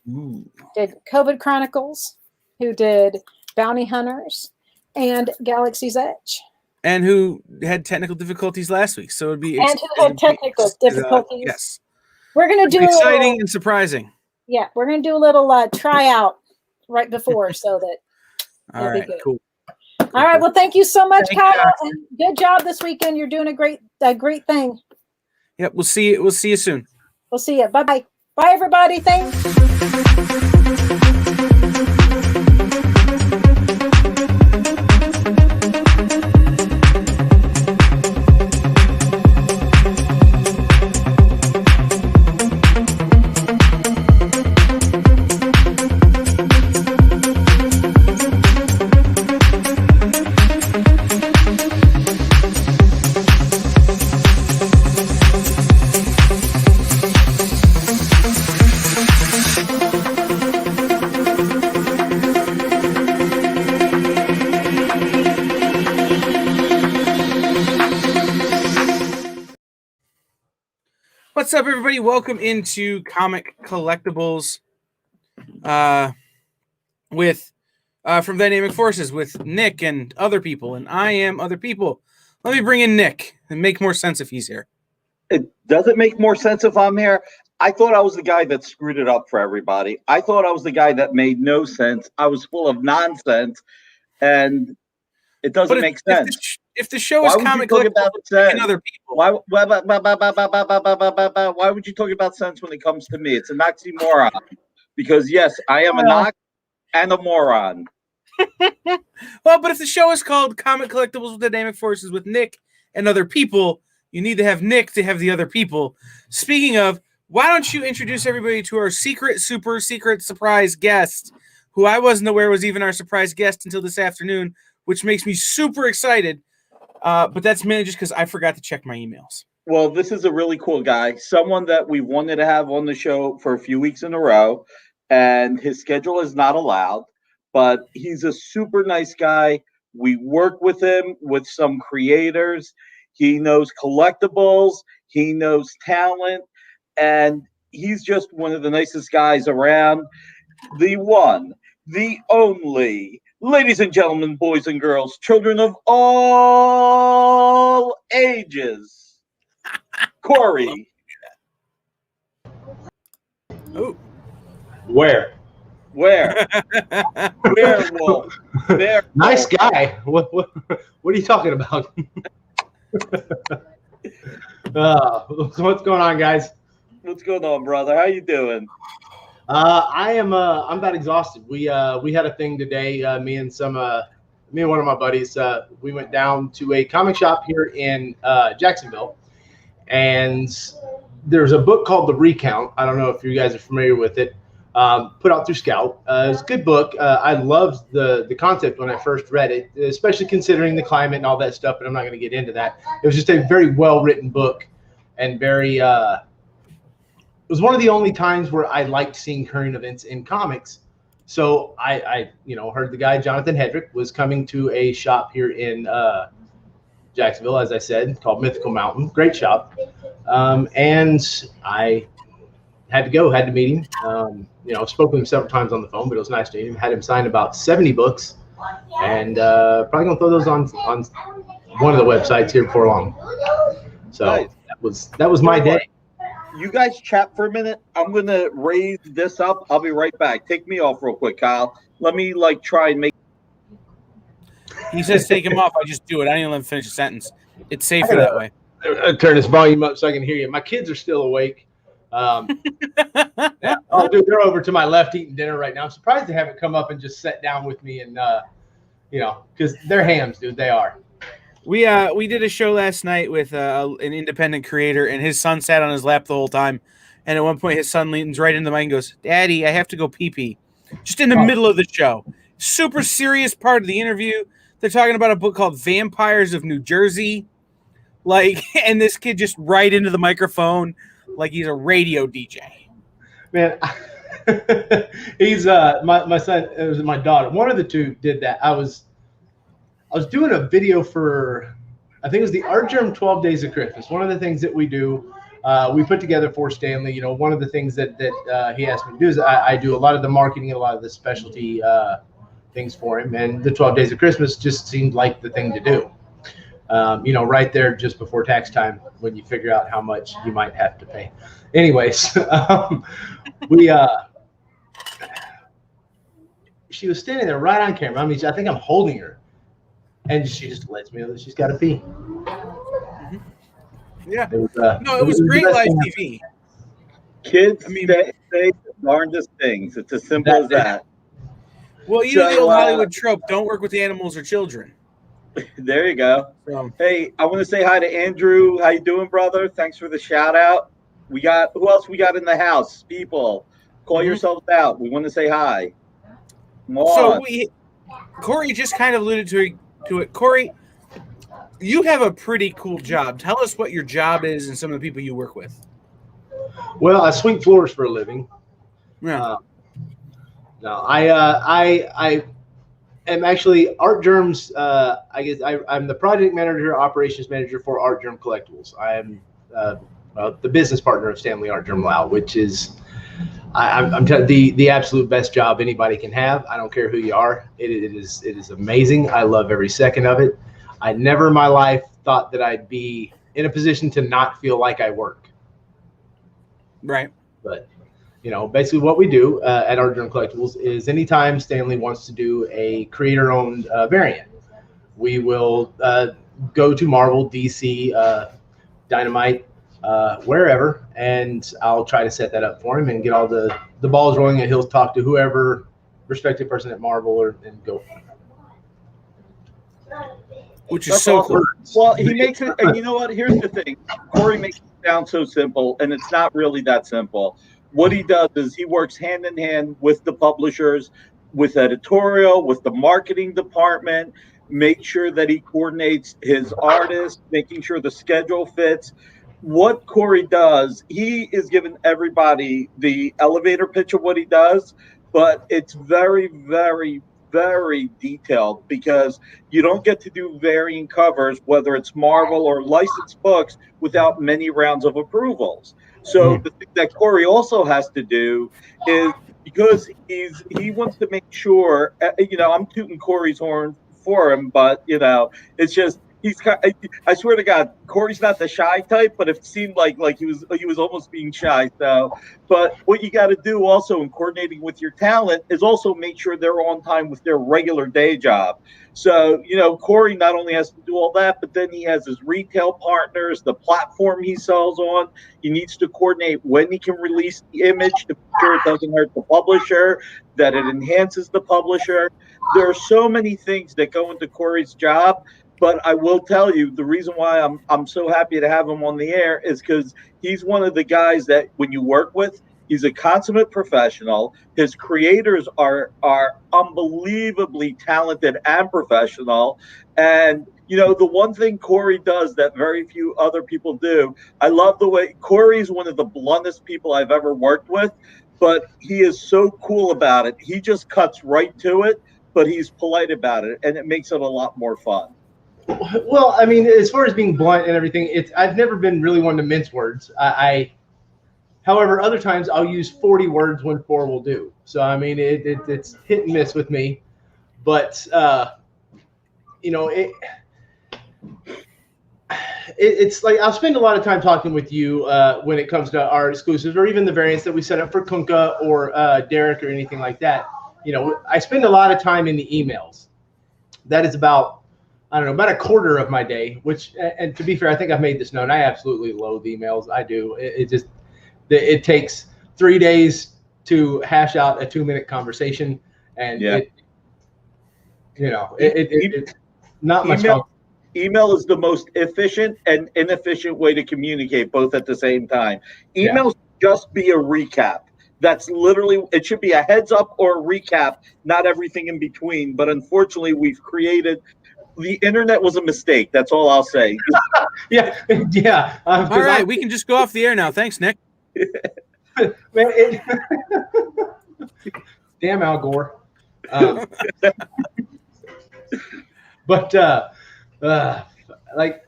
did COVID Chronicles, who did Bounty Hunters, and Galaxy's Edge. And who had technical difficulties last week, so it'd be who had technical difficulties. Yes, we're gonna do exciting and surprising. Yeah, we're gonna do a little tryout right before, so that. All right, cool. All right, well, thank you so much, Kyle, and good job this weekend. You're doing a great thing. Yep, we'll see you. We'll see you soon. We'll see you. Bye bye. Bye everybody. Thanks. What's up, everybody? Welcome into Comic Collectibles with from Dynamic Forces with Nick and other people, and I am other people. Let me bring in Nick and make more sense if he's here. It doesn't make more sense if I'm here. I thought I was the guy that screwed it up for everybody. I thought I was the guy that made no sense. I was full of nonsense, and it doesn't make sense. If the show is Comic Collectibles and other people, why would you talk about sense when it comes to me? It's an oxymoron. Because yes, I am a knock and a moron. Well, but if the show is called Comic Collectibles with Dynamic Forces with Nick and other people, you need to have Nick to have the other people. Speaking of, why don't you introduce everybody to our super secret surprise guest, who I wasn't aware was even our surprise guest until this afternoon, which makes me super excited. But that's mainly just because I forgot to check my emails. Well, this is a really cool guy, someone that we wanted to have on the show for a few weeks in a row, and his schedule is not allowed, but he's a super nice guy. We work with him with some creators. He knows collectibles. He knows talent, and he's just one of the nicest guys around. The one, the only, ladies and gentlemen, boys and girls, children of all ages, Corey. Oh. Where? Werewolf. Nice guy. What are you talking about? What's going on, guys? What's going on, brother? How you doing? I'm about exhausted. We had a thing today. Me and one of my buddies. We went down to a comic shop here in Jacksonville, and there's a book called The Recount. I don't know if you guys are familiar with it. Put out through Scout. It's a good book. I loved the concept when I first read it, especially considering the climate and all that stuff. But I'm not going to get into that. It was just a very well written book. and very. It was one of the only times where I liked seeing current events in comics. So I heard the guy Jonathan Hedrick was coming to a shop here in Jacksonville, as I said, called Mythical Mountain. Great shop, and I had to meet him. Spoke with him several times on the phone, but it was nice to meet him. Had him sign about 70 books, and probably gonna throw those on one of the websites here before long. So Nice. that was my day. You guys chat for a minute. I'm gonna raise this up. I'll be right back. Take me off real quick, Kyle. Let me try and make. He says take him off. I just do it. I don't even let him finish a sentence. It's safer that way. Turn this volume up so I can hear you. My kids are still awake. Yeah. Oh, dude, they're over to my left eating dinner right now. I'm surprised they haven't come up and just sat down with me and because they're hams, dude. They are. We did a show last night with an independent creator, and his son sat on his lap the whole time. And at one point, his son leans right into the mic and goes, "Daddy, I have to go pee-pee." Just in the middle of the show. Super serious part of the interview. They're talking about a book called Vampires of New Jersey. And this kid just right into the microphone like he's a radio DJ. Man, he's my son. It was my daughter. One of the two did that. I was doing a video for, I think it was the Art Germ 12 Days of Christmas. One of the things that we do, we put together for Stanley. One of the things that he asked me to do is I do a lot of the marketing and a lot of the specialty things for him. And the 12 Days of Christmas just seemed like the thing to do. Right there just before tax time when you figure out how much you might have to pay. Anyways, she was standing there right on camera. I mean, I think I'm holding her. And she just lets me know that she's got to pee. Yeah. It was great live TV. Kids, say the darndest things. It's as simple as that. Well, you know the old Hollywood trope, don't work with animals or children. There you go. Hey, I want to say hi to Andrew. How you doing, brother? Thanks for the shout out. Who else we got in the house? People, call yourselves out. We want to say hi. Come on. Corey just kind of alluded to it. Corey, you have a pretty cool job. Tell us what your job is and some of the people you work with. Well, I sweep floors for a living. Yeah. No, I am actually Art Germ's. I guess I'm the project manager, operations manager for Art Germ Collectibles. I am the business partner of Stanley Art Germ Lao, which is I'm the absolute best job anybody can have. I don't care who you are. It is amazing. I love every second of it. I never in my life thought that I'd be in a position to not feel like I work. Right. But basically what we do at Art Germ Collectibles is anytime Stanley wants to do a creator-owned variant, we will go to Marvel, DC, Dynamite, wherever, and I'll try to set that up for him and get all the balls rolling, and he'll talk to whoever respected person at Marvel and go. Which is so cool. Well, he makes it, and you know what? Here's the thing. Corey makes it sound so simple, and it's not really that simple. What he does is he works hand in hand with the publishers, with editorial, with the marketing department, make sure that he coordinates his artists, making sure the schedule fits. What Corey does, he is giving everybody the elevator pitch of what he does, but it's very, very, very detailed because you don't get to do varying covers, whether it's Marvel or licensed books, without many rounds of approvals. So the thing that Corey also has to do is, because he wants to make sure, I'm tooting Corey's horn for him, but it's just I swear to God, Corey's not the shy type, but it seemed like he was almost being shy. So, but what you got to do also in coordinating with your talent is also make sure they're on time with their regular day job. So, Corey not only has to do all that, but then he has his retail partners, the platform he sells on. He needs to coordinate when he can release the image to make sure it doesn't hurt the publisher, that it enhances the publisher. There are so many things that go into Corey's job. But I will tell you, the reason why I'm so happy to have him on the air is because he's one of the guys that when you work with, He's a consummate professional. His creators are unbelievably talented and professional. And the one thing Corey does that very few other people do, I love the way Corey's one of the bluntest people I've ever worked with, but he is so cool about it. He just cuts right to it, but he's polite about it, and it makes it a lot more fun. Well, I mean, as far as being blunt and everything, I've never been really one to mince words. However, other times I'll use 40 words when 4 will do. So I mean, it's hit and miss with me, but it's like I'll spend a lot of time talking with you when it comes to our exclusives or even the variants that we set up for Kunka or Derek or anything like that. I spend a lot of time in the emails. That is about a quarter of my day, which, and to be fair, I think I've made this known. I absolutely loathe emails. I do. It takes 3 days to hash out a 2-minute conversation, and it's not much fun. Email is the most efficient and inefficient way to communicate both at the same time. Emails just be a recap. That's literally, it should be a heads up or a recap, not everything in between. But unfortunately, we've created, the internet was a mistake. That's all I'll say. Yeah. All right, we can just go off the air now. Thanks, Nick. Damn Al Gore. But like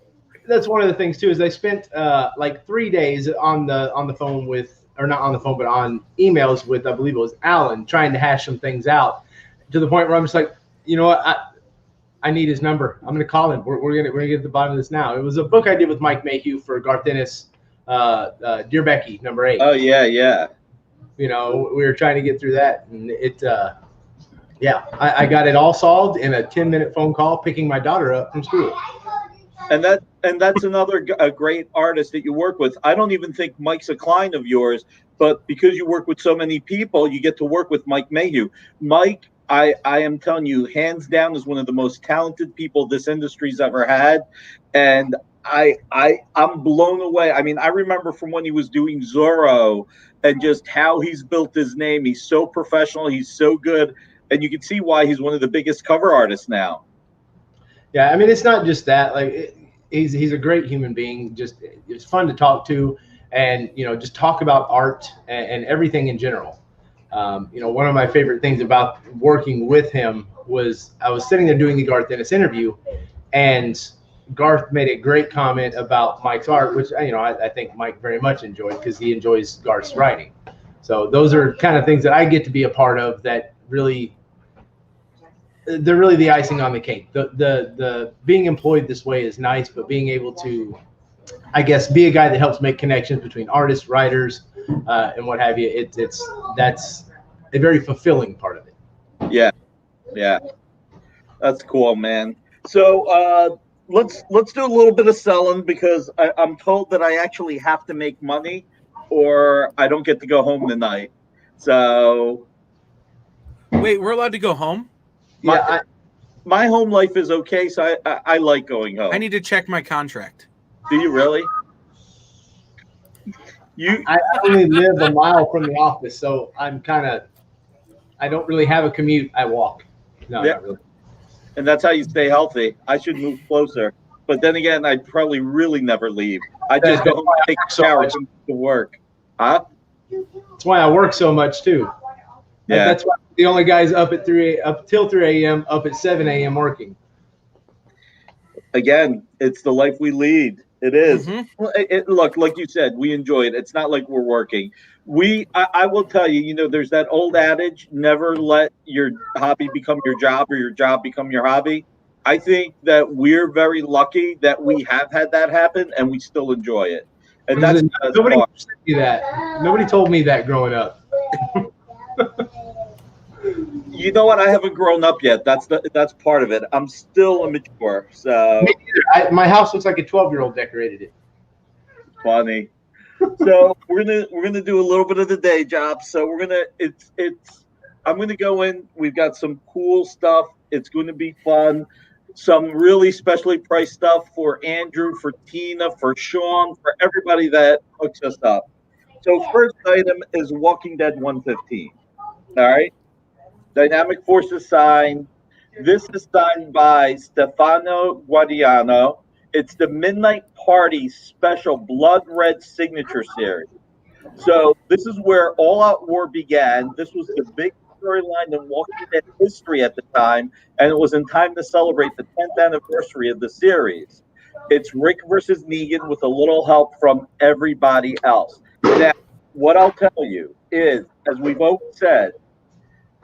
that's one of the things too is I spent like 3 days on the phone with, or not on the phone, but on emails with, I believe it was Alan, trying to hash some things out to the point where I'm just like, you know what, I need his number. I'm gonna call him. We're gonna get to the bottom of this now. It was a book I did with Mike Mayhew for Garth Ennis, Dear Becky, number 8. Oh yeah. We were trying to get through that, and I got it all solved in a 10-minute phone call picking my daughter up from school. And that's another a great artist that you work with. I don't even think Mike's a client of yours, but because you work with so many people, you get to work with Mike Mayhew. Mike, I am telling you, hands down, is one of the most talented people this industry's ever had. And I'm blown away. I mean, I remember from when he was doing Zorro and just how he's built his name. He's so professional. He's so good. And you can see why he's one of the biggest cover artists now. Yeah, I mean, it's not just that. Like, he's a great human being. Just it's fun to talk to, and just talk about art and everything in general. One of my favorite things about working with him was I was sitting there doing the Garth Ennis interview, and Garth made a great comment about Mike's art, which I think Mike very much enjoyed because he enjoys Garth's writing. So those are kind of things that I get to be a part of that really. They're really the icing on the cake. The being employed this way is nice, but being able to, I guess, be a guy that helps make connections between artists, writers, and what have you. That's a very fulfilling part of it. Yeah, that's cool, man. So let's do a little bit of selling because I'm told that I actually have to make money, or I don't get to go home tonight. So wait, we're allowed to go home? My home life is okay, so I like going home. I need to check my contract. Do you really? I only live a mile from the office, so I don't really have a commute. I walk. No, not really. And that's how you stay healthy. I should move closer. But then again, I'd probably really never leave. I just go home and take a shower and come to work. Huh? That's why I work so much too. Yeah. That's why the only guys up till 3 a.m., up at 7 a.m. working. Again, it's the life we lead. It is. Mm-hmm. Look, like you said, we enjoy it. It's not like we're working. I will tell you, there's that old adage, never let your hobby become your job or your job become your hobby. I think that we're very lucky that we have had that happen and we still enjoy it. And that's nobody said me that. Nobody told me that growing up. You know what? I haven't grown up yet. That's part of it. I'm still immature. So my house looks like a 12-year-old decorated it. Funny. So we're gonna do a little bit of the day job. So I'm gonna go in. We've got some cool stuff. It's going to be fun. Some really specially priced stuff for Andrew, for Tina, for Sean, for everybody that hooks us up. So first item is Walking Dead 115. All right. Dynamic Forces sign. This is signed by Stefano Guadiano. It's the Midnight Party special Blood Red signature series. So this is where All Out War began. This was the big storyline in Walking Dead history at the time, and it was in time to celebrate the 10th anniversary of the series. It's Rick versus Negan with a little help from everybody else. Now, what I'll tell you is, as we've always said,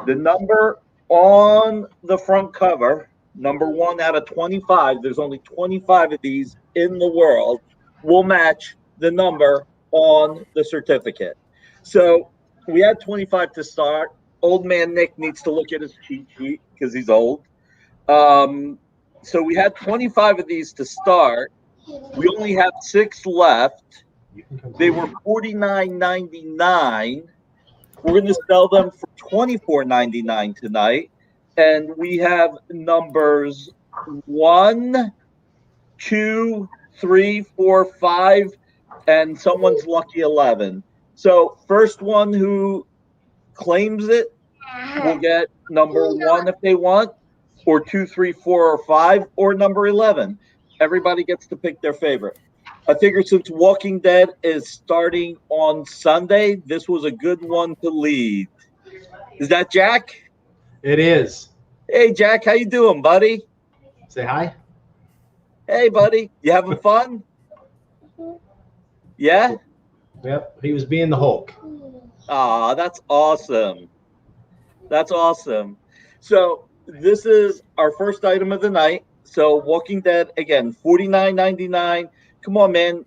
the number on the front cover, number 1 out of 25, there's only 25 of these in the world, will match the number on the certificate. So we had 25 to start. Old man Nick needs to look at his cheat sheet because he's old. So we had 25 of these to start. We only have 6 left. They were $49.99. We're going to sell them for $24.99 tonight. And we have numbers 1, 2, 3, 4, 5, and someone's lucky 11. So first one who claims it will get number 1 if they want, or 2, 3, 4, or 5, or number 11. Everybody gets to pick their favorite. I figure since Walking Dead is starting on Sunday, this was a good one to lead. Is that Jack? It is. Hey, Jack, how you doing, buddy? Say hi. Hey, buddy. You having fun? Yeah? Yep. He was being the Hulk. Aw, that's awesome. That's awesome. So this is our first item of the night. So Walking Dead, again, $49.99. Come on, man.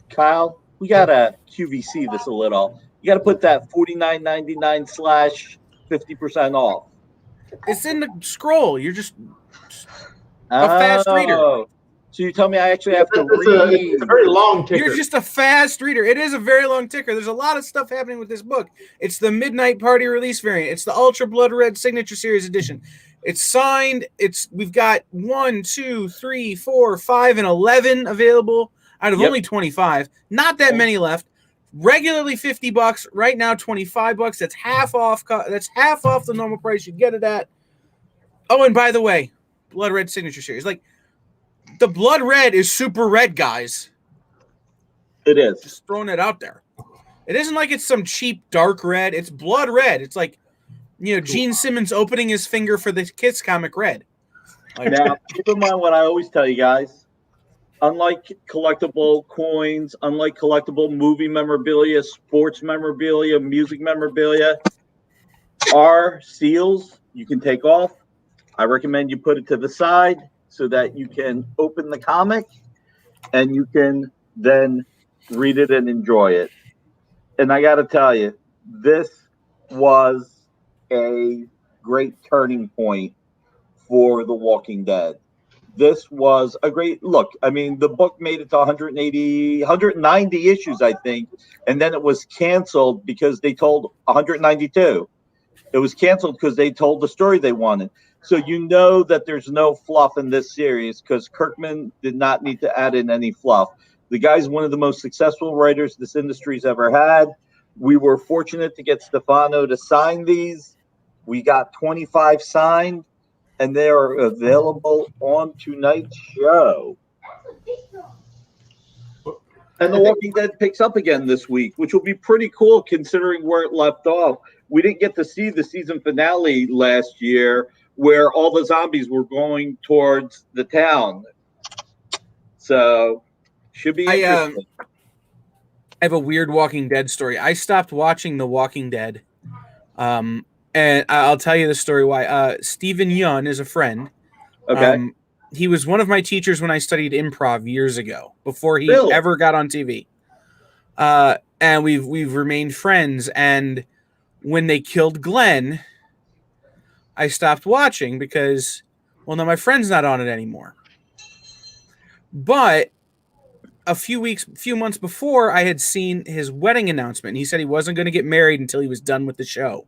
Kyle, we got to QVC this a little. You got to put that $49.99/50% off. It's in the scroll. You're just a fast reader. So you tell me I actually have to It's read. a very long ticker. You're just a fast reader. It is a very long ticker. There's a lot of stuff happening with this book. It's the Midnight Party release variant. It's the Ultra Blood Red Signature Series edition. It's signed. We've got 1, 2, 3, 4, 5, and 11 available out of only 25. Not that many left. Regularly $50. Right now, $25. That's half off. That's half off the normal price you get it at. Oh, and by the way, Blood Red Signature Series. Like, the Blood Red is super red, guys. It is. Just throwing it out there. It isn't like it's some cheap dark red. It's blood red. It's like, Gene Simmons opening his finger for the Kiss comic red. Like, now, keep in mind what I always tell you guys. Unlike collectible coins, unlike collectible movie memorabilia, sports memorabilia, music memorabilia, our seals you can take off. I recommend you put it to the side so that you can open the comic and you can then read it and enjoy it. And I got to tell you, this was a great turning point for The Walking Dead. This was a great look. I mean, the book made it to 190 issues, I think, and then it was canceled because they told 192. It was canceled because they told the story they wanted. So you know that there's no fluff in this series because Kirkman did not need to add in any fluff. The guy's one of the most successful writers this industry's ever had. We were fortunate to get Stefano to sign these. We got 25 signed, and they are available on tonight's show. And The Walking Dead picks up again this week, which will be pretty cool considering where it left off. We didn't get to see the season finale last year where all the zombies were going towards the town. So, should be interesting. I have a weird Walking Dead story. I stopped watching The Walking Dead. And I'll tell you the story why. Stephen Yun is a friend. Okay. He was one of my teachers when I studied improv years ago, before he ever got on TV. And we've remained friends. And when they killed Glenn, I stopped watching because, well, no, my friend's not on it anymore. But a few months before, I had seen his wedding announcement. He said he wasn't going to get married until he was done with the show.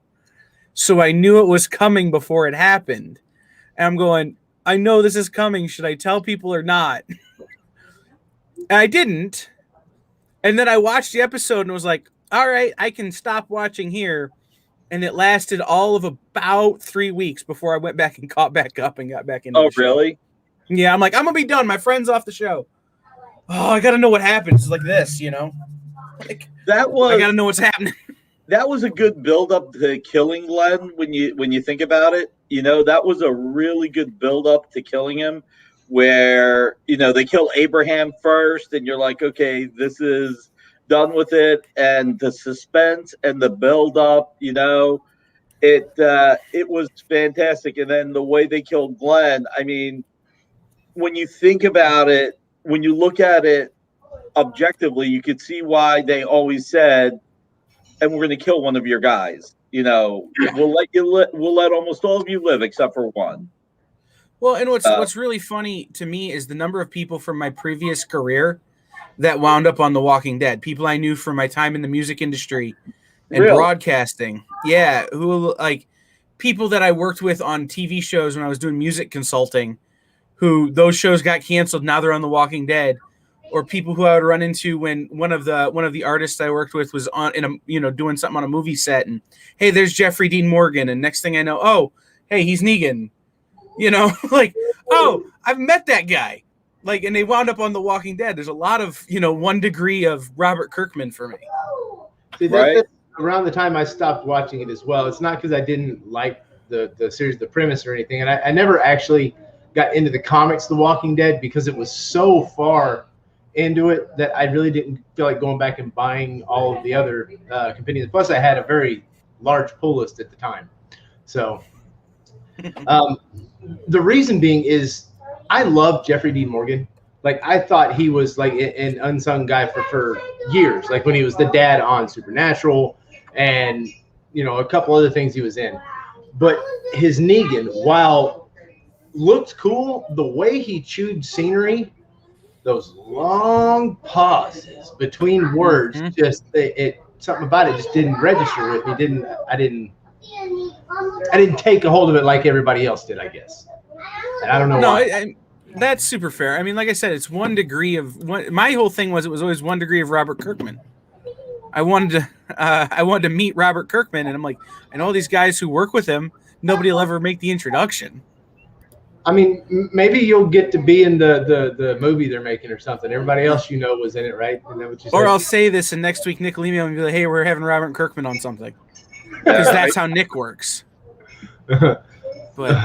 So I knew it was coming before it happened. And I'm going, I know this is coming. Should I tell people or not? And I didn't. And then I watched the episode and was like, all right, I can stop watching here. And it lasted all of about 3 weeks before I went back and caught back up and got back into Oh, the show. really? Yeah, I'm like, I'm gonna be done. My friend's off the show. Oh, I gotta know what happens. It's like this, you know. Like, That I gotta was know what's happening. that was a good build up to killing Glenn when you think about it. You know, that was a really good build up to killing him, where they kill Abraham first, and you're like, okay, this is done with it, and the suspense and the build up, it was fantastic. And then the way they killed Glenn, I mean, when you think about it, when you look at it objectively, you could see why they always said, and we're going to kill one of your guys. We'll let we'll let almost all of you live except for one. Well, and what's really funny to me is the number of people from my previous career that wound up on The Walking Dead. People I knew from my time in the music industry and Really? broadcasting. Yeah, who like people that I worked with on TV shows when I was doing music consulting, who those shows got canceled. Now they're on The Walking Dead. Or people who I would run into when one of the artists I worked with was on doing something on a movie set, and hey, there's Jeffrey Dean Morgan, and next thing I know, oh, hey, he's Negan, like, oh, I've met that guy, like, and they wound up on The Walking Dead. There's a lot of 1 degree of Robert Kirkman for me. See, Right. that's around the time I stopped watching it as well. It's not because I didn't like the series, the premise or anything, and I never actually got into the comics, The Walking Dead, because it was so far into it that I really didn't feel like going back and buying all of the other compendiums. Plus, I had a very large pull list at the time. So the reason being is I love Jeffrey Dean Morgan. Like, I thought he was like an unsung guy for years, like when he was the dad on Supernatural and a couple other things he was in. But his Negan, while looked cool, the way he chewed scenery, those long pauses between words, just it something about it just didn't register with me. I didn't take a hold of it like everybody else did, I guess. And I don't know why. That's super fair. I mean, like I said, it's 1 degree of my whole thing was it was always 1 degree of Robert Kirkman. I wanted to meet Robert Kirkman, and I'm like, and all these guys who work with him, nobody will ever make the introduction. I mean, maybe you'll get to be in the movie they're making or something. Everybody else was in it, right? Isn't that what you said? Or I'll say this, and next week Nick will email me and be like, hey, we're having Robert Kirkman on something. Because that's how Nick works. But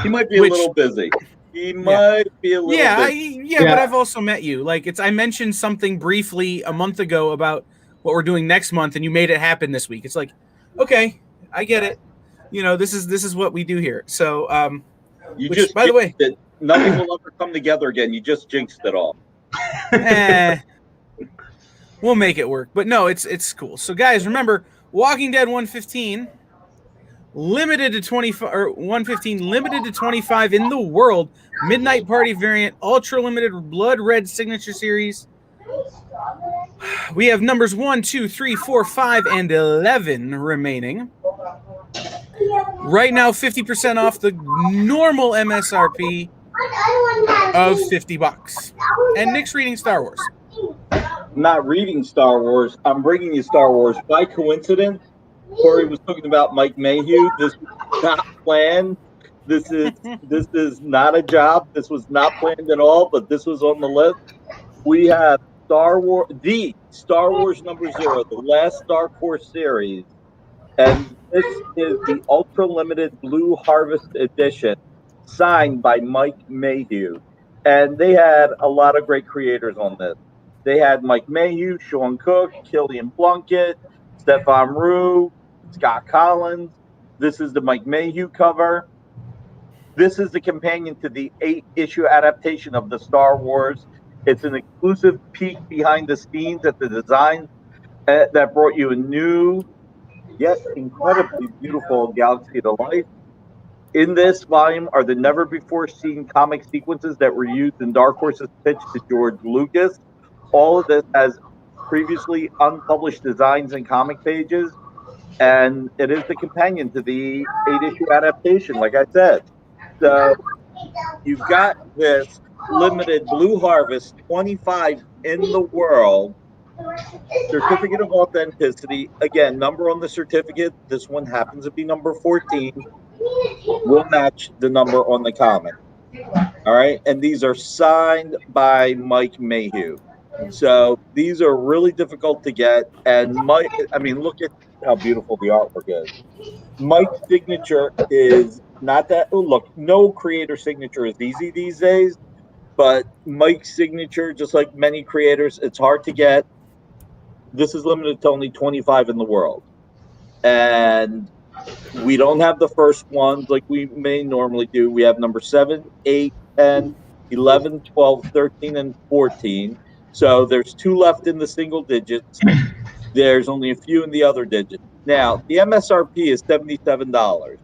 He might be a little busy. He might be a little busy. But I've also met you. Like, I mentioned something briefly a month ago about what we're doing next month, and you made it happen this week. It's like, okay, I get it. This is what we do here. So, by the way, nothing will ever come together again. You just jinxed it all. We'll make it work. But no, it's cool. So, guys, remember, Walking Dead 115 limited to 25, or 115 limited to 25 in the world. Midnight Party variant, ultra limited blood red signature series. We have numbers 1, 2, 3, 4, 5, and 11 remaining. Right now, 50% off the normal MSRP of $50. And Nick's reading Star Wars. I'm not reading Star Wars. I'm bringing you Star Wars by coincidence. Corey was talking about Mike Mayhew. This was not planned. This is not a job. This was not planned at all, but this was on the list. We have Star Wars number 0, the last Star Wars series. And this is the ultra limited Blue Harvest edition, signed by Mike Mayhew. And they had a lot of great creators on this. They had Mike Mayhew, Sean Cook, Killian Plunkett, Stefan Rue, Scott Collins. This is the Mike Mayhew cover. This is the companion to the 8-issue adaptation of the Star Wars. It's an exclusive peek behind the scenes at the design that brought you a new, yet incredibly beautiful galaxy to life. In this volume are the never-before-seen comic sequences that were used in Dark Horse's pitch to George Lucas. All of this has previously unpublished designs and comic pages, and it is the companion to the 8-issue adaptation, like I said. So you've got this limited Blue Harvest, 25 in the world, Certificate of authenticity. Again, number on the certificate. This one happens to be number 14. Will match the number on the comic. All right. And these are signed by Mike Mayhew. So these are really difficult to get. And Mike, I mean, look at how beautiful the artwork is. Mike's signature is not that. Oh, look, no creator signature is easy these days. But Mike's signature, just like many creators, it's hard to get. This is limited to only 25 in the world. And we don't have the first ones like we may normally do. We have number 7, 8, 10, 11, 12, 13, and 14. So there's 2 left in the single digits. There's only a few in the other digits. Now, the MSRP is $77.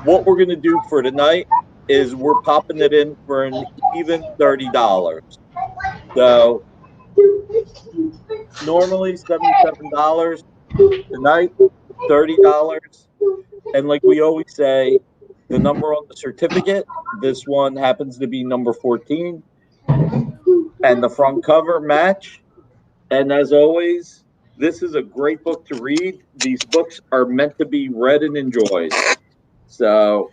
What we're going to do for tonight is we're popping it in for an even $30. So normally $77. Tonight, $30. And like we always say, the number on the certificate, this one happens to be number 14. And the front cover match. And as always, this is a great book to read. These books are meant to be read and enjoyed. So,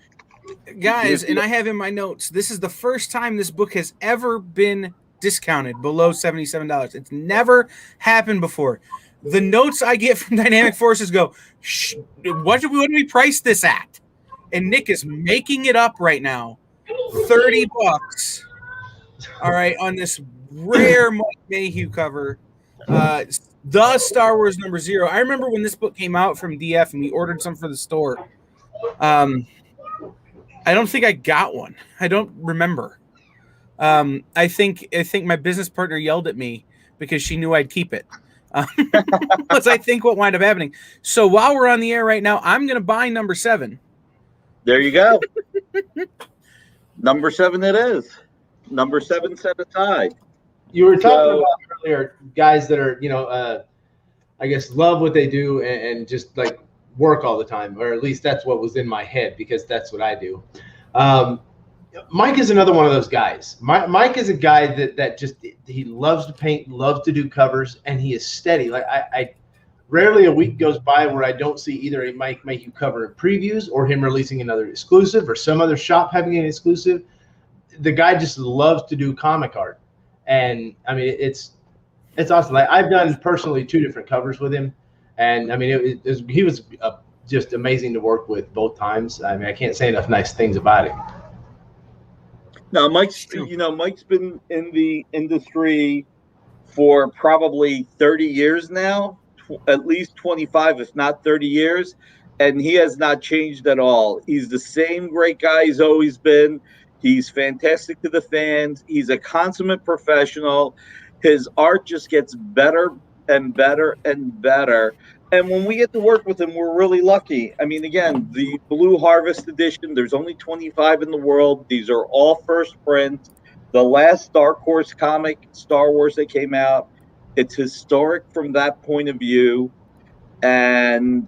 guys, and I have in my notes, this is the first time this book has ever been discounted below $77. It's never happened before. The notes I get from Dynamic Forces go, what do we price this at? And Nick is making it up right now. $30. All right, on this rare Mike Mayhew cover. The Star Wars number 0. I remember when this book came out from DF and we ordered some for the store. I don't think I got one. I don't remember. I think my business partner yelled at me because she knew I'd keep it. That's I think what wound up happening. So while we're on the air right now, I'm going to buy number 7. There you go. Number 7 it is. Number 7 set aside. You were talking about earlier guys that are, I guess love what they do and just like work all the time, or at least that's what was in my head because that's what I do. Mike is another one of those guys. Mike is a guy that just, he loves to paint, loves to do covers, and he is steady. Like I rarely a week goes by where I don't see either a Mike Mayhew cover in previews or him releasing another exclusive or some other shop having an exclusive. The guy just loves to do comic art. And I mean, it's awesome. Like I've done personally 2 different covers with him. And I mean, he was just amazing to work with both times. I mean, I can't say enough nice things about it. No, Mike's been in the industry for probably 30 years now, at least 25, if not 30 years. And he has not changed at all. He's the same great guy he's always been. He's fantastic to the fans. He's a consummate professional. His art just gets better and better and better. And when we get to work with him, we're really lucky. I mean, again, the Blue Harvest edition, there's only 25 in the world. These are all first prints. The last Dark Horse comic, Star Wars, that came out, it's historic from that point of view. And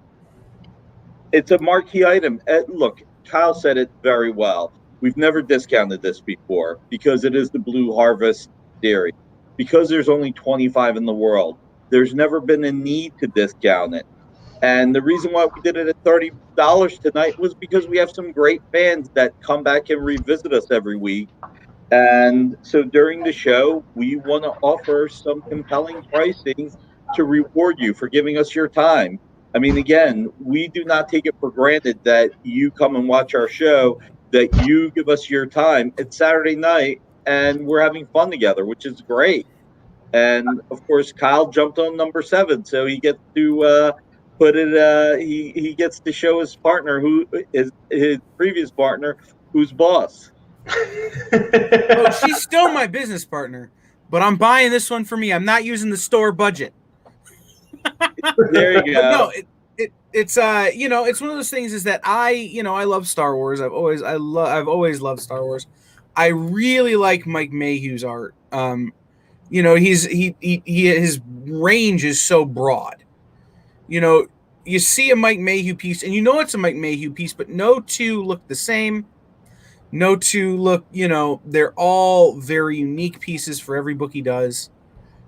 it's a marquee item. Look, Kyle said it very well. We've never discounted this before because it is the Blue Harvest theory. Because there's only 25 in the world, there's never been a need to discount it. And the reason why we did it at $30 tonight was because we have some great fans that come back and revisit us every week. And so during the show, we want to offer some compelling pricing to reward you for giving us your time. I mean, again, we do not take it for granted that you come and watch our show, that you give us your time. It's Saturday night, and we're having fun together, which is great. And, of course, Kyle jumped on number 7, so he gets to put it he gets to show his partner, who is his previous partner, who's boss. Oh, she's still my business partner, but I'm buying this one for me. I'm not using the store budget. There you go. No, it's it's one of those things is that I love Star Wars. I've always loved Star Wars. I really like Mike Mayhew's art. His range is so broad. You see a Mike Mayhew piece and it's a Mike Mayhew piece, but no 2 look the same. No 2 look, they're all very unique pieces for every book he does.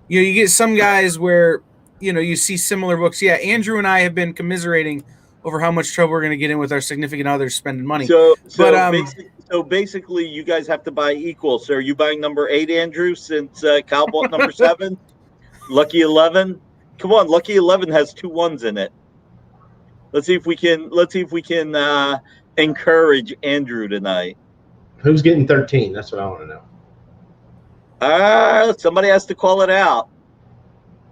you get some guys where, you see similar books. Yeah, Andrew and I have been commiserating over how much trouble we're going to get in with our significant others spending money. So But, basically, you guys have to buy equal. So are you buying number 8, Andrew, since Cal bought number 7? Lucky 11. Come on, Lucky 11 has 2 1s in it. Let's see if we can encourage Andrew tonight. Who's getting 13? That's what I want to know. Somebody has to call it out.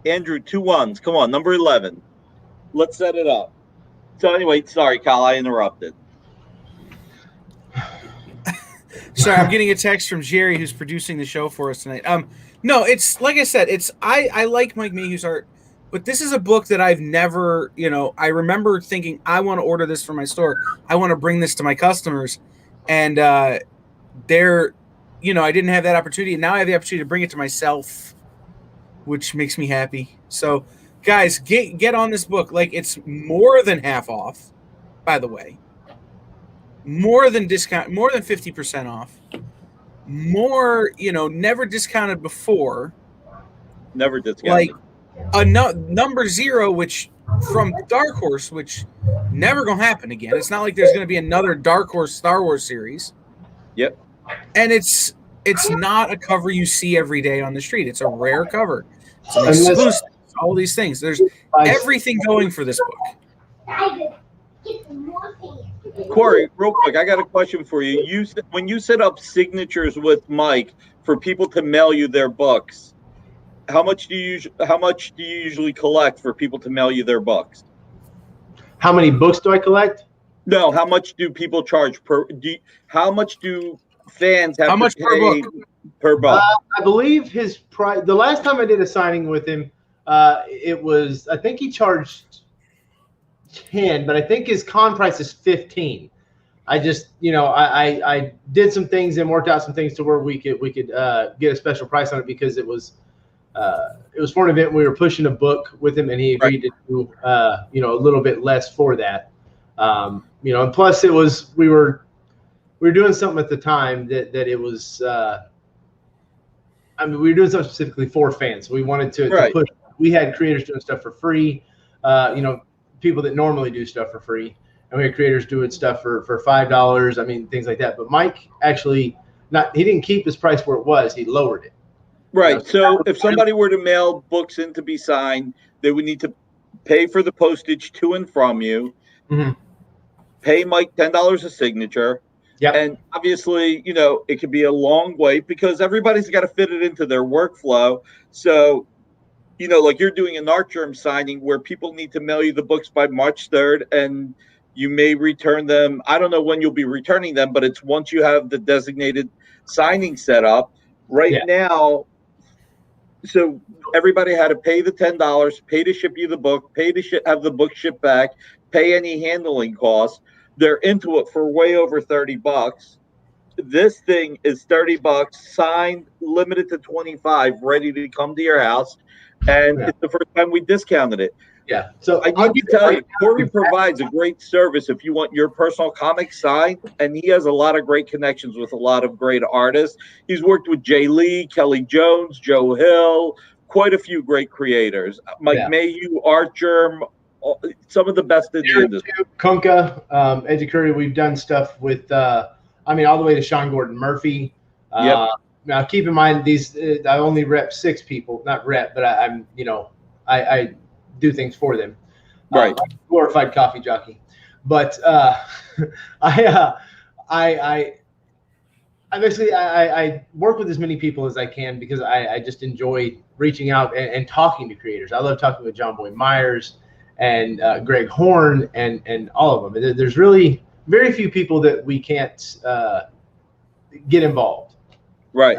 Andrew, 2 1s. Come on, number 11. Let's set it up. So anyway, sorry, Kyle, I interrupted. Sorry, I'm getting a text from Jerry, who's producing the show for us tonight. No, it's like I said, I like Mike Mayhew's art, but this is a book that I've never, I remember thinking, I want to order this for my store. I want to bring this to my customers. And I didn't have that opportunity. And now I have the opportunity to bring it to myself, which makes me happy. So, guys, get on this book. Like, it's more than half off, by the way. More than 50% off. More, never discounted before. Never discounted. Like number 0, which from Dark Horse, which never gonna happen again. It's not like there's gonna be another Dark Horse Star Wars series. Yep. And it's not a cover you see every day on the street. It's a rare cover. It's an exclusive. All these things. There's everything going for this book. Corey, real quick, I got a question for you. When you set up signatures with Mike for people to mail you their books, how much do you usually collect for people to mail you their books? How many books do I collect? No, how much do people charge how much do fans have to pay per book? I believe his price. The last time I did a signing with him, it was, I think he charged 10, but I think his con price is 15. I just, I did some things and worked out some things to where we could get a special price on it, because it was for an event. We were pushing a book with him, and he agreed to do a little bit less for that. And plus we were doing something at the time that it was. We were doing something specifically for fans. We wanted to push. We had creators doing stuff for free. People that normally do stuff for free, and we had creators doing stuff for $5. Things like that. But Mike actually he didn't keep his price where it was. He lowered it. Right. So if somebody were to mail books in to be signed, they would need to pay for the postage to and from you. Mm-hmm. Pay Mike $10 a signature. Yeah. And obviously, it could be a long wait because everybody's got to fit it into their workflow. So, like you're doing an art germ signing where people need to mail you the books by March 3rd, and you may return them. I don't know when you'll be returning them, but it's once you have the designated signing set up. Right now, so everybody had to pay the $10, pay to ship you the book, pay to have the book shipped back, pay any handling costs. They're into it for way over $30. This thing is $30, signed, limited to 25, ready to come to your house. And it's the first time we discounted it. Yeah. So I need to tell you, Corey provides a great service if you want your personal comic signed, and he has a lot of great connections with a lot of great artists. He's worked with Jay Lee, Kelly Jones, Joe Hill, quite a few great creators. Mike Mayhew, Art Germ, some of the best in the industry. Kunka, Educurry, we've done stuff with, all the way to Sean Gordon Murphy. Now, keep in mind, these I only rep 6 people, not rep, but I do things for them. Right. Like a glorified coffee jockey. But I work with as many people as I can because I just enjoy reaching out and talking to creators. I love talking with John Boy Myers and Greg Horn and all of them. There's really very few people that we can't get involved. Right.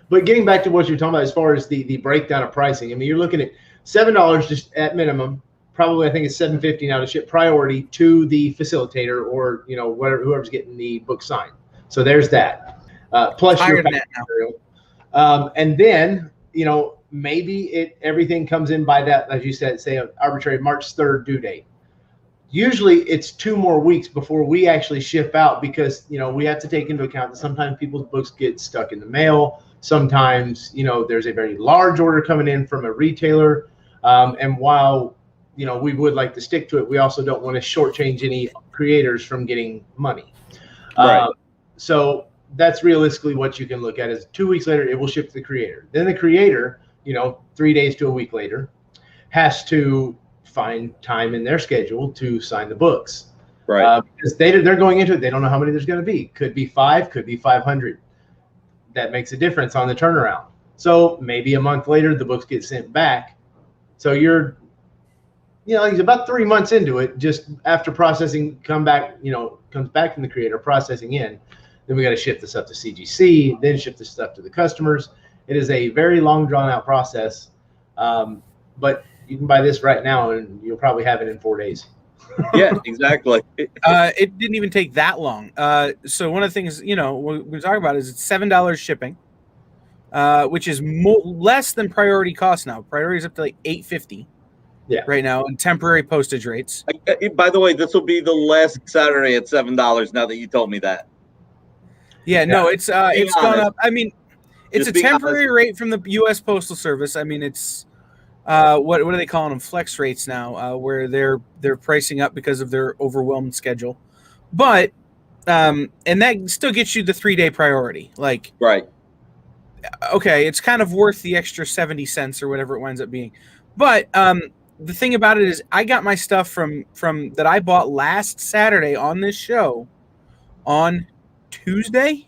But getting back to what you're talking about as far as the breakdown of pricing, you're looking at $7 just at minimum. Probably, I think it's $7.50 now to ship priority to the facilitator or whoever's getting the book signed. So there's that. Plus your material, and then maybe everything comes in by that, as you said, say an arbitrary March 3rd due date. Usually it's 2 more weeks before we actually ship out because we have to take into account that sometimes people's books get stuck in the mail. Sometimes, there's a very large order coming in from a retailer. And while, we would like to stick to it, we also don't want to shortchange any creators from getting money. Right. So that's realistically what you can look at is 2 weeks later, it will ship to the creator. Then the creator, 3 days to a week later, has to find time in their schedule to sign the books. Right. Because they're going into it. They don't know how many there's going to be. Could be 5, could be 500. That makes a difference on the turnaround. So maybe a month later, the books get sent back. So you're, he's about 3 months into it. Just after processing, comes back from the creator, processing in. Then we got to ship this up to CGC, then ship this stuff to the customers. It is a very long, drawn out process. But you can buy this right now, and you'll probably have it in 4 days. Yeah, exactly. It didn't even take that long. So one of the things we're talking about is it's $7 shipping, which is less than priority cost now. Priority is up to like $8.50. Yeah. Right now, and temporary postage rates. By the way, this will be the last Saturday at $7. Now that you told me that. Yeah, no, it's gone up. I mean, it's Just a being temporary rate from the U.S. Postal Service. I mean, it's what are they calling them? Flex rates now, where they're pricing up because of their overwhelmed schedule. But and that still gets you the 3-day priority. Like, right. Okay, it's kind of worth the extra 70 cents or whatever it winds up being. But the thing about it is, I got my stuff from that I bought last Saturday on this show on Tuesday,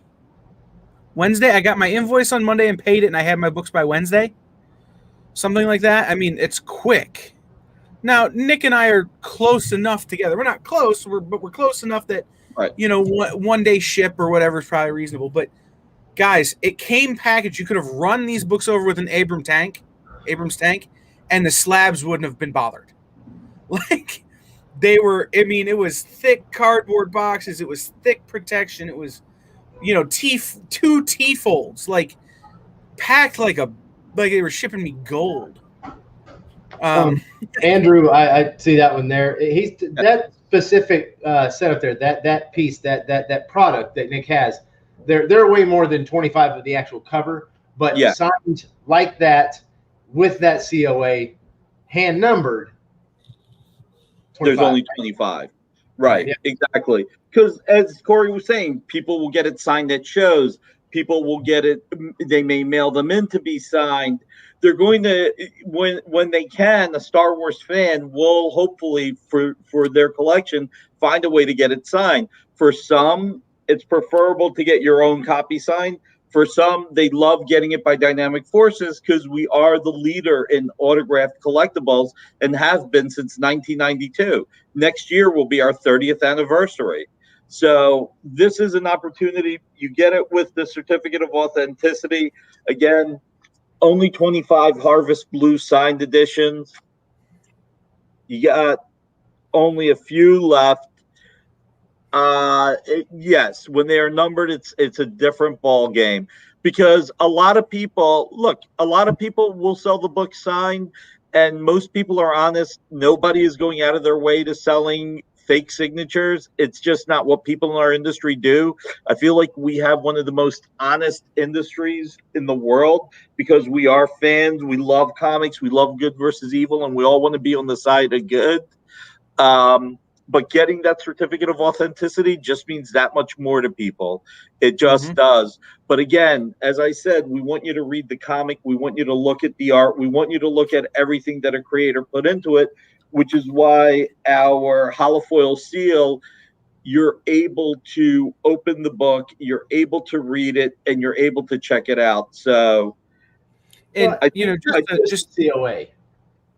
Wednesday. I got my invoice on Monday and paid it, and I had my books by Wednesday. Something like that. I mean, it's quick. Now, Nick and I are close enough together. We're not close, but we're close enough that, right. One day ship or whatever is probably reasonable. But, guys, it came packaged. You could have run these books over with an Abrams tank, and the slabs wouldn't have been bothered. Like, they were, it was thick cardboard boxes. It was thick protection. It was, two T-folds, like, packed like they were shipping me gold. Andrew, I see that one there. He's that specific setup there. That piece, that product that Nick has. They're way more than 25 of the actual cover, but signed like that with that COA, hand numbered. 25. There's only 25. Right, exactly. Because as Corey was saying, people will get it signed at shows. People will get it. They may mail them in to be signed. They're going to, when they can, a Star Wars fan will hopefully for their collection find a way to get it signed. For some, it's preferable to get your own copy signed. For some, they love getting it by Dynamic Forces because we are the leader in autographed collectibles and have been since 1992. Next year will be our 30th anniversary. So this is an opportunity. You get it with the certificate of authenticity. Again, only 25 Harvest Blue signed editions. You got only a few left. Yes, when they are numbered, it's a different ball game because a lot of people will sell the book signed, and most people are honest. Nobody is going out of their way to selling fake signatures. It's just not what people in our industry do. I feel like we have one of the most honest industries in the world because we are fans. We love comics. We love good versus evil, and we all want to be on the side of good. But getting that certificate of authenticity just means that much more to people. It just does. But again, as I said, we want you to read the comic. We want you to look at the art. We want you to look at everything that a creator put into it, which is why our holofoil seal, you're able to open the book, you're able to read it, and you're able to check it out. So, and just COA.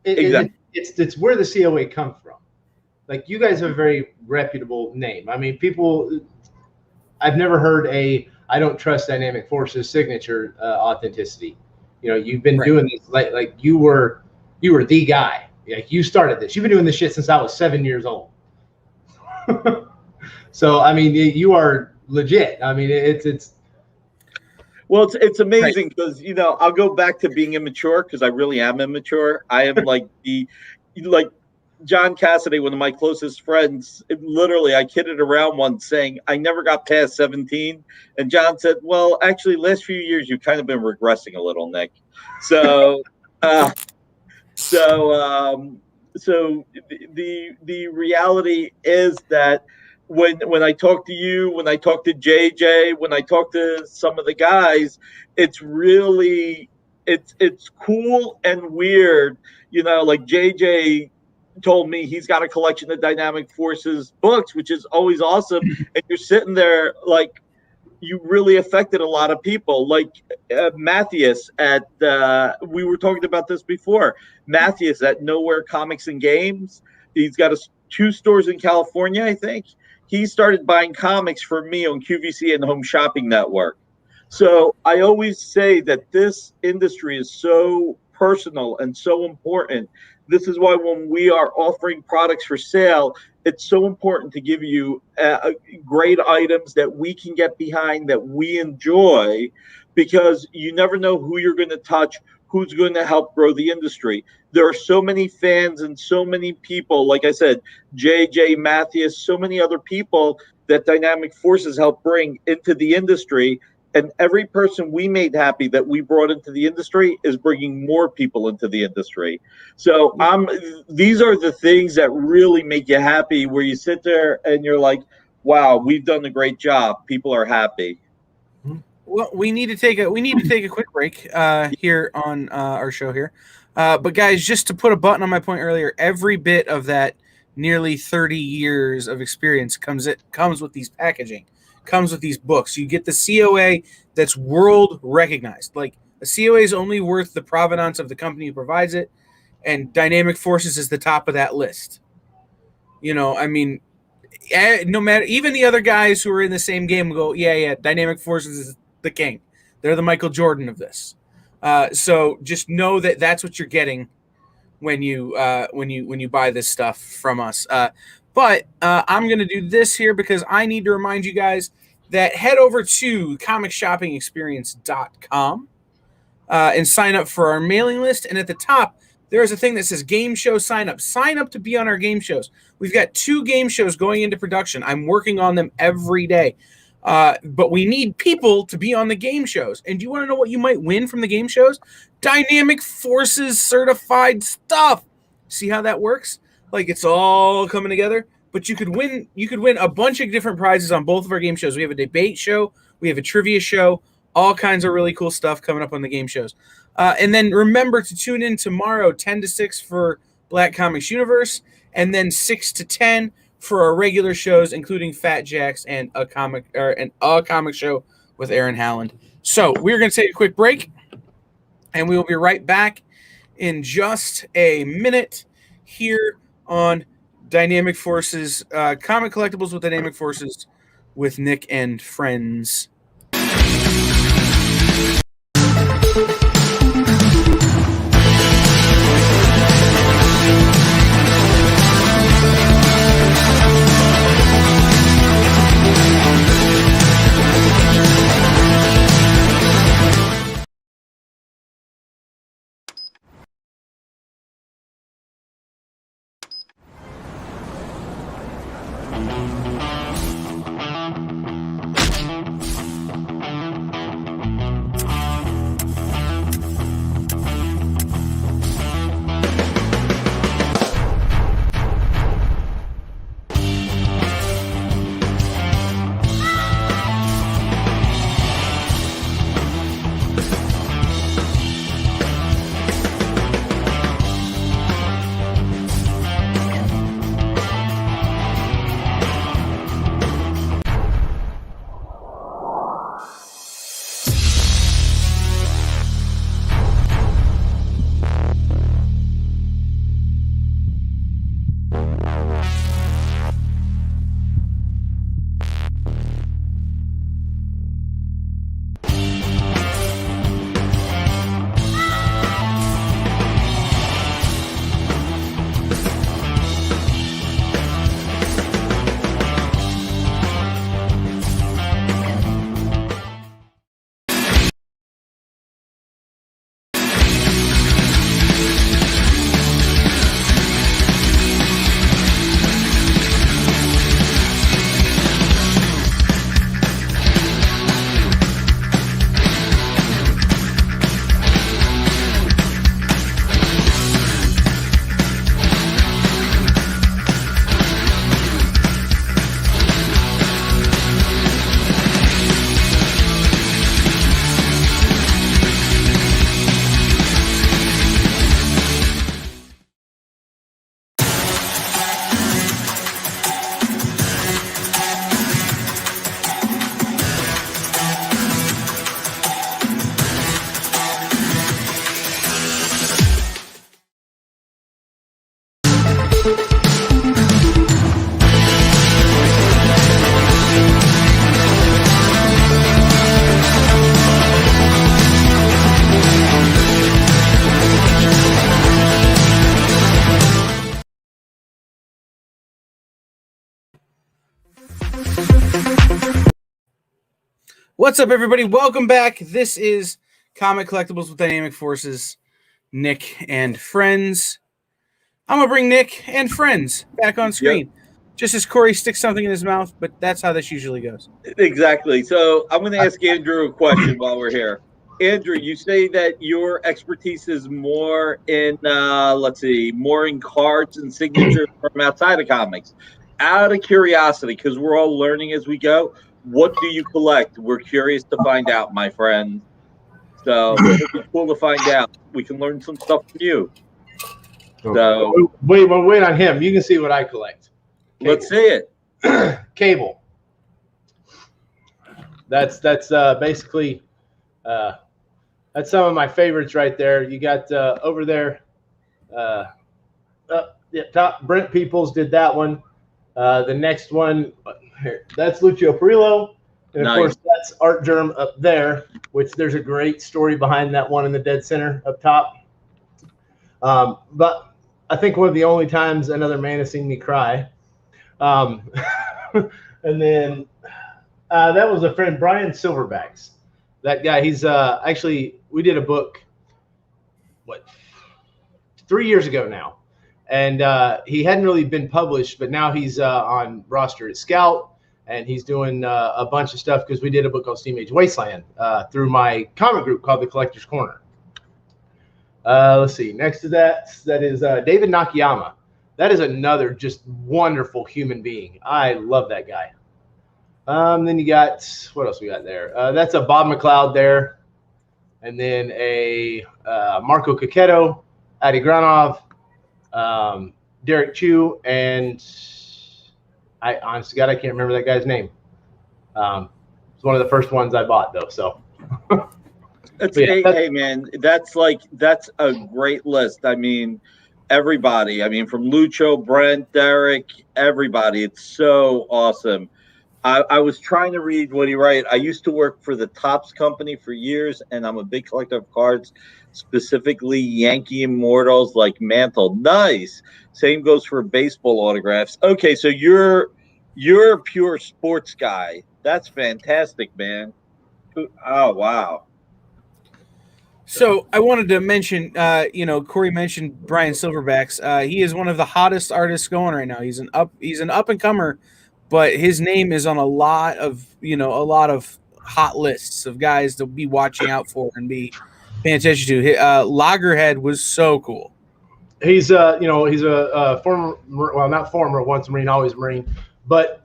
Exactly. It's where the COA comes from. Like, you guys have a very reputable name. I mean, I've never heard I don't trust Dynamic Forces signature authenticity. You've been doing this like you were the guy. Like, you started this. You've been doing this shit since I was 7 years old. So, I mean, you are legit. I mean, it's well, it's amazing because I'll go back to being immature because I really am immature. I am John Cassidy, one of my closest friends, literally, I kidded around once saying I never got past 17, and John said, "Well, actually, last few years you've kind of been regressing a little, Nick." So, so the reality is that when I talk to you, when I talk to JJ, when I talk to some of the guys, it's really it's cool and weird. Like JJ told me he's got a collection of Dynamic Forces books, which is always awesome. And you're sitting there like you really affected a lot of people. Like Matthias at we were talking about this before. Matthias at Nowhere Comics and Games. He's got 2 stores in California, I think. He started buying comics for me on QVC and Home Shopping Network. So I always say that this industry is so personal and so important. This is why when we are offering products for sale, it's so important to give you great items that we can get behind, that we enjoy, because you never know who you're going to touch, who's going to help grow the industry. There are so many fans and so many people, like I said, JJ, Matthias, so many other people that Dynamic Forces help bring into the industry. And every person we made happy that we brought into the industry is bringing more people into the industry. So these are the things that really make you happy, where you sit there and you're like, wow, we've done a great job. People are happy. Well, we need to take a quick break here on our show here. But guys, just to put a button on my point earlier, every bit of that nearly 30 years of experience comes with these packaging. Comes with these books. You get the COA that's world recognized. Like a COA is only worth the provenance of the company who provides it, and Dynamic Forces is the top of that list. I mean, no matter, even the other guys who are in the same game go, yeah, Dynamic Forces is the king. They're the Michael Jordan of this. So just know that that's what you're getting when you buy this stuff from us. But I'm going to do this here because I need to remind you guys that head over to comicshoppingexperience.com and sign up for our mailing list. And at the top, there is a thing that says game show sign up. Sign up to be on our game shows. We've got 2 game shows going into production. I'm working on them every day. But we need people to be on the game shows. And do you want to know what you might win from the game shows? Dynamic Forces certified stuff. See how that works? Like it's all coming together. But you could win a bunch of different prizes on both of our game shows. We have a debate show, we have a trivia show, all kinds of really cool stuff coming up on the game shows. And then remember to tune in tomorrow, 10 to 6 for Black Comics Universe, and then 6 to 10 for our regular shows, including Fat Jacks and a comic show with Aaron Halland. So we're going to take a quick break, and we will be right back in just a minute here on Dynamic Forces, Comic Collectibles with Dynamic Forces with Nick and friends. What's up, everybody? Welcome back. This is Comic Collectibles with Dynamic Forces, Nick and friends. I'm going to bring Nick and friends back on screen. Just as Corey sticks something in his mouth, but that's how this usually goes. Exactly. So I'm going to ask Andrew a question while we're here. Andrew, you say that your expertise is more in, more in cards and signatures from outside of comics. Out of curiosity, because we're all learning as we go, what do you collect? We're curious to find out, my friend. So it'd be cool to find out. We can learn some stuff from you. So wait on him. You can see what I collect. Cable. Let's see it. Cable. That's basically that's some of my favorites right there. You got over there. Top Brent Peoples did that one. The next one, that's Lucio Perillo, and of course that's Art Germ up there. Which there's a great story behind that one in the dead center up top. But I think one of the only times another man has seen me cry. And then that was a friend, Brian Silverbacks. That guy, he's actually, we did a book, 3 years ago now. And he hadn't really been published, but now he's on roster at Scout. And he's doing a bunch of stuff because we did a book called Steam Age Wasteland through my comic group called The Collector's Corner. Let's see. Next to that is David Nakayama. That is another just wonderful human being. I love that guy. Then you got, what else we got there? That's a Bob McLeod there. And then a Marco Cocchetto, Adi Granov, Derek Chu, and I honestly, God, I can't remember that guy's name. It's one of the first ones I bought, though. So, hey, man, that's a great list. I mean, everybody. I mean, from Lucho, Brent, Derek, everybody. It's so awesome. I was trying to read what he wrote. I used to work for the Topps company for years, and I'm a big collector of cards, specifically Yankee Immortals like Mantle. Nice. Same goes for baseball autographs. Okay, so you're a pure sports guy. That's fantastic, man. Oh, wow. So I wanted to mention, Corey mentioned Brian Silverbacks. He is one of the hottest artists going right now. He's an up and comer, but his name is on a lot of hot lists of guys to be watching out for and be paying attention to. Loggerhead was so cool. He's he's a former, well, not former, once Marine, always Marine, but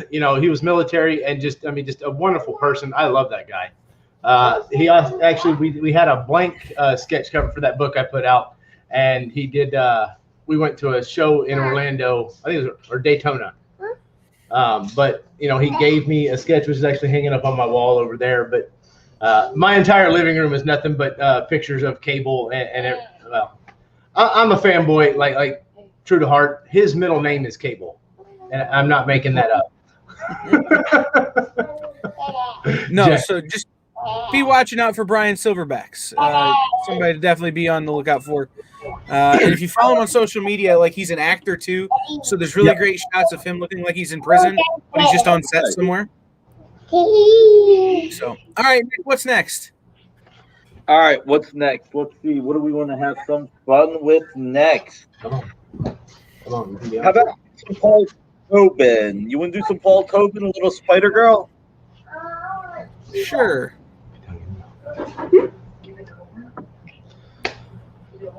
he was military and just a wonderful person. I love that guy. He actually, we had a blank sketch cover for that book I put out, and he did. We went to a show in Orlando, I think it was, or Daytona. But he gave me a sketch, which is actually hanging up on my wall over there. But my entire living room is nothing but pictures of Cable and well, I'm a fanboy, like true to heart. His middle name is Cable, and I'm not making that up. No, Jack. So just be watching out for Brian Silverbacks. Somebody to definitely be on the lookout for. And if you follow him on social media, he's an actor too, so there's really great shots of him looking like he's in prison, but he's just on set somewhere. So, all right, what's next? All right, what's next? Let's see. What do we want to have some fun with next? Come on. How about some Paul Tobin? You want to do some Paul Tobin, a little Spider Girl? Sure.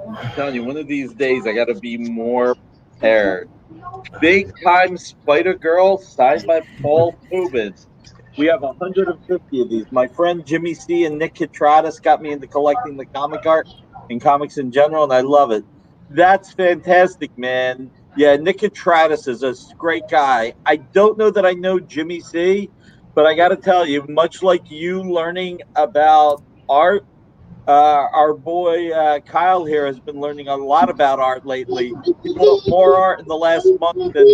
I'm telling you, one of these days I got to be more prepared. Big time Spider Girl signed by Paul Tobin. We have 150 of these. My friend Jimmy C and Nick Kitratis got me into collecting the comic art and comics in general, and I love it. That's fantastic, man. Yeah, Nick Kitratis is a great guy. I don't know that I know Jimmy C, but I got to tell you, much like you learning about art, our boy Kyle here has been learning a lot about art lately. He bought more art in the last month than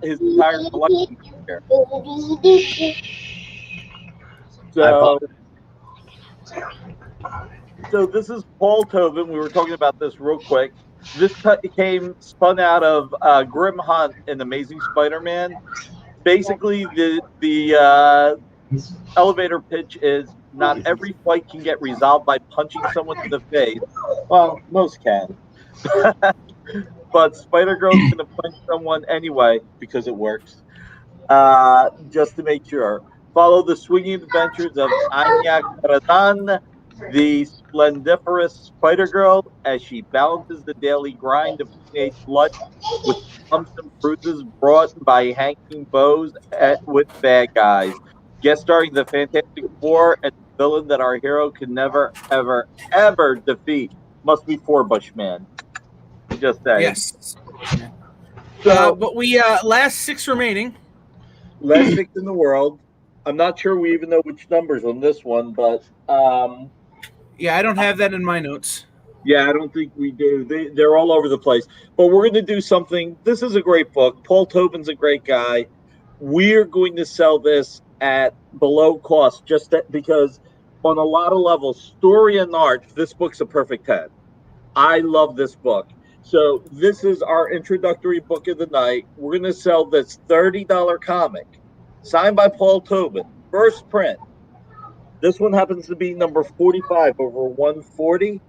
his entire collection here. So this is Paul Tobin. We were talking about this real quick. This spun out of Grim Hunt in Amazing Spider-Man. Basically, the elevator pitch is not every fight can get resolved by punching someone in the face. Well, most can. But Spider-Girl's going to punch someone anyway because it works. Just to make sure. Follow the swinging adventures of Anya Karadan, the splendiferous Spider-Girl, as she balances the daily grind of teenage life with bumps and bruises brought by hanging bows with bad guys. Guest starring the Fantastic Four and the villain that our hero can never, ever, ever defeat. Must be Four Bushman. Just saying. Yes. So, But we last 6 remaining. last 6 in the world. I'm not sure we even know which numbers on this one, but yeah, I don't have that in my notes. Yeah, I don't think we do. They're all over the place. But we're going to do something. This is a great book. Paul Tobin's a great guy. We're going to sell this at below cost because on a lot of levels, story and art, this book's a perfect 10. I love this book. So this is our introductory book of the night. We're going to sell this $30 comic signed by Paul Tobin, first print. This one happens to be number 45 over 140.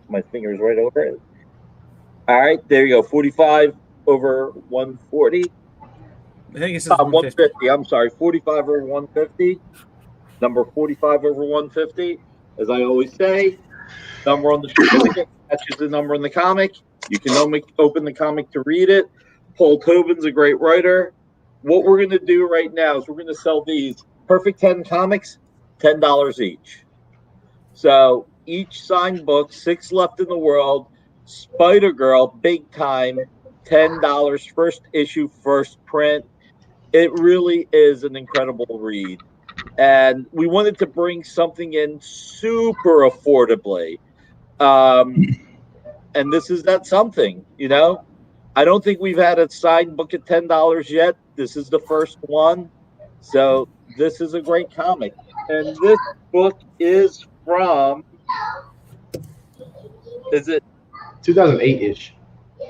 My finger's right over it. All right, there you go. 45 over 140. I think it says 150. I'm sorry, 45 over 150. Number 45 over 150. As I always say, number on the certificate matches the number in the comic. You can open the comic to read it. Paul Tobin's a great writer. What we're going to do right now is we're going to sell these Perfect 10 comics, $10 each. So each signed book, 6 left in the world. Spider-Girl, big time, $10, first issue, first print. It really is an incredible read. And we wanted to bring something in super affordably. And this is that something, you know? I don't think we've had a signed book at $10 yet. This is the first one. So this is a great comic. And this book is from, is it 2008-ish.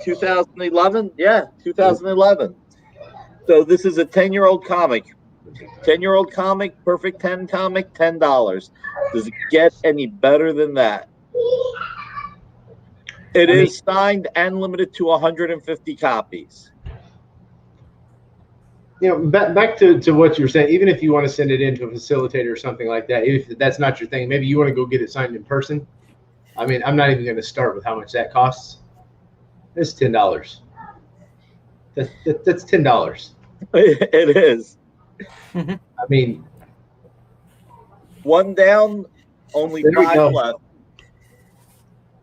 2011? Yeah, 2011. So this is a 10-year-old comic. 10-year-old comic, perfect 10 comic, $10. Does it get any better than that? It is signed and limited to 150 copies. You know, back to what you were saying, even if you want to send it into a facilitator or something like that, if that's not your thing, maybe you want to go get it signed in person. I mean, I'm not even going to start with how much that costs. It's $10. That's $10. It is. I mean, one down, only 5 left.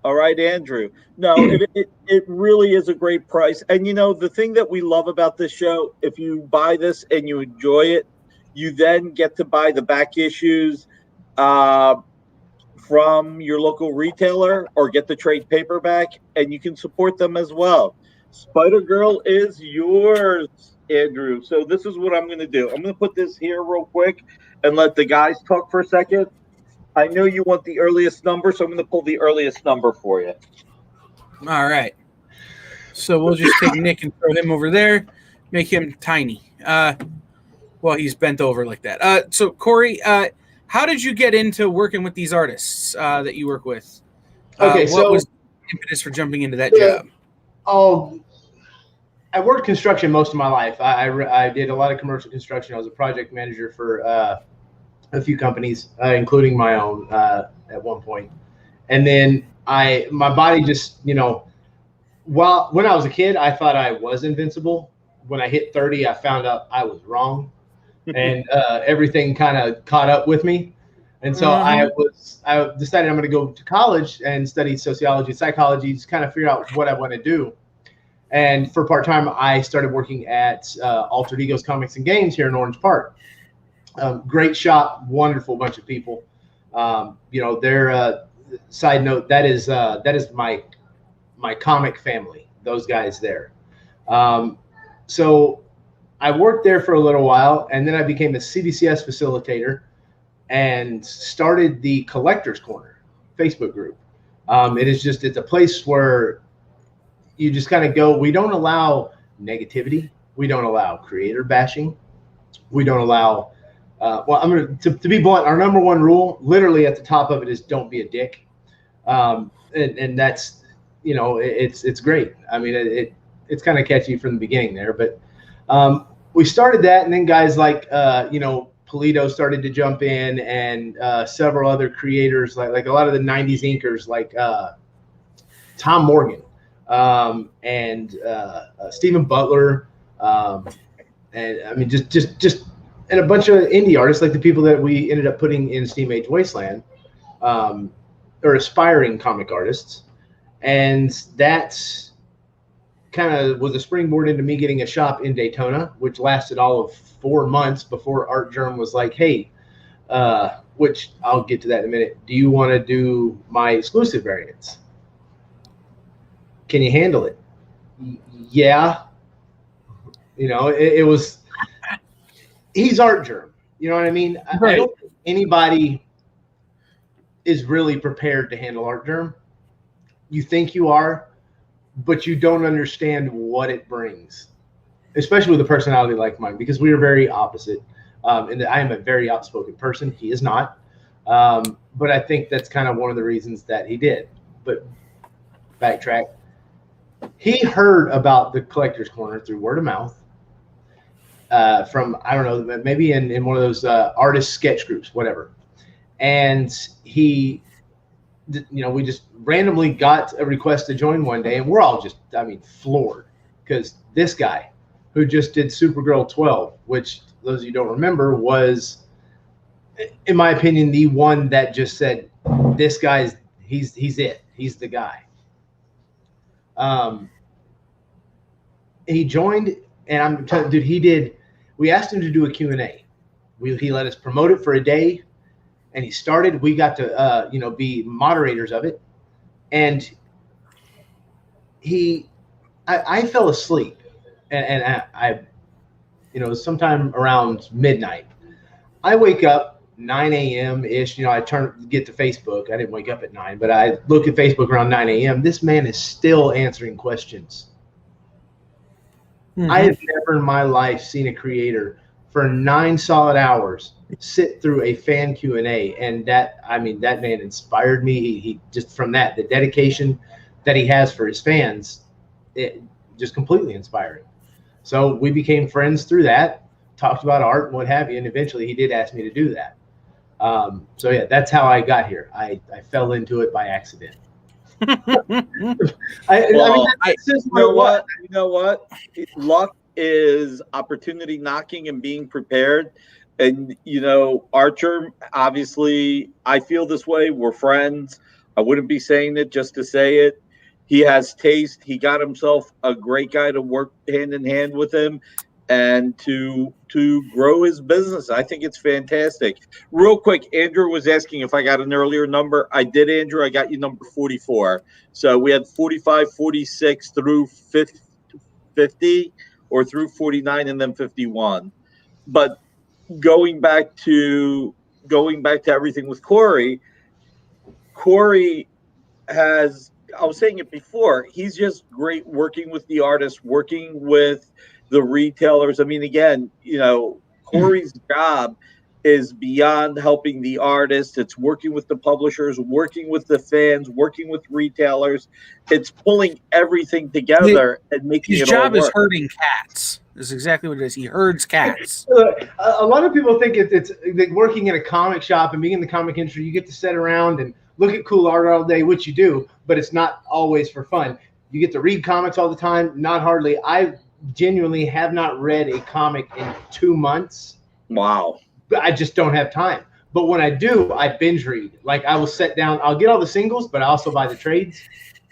All right, Andrew. No, it really is a great price. And, you know, the thing that we love about this show, if you buy this and you enjoy it, you then get to buy the back issues from your local retailer or get the trade paperback, and you can support them as well. Spider-Girl is yours, Andrew. So this is what I'm going to do. I'm going to put this here real quick and let the guys talk for a second. I know you want the earliest number, so I'm going to pull the earliest number for you. All right. So we'll just take Nick and throw him over there, make him tiny. Well, he's bent over like that. So Corey, how did you get into working with these artists that you work with? Okay, what was the impetus for jumping into that job? I worked construction most of my life. I did a lot of commercial construction. I was a project manager for a few companies, including my own at one point. And then my body just, you know, when I was a kid, I thought I was invincible. When I hit 30, I found out I was wrong, and everything kind of caught up with me. And so I decided I'm going to go to college and study sociology, psychology, just kind of figure out what I want to do. And for part-time, I started working at Altered Egos Comics and Games here in Orange Park. Great shop, wonderful bunch of people. You know, their side note, that is my comic family, those guys there. So I worked there for a little while, and then I became a CBCS facilitator and started the Collectors Corner Facebook group. It's a place where you just kind of go, we don't allow negativity. We don't allow creator bashing. We don't allow well, I'm going to be blunt. Our number one rule, literally at the top of it, is don't be a dick. And that's, you know, it's great. I mean, it's kind of catchy from the beginning there, but we started that, and then guys like, you know, Polito started to jump in, and several other creators, like a lot of the 90s inkers, like Tom Morgan, and Stephen Butler, and I mean, just and a bunch of indie artists, like the people that we ended up putting in Steam Age Wasteland, or aspiring comic artists. And that's kind of was a springboard into me getting a shop in Daytona, which lasted all of 4 months before Art Germ was like, hey, which I'll get to that in a minute. Do you want to do my exclusive variants? Can you handle it? Yeah. You know, it was, he's Art Germ. You know what I mean? Right. I don't think anybody is really prepared to handle Art Germ. You think you are, but you don't understand what it brings, especially with a personality like mine, because we are very opposite. And I am a very outspoken person. He is not. But I think that's kind of one of the reasons that he did. But backtrack. He heard about the Collector's Corner through word of mouth from, I don't know, maybe in one of those artist sketch groups, whatever. And he, you know, we just randomly got a request to join one day, and we're all just, I mean, floored, because this guy who just did Supergirl 12, which those of you don't remember, was, in my opinion, the one that just said, this guy's, he's it. He's the guy. He joined, and I'm telling you, dude, we asked him to do a Q&A. He let us promote it for a day, and he started. We got to, you know, be moderators of it. And I fell asleep, and I, you know, sometime around midnight. I wake up 9 a.m. ish. You know, I get to Facebook. I didn't wake up at 9, but I look at Facebook around 9 a.m. This man is still answering questions. I have never in my life seen a creator for 9 solid hours sit through a fan Q&A, and that, I mean, that man inspired me. He just, from that, the dedication that he has for his fans, it just completely inspiring. So we became friends through that, talked about art and what have you, and eventually he did ask me to do that. So yeah, that's how I got here. I fell into it by accident. You know what? Luck is opportunity knocking and being prepared. And, you know, Archer, obviously, I feel this way. We're friends. I wouldn't be saying it just to say it. He has taste. He got himself a great guy to work hand in hand with him and to grow his business. I think it's fantastic. Real quick, Andrew was asking if I got an earlier number. I did, Andrew. I got you number 44. So we had 45, 46 through 50, or through 49 and then 51. But going back to everything with Corey has, I was saying it before, he's just great working with the artists, working with the retailers. I mean, again, you know, Corey's job is beyond helping the artists. It's working with the publishers, working with the fans, working with retailers. It's pulling everything together and making his it all job is work. herding cats. Is exactly what it is. He herds cats. A lot of people think it's like working in a comic shop and being in the comic industry. You get to sit around and look at cool art all day, which you do, but it's not always for fun. You get to read comics all the time. Not hardly. I genuinely have not read a comic in 2 months. Wow. I just don't have time. But when I do, I binge read. Like, I will sit down, I'll get all the singles, but I also buy the trades.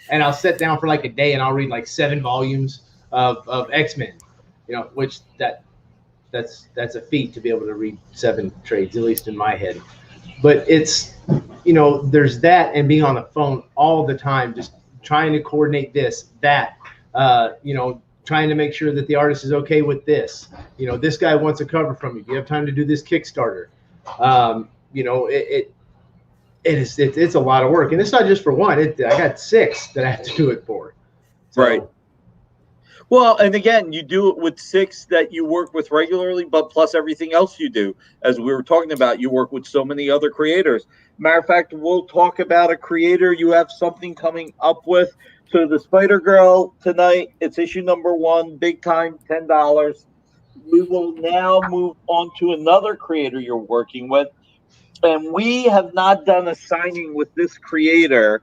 And I'll sit down for like a day and I'll read like 7 volumes of X-Men. You know, which that's a feat to be able to read 7 trades, at least in my head. But it's, you know, there's that, and being on the phone all the time, just trying to coordinate this, that, you know, trying to make sure that the artist is okay with this. You know, this guy wants a cover from you. Do you have time to do this Kickstarter? You know, it's a lot of work, and it's not just for one. I got 6 that I have to do it for. So, right. Well, and again, you do it with 6 that you work with regularly, but plus everything else you do. As we were talking about, you work with so many other creators. Matter of fact, we'll talk about a creator you have something coming up with. So the Spider Girl tonight, it's issue number 1, big time, $10. We will now move on to another creator you're working with. And we have not done a signing with this creator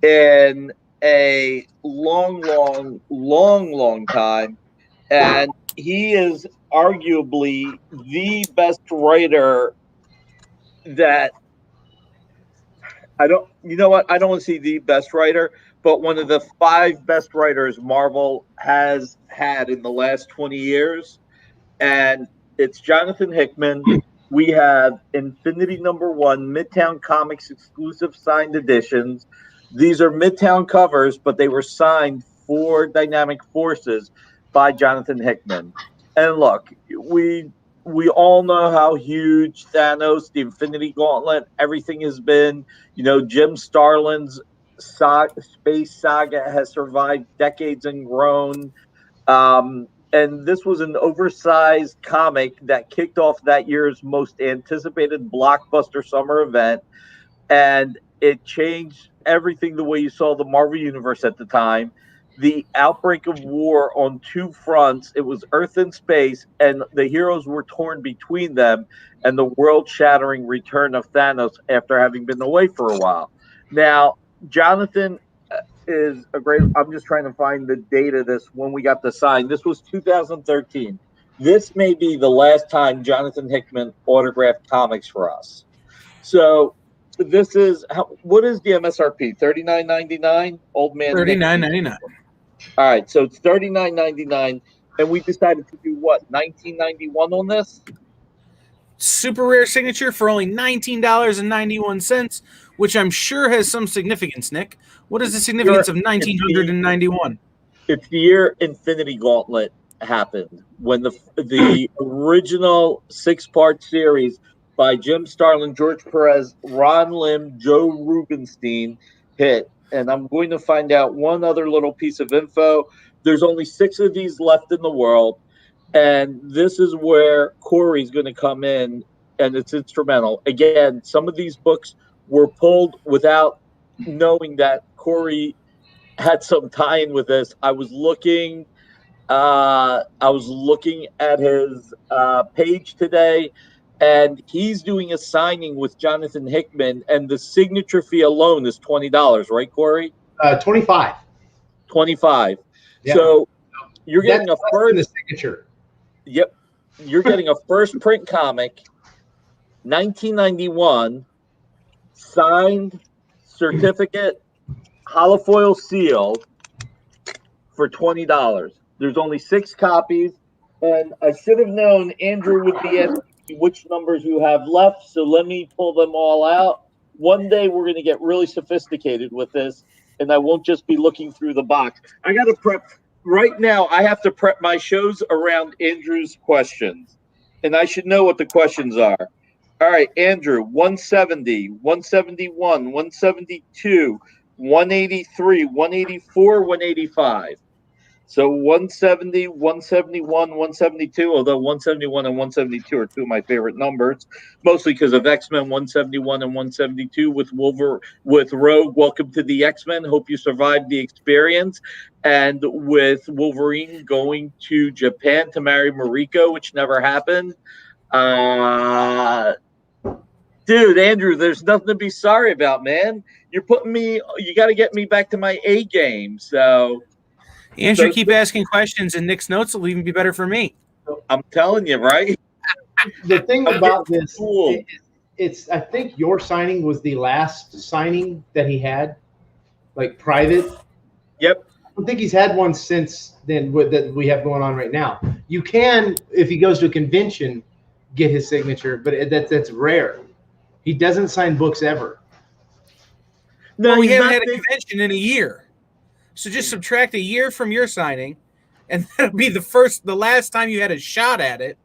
in a long time. And he is arguably the best writer that I don't, you know what? I don't want to see the best writer, but one of the 5 best writers Marvel has had in the last 20 years. And it's Jonathan Hickman. We have Infinity #1, Midtown Comics exclusive signed editions. These are Midtown covers, but they were signed for Dynamic Forces by Jonathan Hickman. And look, we all know how huge Thanos, the Infinity Gauntlet, everything has been. You know, Jim Starlin's space saga has survived decades and grown. And this was an oversized comic that kicked off that year's most anticipated blockbuster summer event. And it changed everything the way you saw the Marvel Universe at the time. The outbreak of war on 2 fronts. It was Earth and space, and the heroes were torn between them, and the world shattering return of Thanos after having been away for a while. Now, Jonathan is a great. I'm just trying to find the date of this when we got the sign. This was 2013. This may be the last time Jonathan Hickman autographed comics for us. So this is what is the MSRP? $39.99. Old man. $39.99. All right, so it's $39.99, and we decided to do what, $19.91 on this. Super rare signature for only $19.91, which I'm sure has some significance, Nick. What is the significance of 1991? It's the year Infinity Gauntlet happened, when the original 6-part series by Jim Starlin, George Perez, Ron Lim, Joe Rubinstein hit. And I'm going to find out one other little piece of info. There's only 6 of these left in the world. And this is where Corey's going to come in, and it's instrumental. Again, some of these books were pulled without knowing that Corey had some tie-in with this. I was looking at his page today, and he's doing a signing with Jonathan Hickman, and the signature fee alone is $20, right, Corey? 25. 25. Yeah. So you're getting a first signature. Yep. You're getting a first print comic, 1991, signed, certificate, holofoil sealed for $20. There's only 6 copies, and I should have known Andrew would be asking me which numbers you have left, so let me pull them all out. One day we're going to get really sophisticated with this, and I won't just be looking through the box. I got to prep. Right now, I have to prep my shows around Andrew's questions, and I should know what the questions are. All right, Andrew, 170, 171, 172, 183, 184, 185. So 170, 171, 172, although 171 and 172 are 2 of my favorite numbers, mostly because of X-Men 171 and 172 with Rogue, Welcome to the X-Men, hope you survived the experience, and with Wolverine going to Japan to marry Mariko, which never happened. Dude, Andrew, there's nothing to be sorry about, man. You got to get me back to my A game, so... Andrew, keep asking questions, and Nick's notes will even be better for me. I'm telling you, right? The thing about this, cool. I think your signing was the last signing that he had, like private. Yep. I don't think he's had one since then that we have going on right now. You can, if he goes to a convention, get his signature, but that's rare. He doesn't sign books ever. No, we haven't had a convention in a year. So just subtract a year from your signing, and that'll be the last time you had a shot at it.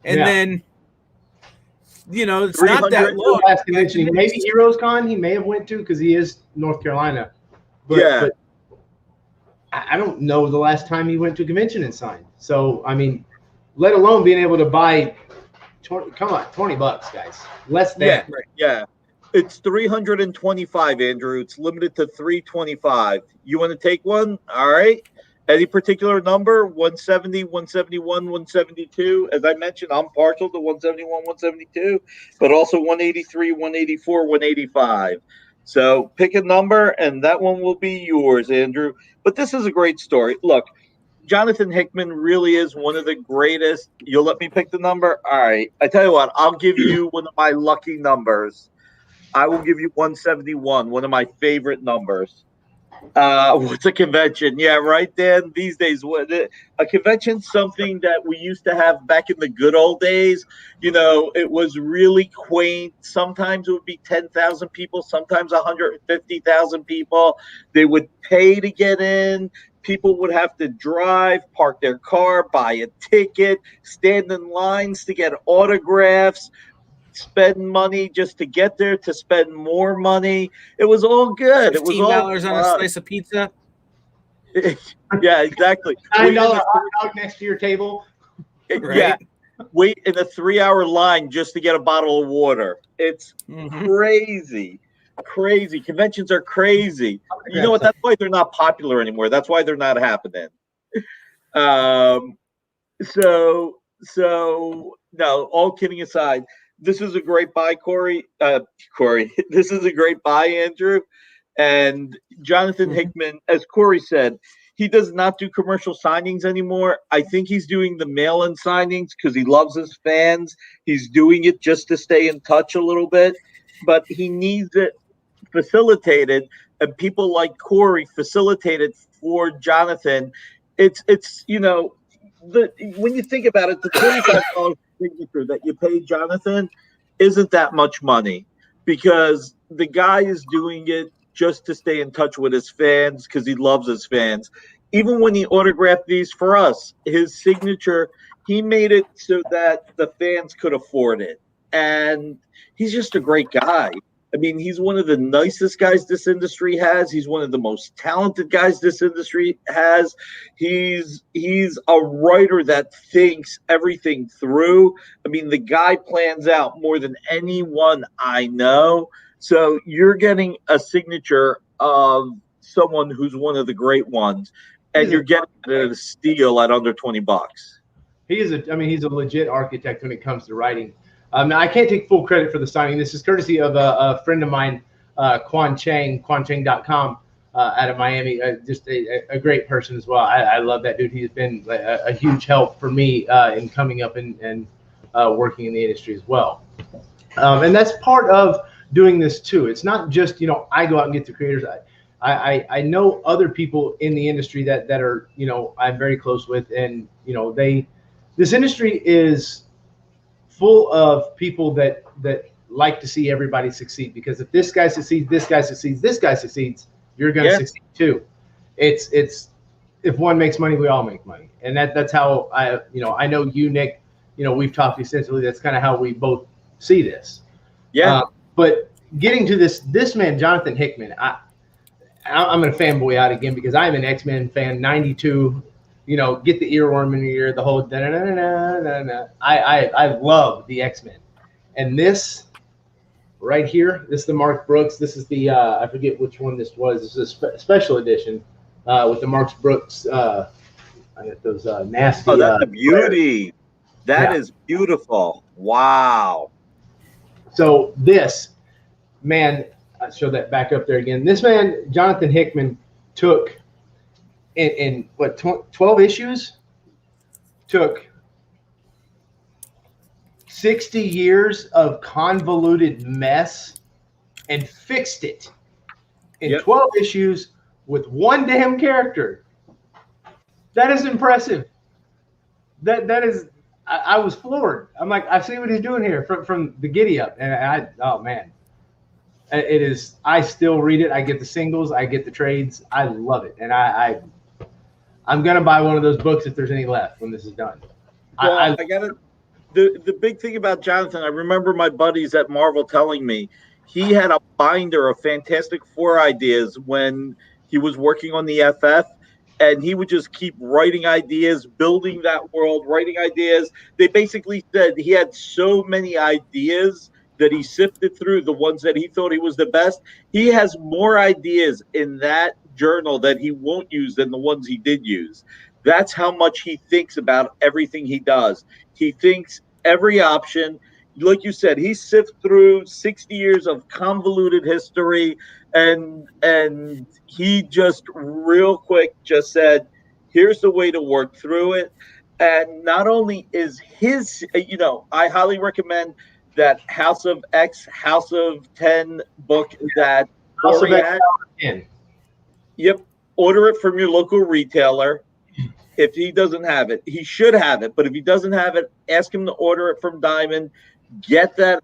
And then, it's not that long. Last convention, maybe Heroes Con he may have went to because he is North Carolina. But I don't know the last time he went to a convention and signed. So, I mean, let alone being able to buy 20, come on, $20, guys. Less than. Yeah. It's 325, Andrew. It's limited to 325. You want to take one? All right. Any particular number? 170, 171, 172. As I mentioned, I'm partial to 171, 172, but also 183, 184, 185. So pick a number, and that one will be yours, Andrew. But this is a great story. Look, Jonathan Hickman really is one of the greatest. You'll let me pick the number? All right. I tell you what, I'll give you one of my lucky numbers. I will give you 171, one of my favorite numbers. What's a convention? Yeah, right, Dan. These days, a convention's something that we used to have back in the good old days. You know, it was really quaint. Sometimes it would be 10,000 people, sometimes 150,000 people. They would pay to get in. People would have to drive, park their car, buy a ticket, stand in lines to get autographs, spend money just to get there, to spend more money. It was all good. It was all $15 on a fun. slice of pizza. Yeah, exactly. $9 hot dog next to your table. Right? Yeah, wait in a 3-hour line just to get a bottle of water. It's crazy. Crazy. Conventions are crazy. You know what? That's why they're not popular anymore. That's why they're not happening. So no, all kidding aside, this is a great buy, Corey. This is a great buy, Andrew. And Jonathan Hickman, as Corey said, he does not do commercial signings anymore. I think he's doing the mail-in signings because he loves his fans. He's doing it just to stay in touch a little bit, but he needs it facilitated, and people like Corey facilitated for Jonathan. It's when you think about it, the $25 signature that you pay Jonathan isn't that much money, because the guy is doing it just to stay in touch with his fans because he loves his fans. Even when he autographed these for us, his signature, he made it so that the fans could afford it. And he's just a great guy. I mean, he's one of the nicest guys this industry has. He's one of the most talented guys this industry has. He's a writer that thinks everything through. I mean, the guy plans out more than anyone I know. So you're getting a signature of someone who's one of the great ones, and you're getting it at a steal at under $20. He's a legit architect when it comes to writing. Now, I can't take full credit for the signing. This is courtesy of a friend of mine, Quan Chang, quanchang.com, out of Miami. Just a great person as well. I love that dude. He's been a huge help for me in coming up and working in the industry as well. And that's part of doing this too. It's not just, I go out and get the creators. I know other people in the industry that are, I'm very close with, and, this industry is full of people that like to see everybody succeed, because if this guy succeeds, this guy succeeds, this guy succeeds, you're going to succeed too. It's if one makes money, we all make money. And that's how I know you, Nick, we've talked extensively. That's kind of how we both see this. Yeah. But getting to this man, Jonathan Hickman, I'm going to fanboy out again because I'm an X-Men fan, 92, get the earworm in your ear, the whole da-na-na-na-na-na. I love the X-Men. And this right here, this is the Mark Brooks. This is the, I forget which one this was. This is a special edition with the Mark Brooks. I got those nasty. Oh, that's a beauty. That is beautiful. Wow. So this, man, I'll show that back up there again. This man, Jonathan Hickman, took in what, 12 issues, took 60 years of convoluted mess and fixed it in 12 issues with one damn character. That is impressive. That is, I was floored. I'm like, I see what he's doing here from the giddy up, and oh man, it is. I still read it. I get the singles. I get the trades. I love it, and I'm gonna buy one of those books if there's any left when this is done. Well, I gotta. The big thing about Jonathan, I remember my buddies at Marvel telling me he had a binder of Fantastic Four ideas when he was working on the FF, and he would just keep writing ideas, building that world, writing ideas. They basically said he had so many ideas that he sifted through the ones that he thought he was the best. He has more ideas in that journal that he won't use than the ones he did use. That's how much he thinks about everything he does. He thinks every option. Like you said, he sifts through 60 years of convoluted history, and he just real quick just said, here's the way to work through it. And not only is his, I highly recommend that House of X, House of 10 book that House of Corey X had. 10. Yep. Order it from your local retailer. If he doesn't have it, he should have it. But if he doesn't have it, ask him to order it from Diamond. Get that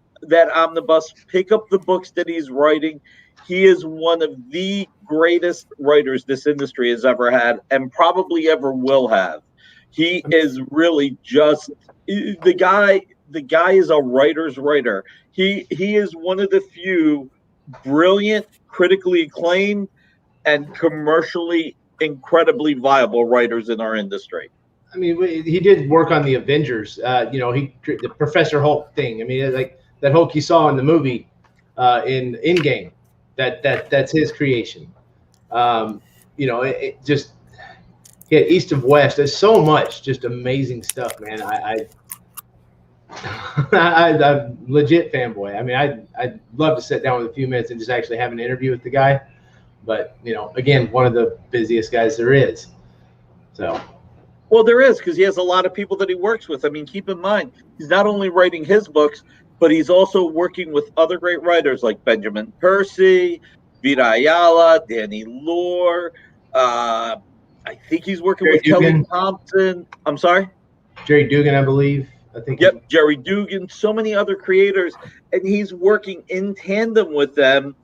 omnibus. Pick up the books that he's writing. He is one of the greatest writers this industry has ever had, and probably ever will have. He is really just the guy. The guy is a writer's writer. He is one of the few brilliant, critically acclaimed, and commercially incredibly viable writers in our industry. I mean, he did work on the Avengers. The Professor Hulk thing. I mean, like that Hulk you saw in the movie in Endgame. That's his creation. It just East of West. There's so much just amazing stuff, man. I'm legit fanboy. I mean, I'd love to sit down with a few minutes and just actually have an interview with the guy. But again, one of the busiest guys there is. So. Well, there is, because he has a lot of people that he works with. I mean, keep in mind, he's not only writing his books, but he's also working with other great writers like Benjamin Percy, Vita Ayala, Danny Lore. I think he's working Jerry with Dugan. Kelly Thompson. I'm sorry? Jerry Dugan, I believe. Yep, Jerry Dugan, so many other creators. And he's working in tandem with them,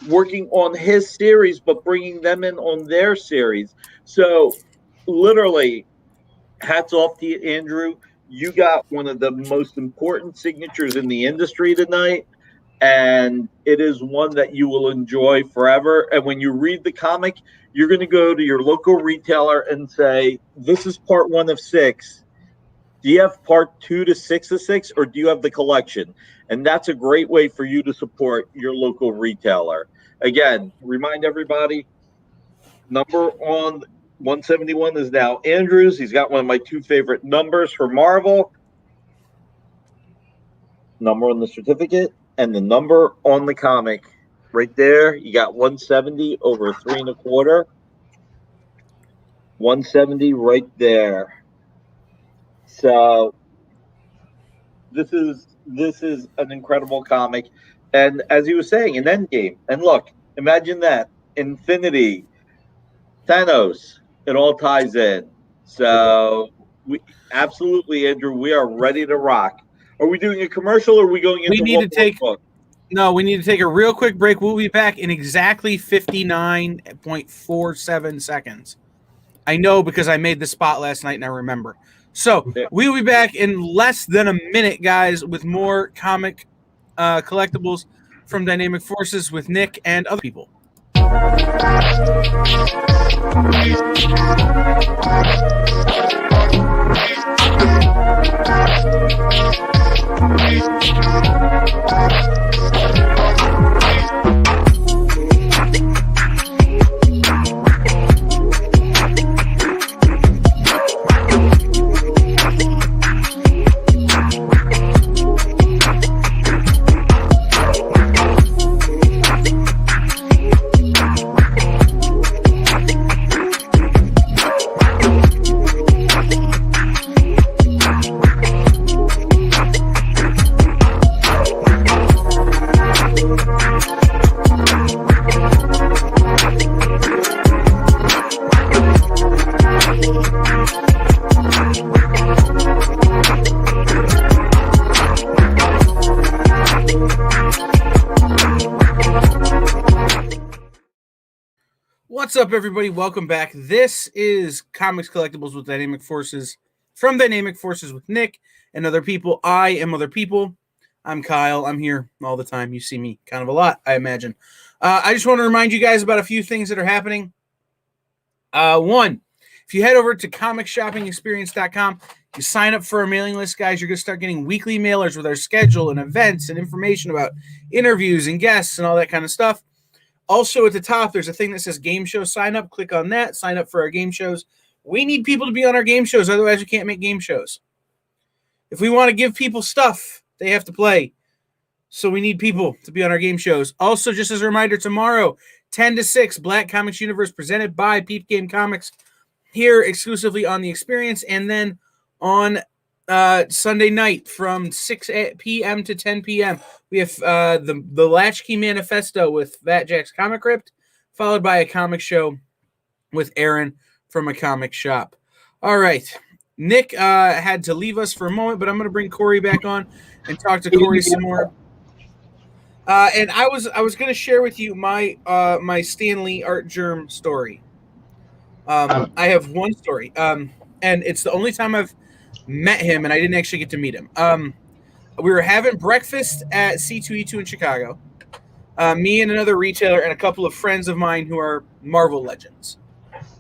working on his series, but bringing them in on their series. So literally, hats off to you, Andrew. You got one of the most important signatures in the industry tonight, and it is one that you will enjoy forever. And when you read the comic, you're going to go to your local retailer and say, this is part 1 of 6. Do you have part 2 to 6 of 6, or do you have the collection? And that's a great way for you to support your local retailer. Again, remind everybody, number on 171 is now Andrew's. He's got one of my 2 favorite numbers for Marvel. Number on the certificate and the number on the comic. Right there, you got 170 over 3 1/4. 170 right there. So this is an incredible comic. And as he was saying, an Endgame. And look, imagine that. Infinity, Thanos, it all ties in. So we absolutely, Andrew, we are ready to rock. Are we doing a commercial, or are we going into We need one to take book? No, we need to take a real quick break. We'll be back in exactly 59.47 seconds. I know because I made the spot last night and I remember. So we'll be back in less than a minute, guys, with more comic collectibles from Dynamic Forces with Nick and other people. What's up, everybody? Welcome back. This is Comics Collectibles with Dynamic Forces, from Dynamic Forces with Nick and other people. I am other people. I'm Kyle. I'm here all the time. You see me kind of a lot, I imagine. I just want to remind you guys about a few things that are happening. One, If you head over to comicshoppingexperience.com, you sign up for our mailing list, guys, you're going to start getting weekly mailers with our schedule and events and information about interviews and guests and all that kind of stuff. Also, at the top, there's a thing that says game show sign up. Click on that. Sign up for our game shows. We need people to be on our game shows. Otherwise, we can't make game shows. If we want to give people stuff, they have to play. So we need people to be on our game shows. Also, just as a reminder, tomorrow, 10 to 6, Black Comics Universe presented by Peep Game Comics here exclusively on The Experience. And then on Sunday night from 6 p.m. to 10 p.m., we have the Latchkey Manifesto with Fat Jack's Comic Crypt, followed by a comic show with Aaron from a comic shop. All right. Nick had to leave us for a moment, but I'm going to bring Corey back on and talk to Corey some more. And I was going to share with you my my Stan Lee Art Germ story. I have one story, and it's the only time I've met him, and I didn't actually get to meet him. We were having breakfast at C2E2 in Chicago. Me and another retailer and a couple of friends of mine who are Marvel legends.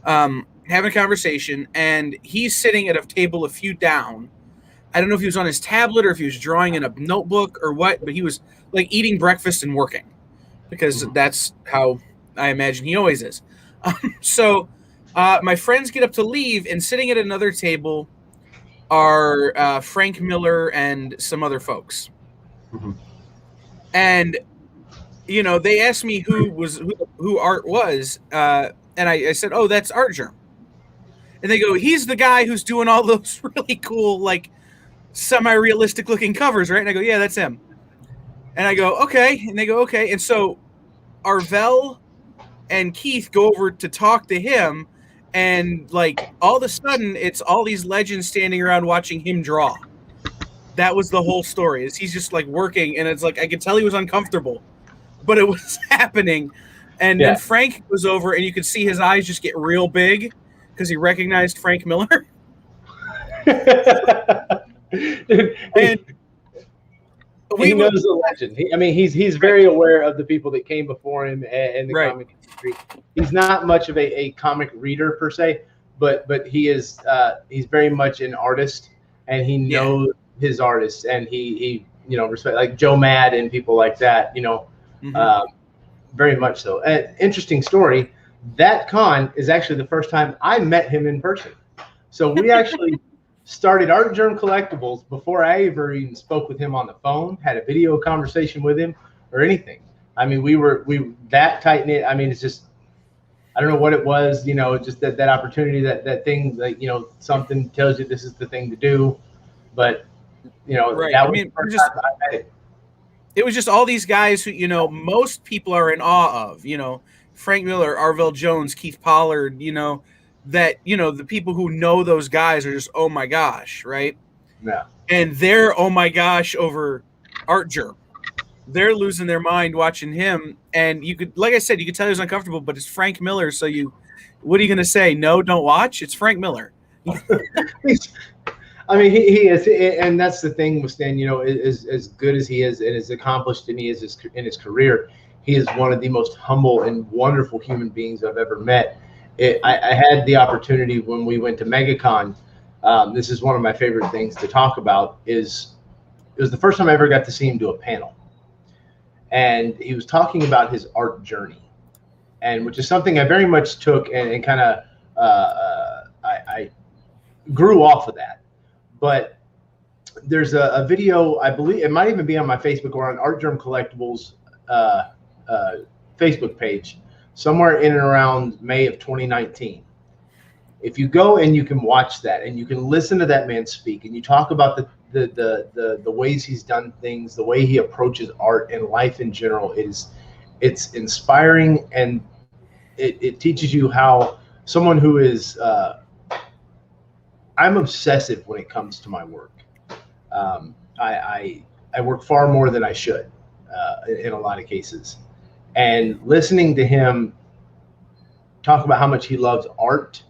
Having a conversation, and he's sitting at a table a few down. I don't know if he was on his tablet or if he was drawing in a notebook or what, but he was like eating breakfast and working, because that's how I imagine he always is. So my friends get up to leave, and sitting at another table are Frank Miller and some other folks. And, you know, they asked me who Art was, and I said, oh, that's Art Germ. And they go, he's the guy who's doing all those really cool, like, semi-realistic looking covers, right? And I go, yeah, that's him. And I go, okay. And they go, okay. And so Arvell and Keith go over to talk to him, and like all of a sudden it's all these legends standing around watching him draw. That was the whole story, is he's just like working, and it's like I could tell he was uncomfortable, but it was happening. And then Frank was over, and you could see his eyes just get real big because he recognized Frank Miller. And he knows the legend. He's very aware of the people that came before him and the comic industry. He's not much of a comic reader per se, but he is he's very much an artist, and he knows his artists, and he respect, like Joe Mad and people like that, very much so. Interesting story. That con is actually the first time I met him in person. So we actually started Art Germ Collectibles before I ever even spoke with him on the phone, had a video conversation with him or anything. I mean, we were that tight knit. I mean, it's just, I don't know what it was, just that opportunity, that thing, like, something tells you this is the thing to do. But, that was the first time I met him. It was just all these guys who, most people are in awe of, Frank Miller, Arvell Jones, Keith Pollard, that, the people who know those guys are just, oh my gosh, right? Yeah. And they're, oh my gosh, over Art Germ. They're losing their mind watching him. And you could, like I said, you could tell he was uncomfortable, but it's Frank Miller. So what are you going to say? No, don't watch. It's Frank Miller. I mean, he is, and that's the thing with Stan, as good as he is and as accomplished and he is in his career, he is one of the most humble and wonderful human beings I've ever met. I had the opportunity when we went to MegaCon. This is one of my favorite things to talk about. It was the first time I ever got to see him do a panel, and he was talking about his art journey, and which is something I very much took and kind of I grew off of that. But there's a video, I believe it might even be on my Facebook or on Art Germ Collectibles Facebook page, somewhere in and around May of 2019. If you go and you can watch that and you can listen to that man speak, and you talk about the ways he's done things, the way he approaches art and life in general, it's inspiring, and it teaches you how someone who is I'm obsessive when it comes to my work. I work far more than I should in a lot of cases. And listening to him talk about how much he loves art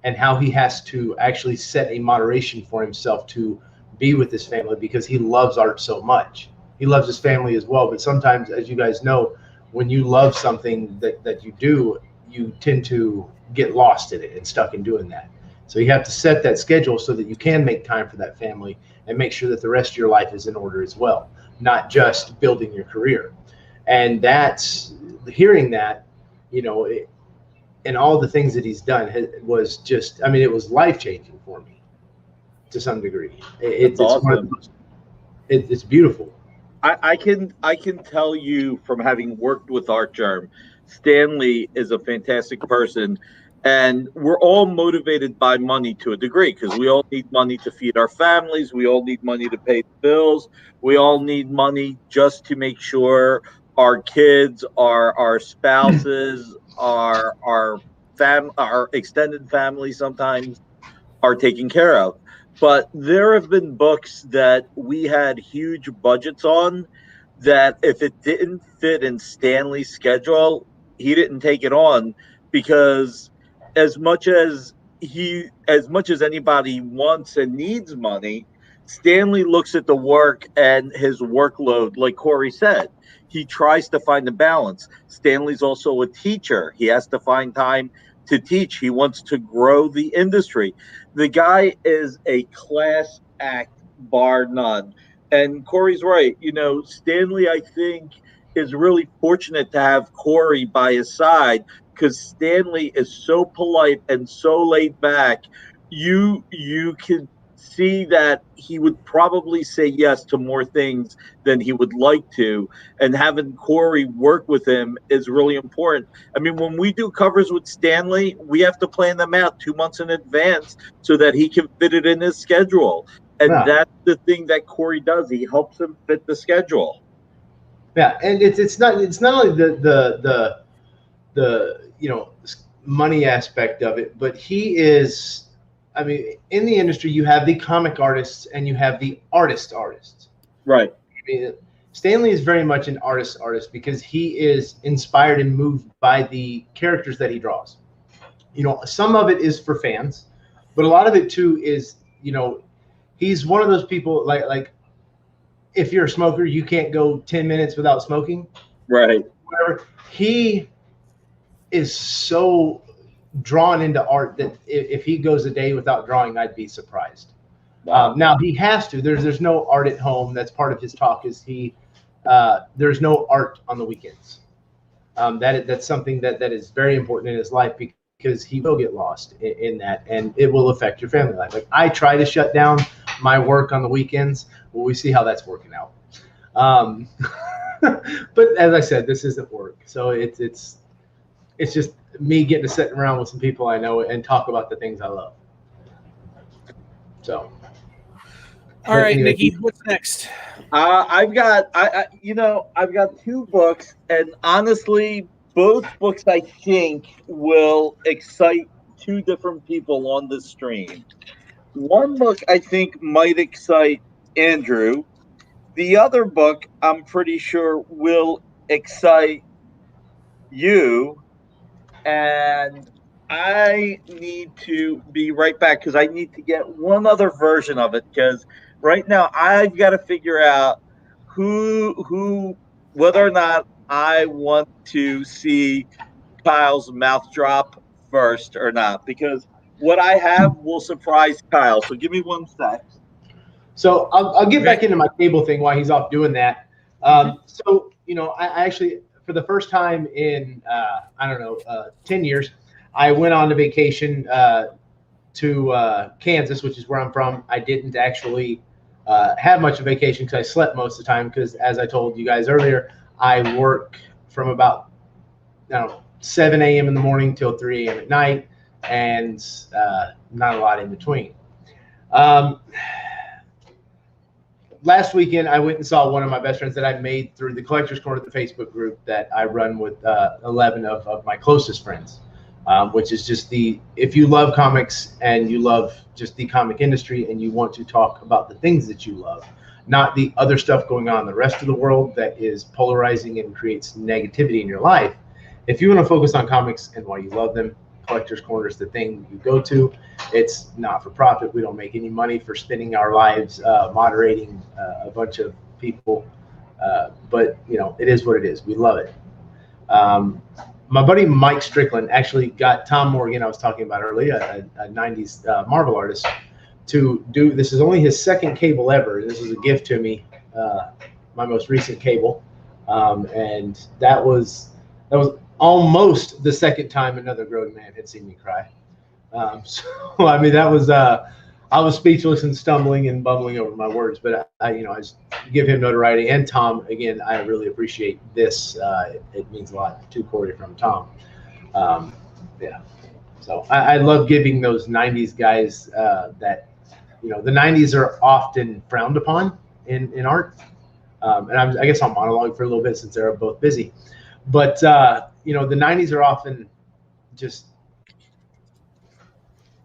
and how he has to actually set a moderation for himself to be with his family because he loves art so much. He loves his family as well. But sometimes, as you guys know, when you love something that you do, you tend to get lost in it and stuck in doing that. So you have to set that schedule so that you can make time for that family and make sure that the rest of your life is in order as well, not just building your career. And that's hearing that, and all the things that he's done was just, it was life-changing for me to some degree. It's awesome. one of the most, it's beautiful. I can tell you from having worked with Art Germ, Stanley is a fantastic person, and we're all motivated by money to a degree because we all need money to feed our families, we all need money to pay the bills, we all need money just to make sure our kids, our spouses, our extended family sometimes are taken care of. But there have been books that we had huge budgets on that if it didn't fit in Stanley's schedule, he didn't take it on because as much as anybody wants and needs money, Stanley looks at the work and his workload, like Corey said. He tries to find a balance. Stanley's also a teacher. He has to find time to teach. He wants to grow the industry. The guy is a class act, bar none. And Corey's right. Stanley, I think, is really fortunate to have Corey by his side because Stanley is so polite and so laid back. You can see that he would probably say yes to more things than he would like to. And having Corey work with him is really important. When we do covers with Stanley, we have to plan them out 2 months in advance so that he can fit it in his schedule. And that's the thing that Corey does. He helps him fit the schedule. Yeah, and it's not only the money aspect of it, but he is. In the industry, you have the comic artists and you have the artists. Right. Stanley is very much an artist because he is inspired and moved by the characters that he draws. Some of it is for fans, but a lot of it too is, he's one of those people like if you're a smoker, you can't go 10 minutes without smoking. Right. Whatever. He is so drawn into art that if he goes a day without drawing, I'd be surprised. Wow. Now he has to. There's no art at home. That's part of his talk. Is there's no art on the weekends. That's something that is very important in his life because he will get lost in that, and it will affect your family life. Like I try to shut down my work on the weekends. Well, we see how that's working out. But as I said, this isn't work, so it's just me getting to sit around with some people I know and talk about the things I love. So, all right, Nikki, what's next? I've got two books, and honestly, both books I think will excite two different people on the stream. One book I think might excite Andrew. The other book I'm pretty sure will excite you. And I need to be right back because I need to get one other version of it because right now I've got to figure out whether or not I want to see Kyle's mouth drop first or not because what I have will surprise Kyle. So give me 1 sec. So I'll get back into my table thing while he's off doing that. So, I actually, for the first time in, 10 years, I went on a vacation to Kansas, which is where I'm from. I didn't actually have much of a vacation because I slept most of the time because, as I told you guys earlier, I work from about 7 a.m. in the morning till 3 a.m. at night, and not a lot in between. Last weekend, I went and saw one of my best friends that I made through the Collectors Corner, the Facebook group that I run with 11 of my closest friends, which is just if you love comics and you love just the comic industry and you want to talk about the things that you love, not the other stuff going on in the rest of the world that is polarizing and creates negativity in your life. If you want to focus on comics and why you love them, Collectors Corner is the thing you go to. It's not for profit. We don't make any money for spending our lives moderating a bunch of people, but it is what it is. We love it. my buddy Mike Strickland actually got Tom Morgan, I was talking about earlier, a 90s Marvel artist, to do. This is only his second cable ever. This is a gift to me, my most recent cable, and that was almost the second time another grown man had seen me cry. So I mean, that was I was speechless and stumbling and bumbling over my words, but I just give him notoriety. And Tom, again, I really appreciate this. It means a lot to Corey from Tom. Yeah. So I love giving those 90s guys that, the 90s are often frowned upon in art. And I guess I'll monologue for a little bit since they're both busy. But, the 90s are often just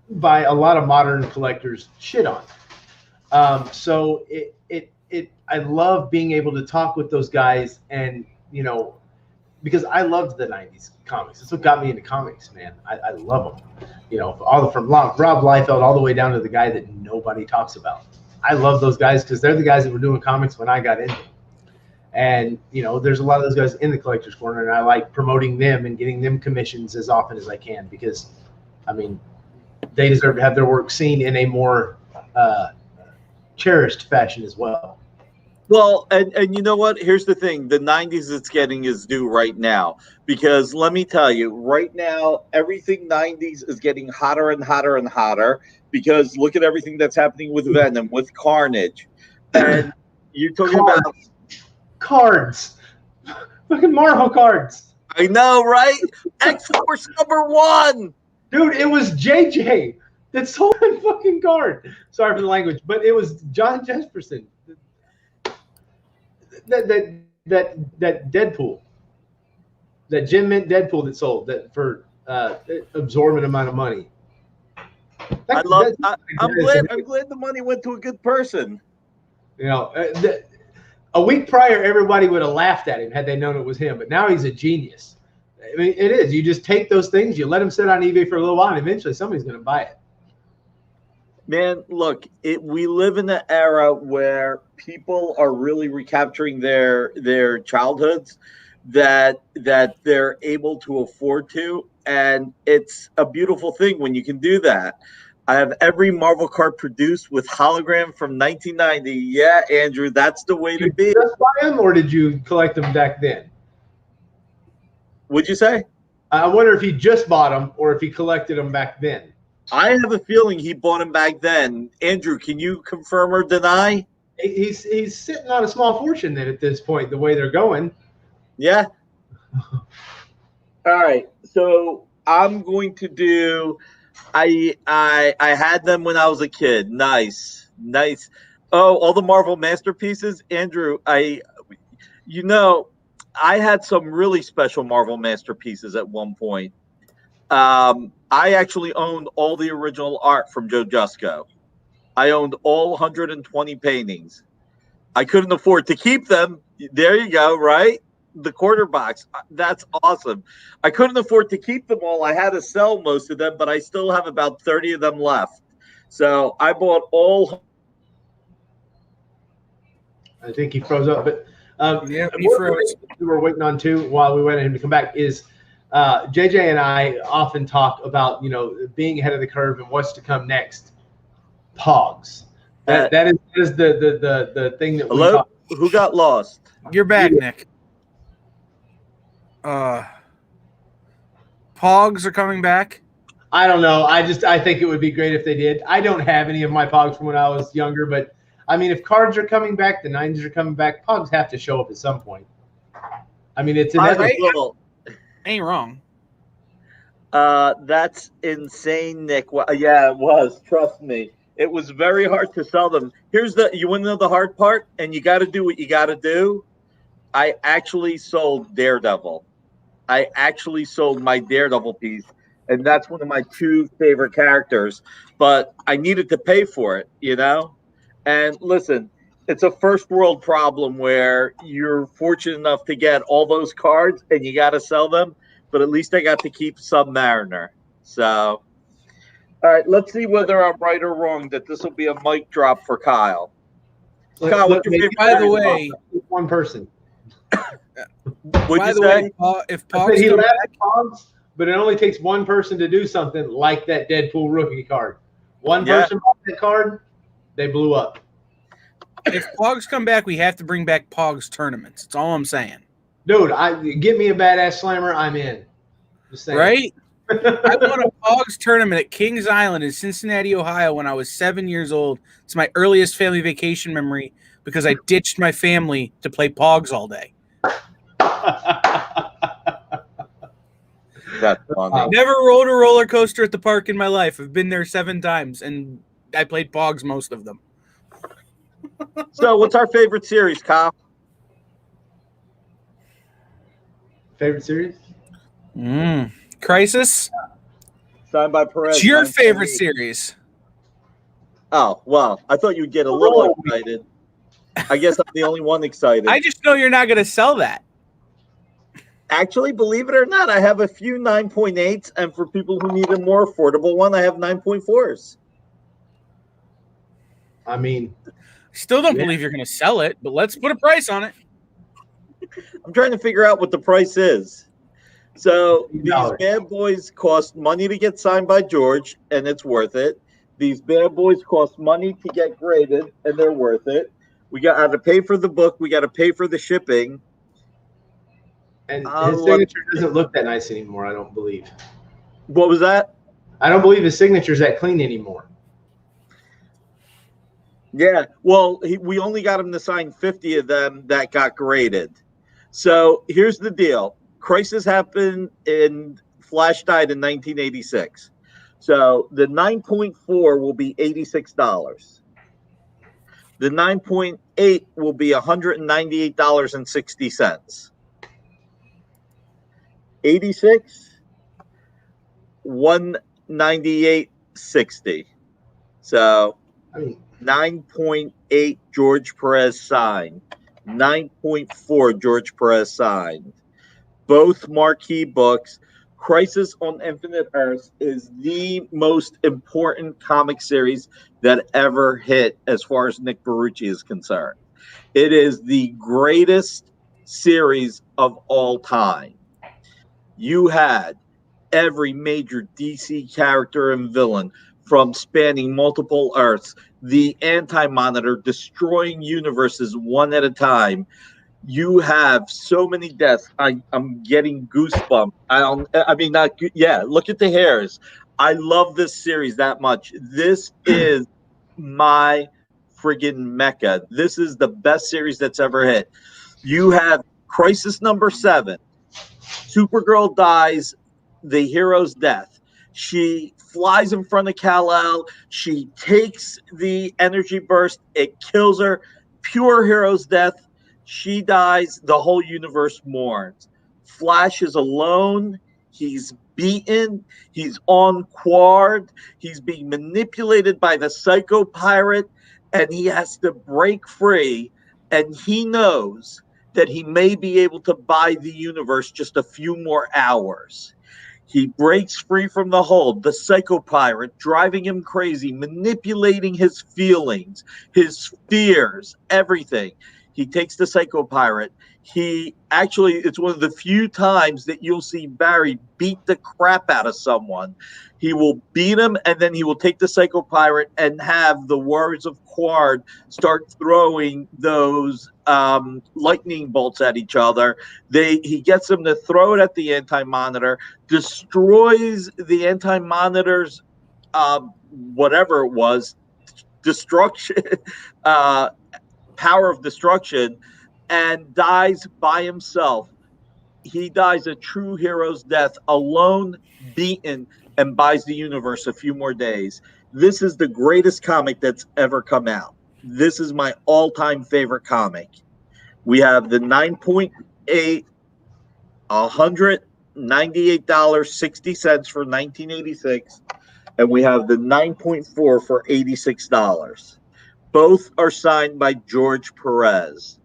by a lot of modern collectors shit on. So I love being able to talk with those guys and, because I loved the 90s comics. That's what got me into comics, man. I love them. All from Rob Liefeld all the way down to the guy that nobody talks about. I love those guys because they're the guys that were doing comics when I got into them. And, there's a lot of those guys in the Collector's Corner, and I like promoting them and getting them commissions as often as I can because, I mean, they deserve to have their work seen in a more cherished fashion as well. Well, and you know what? Here's the thing. The 90s it's getting is due right now. Because let me tell you, right now, everything 90s is getting hotter and hotter and hotter. Because look at everything that's happening with Venom, with Carnage. And you're talking about... Cards. Fucking Marvel cards. I know, right? X-Force #1. Dude, it was JJ that sold that fucking card. Sorry for the language, but it was John Jesperson. That Deadpool, that Jim Mint Deadpool that sold that for absorbent amount of money. I'm glad the money went to a good person. A week prior, everybody would have laughed at him had they known it was him. But now he's a genius. I mean, it is. You just take those things, you let them sit on eBay for a little while, and eventually somebody's going to buy it. Man, look, we live in an era where people are really recapturing their childhoods that they're able to afford to, and it's a beautiful thing when you can do that. I have every Marvel card produced with hologram from 1990. Yeah, Andrew, that's the way to be. Did you just buy them, or did you collect them back then? What'd you say? I wonder if he just bought them or if he collected them back then. I have a feeling he bought them back then. Andrew, can you confirm or deny? He's sitting on a small fortune then at this point, the way they're going. Yeah. All right. So I'm going to do. I had them when I was a kid. Nice. Oh, all the Marvel masterpieces, Andrew. I had some really special Marvel masterpieces at one point. I actually owned all the original art from Joe Jusko. I owned all 120 paintings. I couldn't afford to keep them. There you go, right? The quarter box. That's awesome. I couldn't afford to keep them all. I had to sell most of them, but I still have about 30 of them left. So I bought all. I think he froze up, but yeah, he froze. We were waiting on too while we waited for him to come back is JJ and I often talk about, being ahead of the curve and what's to come next. Pogs. That is the thing that we talk about. Who got lost? You're back, Nick. Pogs are coming back. I don't know. I think it would be great if they did. I don't have any of my Pogs from when I was younger, but I mean, if cards are coming back, the 90s are coming back, Pogs have to show up at some point. I mean, it's inevitable. Ain't wrong. That's insane, Nick. Yeah, it was. Trust me. It was very hard to sell them. You want to know the hard part? And you got to do what you got to do. I actually sold Daredevil. I actually sold my Daredevil piece, and that's one of my two favorite characters. But I needed to pay for it, And listen, it's a first world problem where you're fortunate enough to get all those cards and you got to sell them. But at least I got to keep Submariner. So, all right, let's see whether I'm right or wrong that this will be a mic drop for Kyle. Kyle, what's your favorite? By the way, one person. What'd By you the say? way, if I said Pogs he come left back, Pogs, but it only takes one person to do something like that Deadpool rookie card. One Yeah. person bought that card, they blew up. if Pogs come back, we have to bring back Pogs tournaments. That's all I'm saying. Dude, get me a badass slammer, I'm in. Just saying. Right? I won a Pogs tournament at Kings Island in Cincinnati, Ohio when I was 7 years old. It's my earliest family vacation memory because I ditched my family to play Pogs all day. That's funny. Never rode a roller coaster at the park in my life. I've been there 7 times, and I played Pogs most of them. So, what's our favorite series, Kyle? Favorite series? Crisis? Signed by Perez. What's your 9.8. favorite series? Oh, well, I thought you'd get a little excited. I guess I'm the only one excited. I just know you're not going to sell that. Actually, believe it or not, I have a few 9.8s, and for people who need a more affordable one, I have 9.4s. I mean, Still don't believe you're going to sell it, but let's put a price on it. I'm trying to figure out what the price is. So these $15. bad boys cost money to get signed by George, and it's worth it. These bad boys cost money to get graded, and they're worth it. We got to pay for the book. We got to pay for the shipping. and his signature doesn't look that nice anymore, I don't believe. What was that? I don't believe his signature's that clean anymore. Yeah, well, we only got him to sign 50 of them that got graded. So here's the deal. Crisis happened in Flash died in 1986. So the 9.4 will be $86. The 9.8 will be $198.60. 86, $198.60. So I mean, 9.8 George Perez signed. 9.4 George Perez signed. Both marquee books. Crisis on Infinite Earths is the most important comic series that ever hit as far as Nick Barucci is concerned. It is the greatest series of all time. You had every major DC character and villain from spanning multiple Earths, the Anti-Monitor destroying universes one at a time. You have so many deaths. I'm getting goosebumps. Look at the hairs. I love this series that much. This is my friggin' mecca. This is the best series that's ever hit. You have Crisis number 7. Supergirl dies the hero's death. She flies in front of Kal-El. She takes the energy burst. It kills her. Pure hero's death. She dies. The whole universe mourns. Flash is alone. He's beaten. He's on quad. He's being manipulated by the psycho pirate, and he has to break free. And he knows that he may be able to buy the universe just a few more hours. He breaks free from the hold, the psycho pirate driving him crazy, manipulating his feelings, his fears, everything. He takes the psycho pirate. It's one of the few times that you'll see Barry beat the crap out of someone. He will beat him, and then he will take the psycho pirate and have the Warriors of Quard start throwing those lightning bolts at each other. He gets them to throw it at the Anti-Monitor, destroys the Anti-Monitor's whatever it was, destruction, power of destruction, and dies by himself. He dies a true hero's death, alone, beaten, and buys the universe a few more days. This is the greatest comic that's ever come out. This is my all-time favorite comic. We have the 9.8, $198.60 for 1986, and we have the 9.4 for $86. Both are signed by George Perez.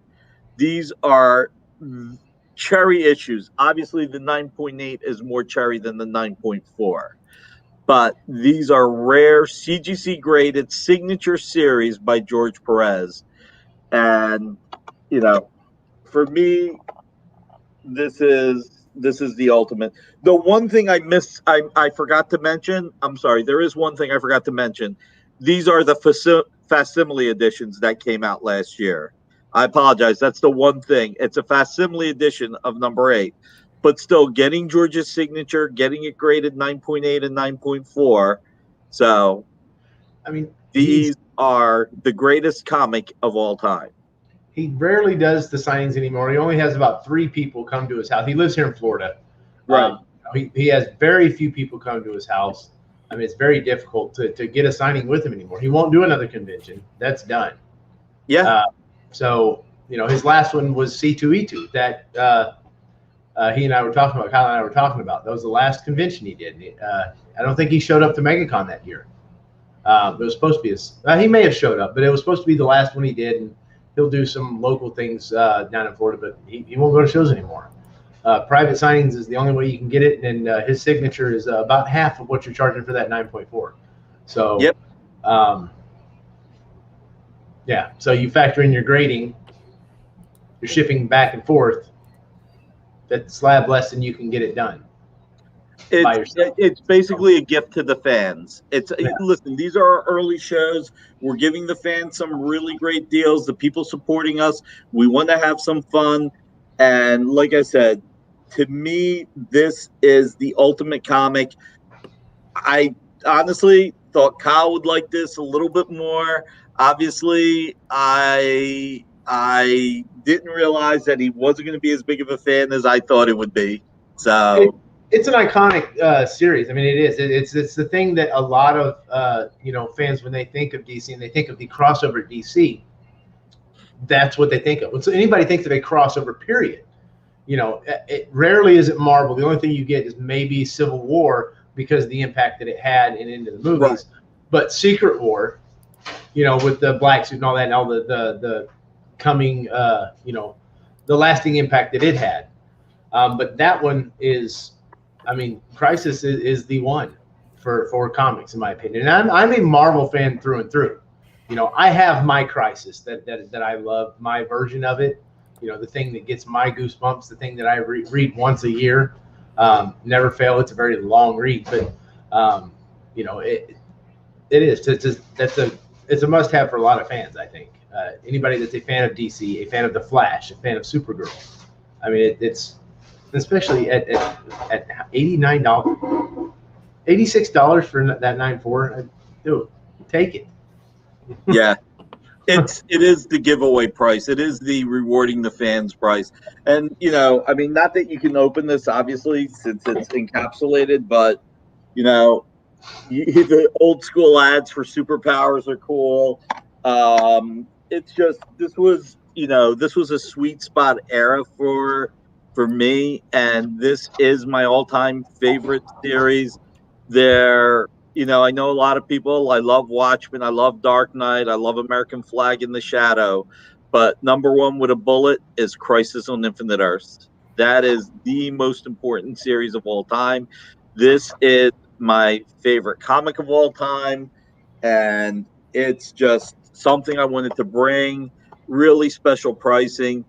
These are cherry issues. Obviously, the 9.8 is more cherry than the 9.4. But these are rare CGC graded signature series by George Perez. And, for me, this is the ultimate. The one thing I forgot to mention. I'm sorry. There is one thing I forgot to mention. These are the facsimile editions that came out last year. I apologize. That's the one thing. It's a facsimile edition of number 8, but still getting George's signature, getting it graded 9.8 and 9.4. So, I mean, these are the greatest comic of all time. he rarely does the signings anymore. He only has about 3 people come to his house. He lives here in Florida. Right. He has very few people come to his house. I mean, it's very difficult to get a signing with him anymore. He won't do another convention. That's done. Yeah. So, his last one was C2E2 that he and I were talking about. Kyle and I were talking about. That was the last convention he did. I don't think he showed up to MegaCon that year. It was supposed to be he may have showed up, but it was supposed to be the last one he did, and he'll do some local things down in Florida, but he won't go to shows anymore. Private signings is the only way you can get it, and his signature is about half of what you're charging for that 9.4. So, yep. Yeah. So you factor in your grading, your shipping back and forth. That slab less than you can get it done. It's basically a gift to the fans. Listen, these are our early shows. We're giving the fans some really great deals. The people supporting us, we want to have some fun. And like I said, to me, this is the ultimate comic. I honestly thought Kyle would like this a little bit more. Obviously, I didn't realize that he wasn't going to be as big of a fan as I thought it would be. So it's an iconic series. I mean, it is. It's the thing that a lot of fans, when they think of DC and they think of the crossover DC, that's what they think of. When anybody thinks of a crossover period, it rarely is it Marvel. The only thing you get is maybe Civil War because of the impact that it had and into the movies. Right. But Secret War, with the black suit and all that, and all the coming, the lasting impact that it had. But that one is, Crisis is the one for comics, in my opinion. And I'm a Marvel fan through and through. I have my Crisis that I love, my version of it. The thing that gets my goosebumps, the thing that I read once a year. Never fail. It's a very long read, but it is. It's a must-have for a lot of fans, I think. Anybody that's a fan of DC, a fan of the Flash, a fan of Supergirl. I mean, it's especially at $89, $86 for that 9.4. Dude, take it. Yeah. It is the giveaway price. It is the rewarding the fans price. And, not that you can open this, obviously, since it's encapsulated, but, the old school ads for superpowers are cool. It's just, this was a sweet spot era for me. And this is my all-time favorite series. I know a lot of people. I love Watchmen. I love Dark Knight. I love American Flag in the Shadow. But number one with a bullet is Crisis on Infinite Earths. That is the most important series of all time. This is my favorite comic of all time. And it's just something I wanted to bring. Really special pricing.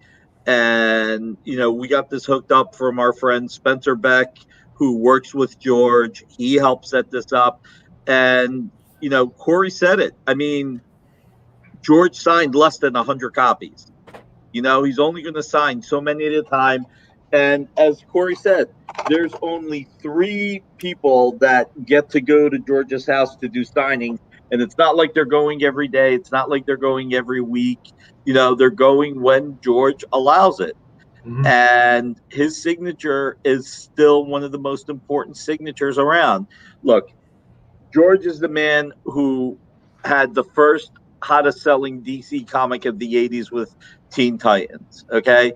And, we got this hooked up from our friend Spencer Beck, who works with George. He helped set this up. And, Corey said it. George signed less than 100 copies. He's only going to sign so many at a time. And as Corey said, there's only 3 people that get to go to George's house to do signings. And it's not like they're going every day. It's not like they're going every week. They're going when George allows it. Mm-hmm. And his signature is still one of the most important signatures around. Look, George is the man who had the first hottest selling DC comic of the 80s with Teen Titans. Okay.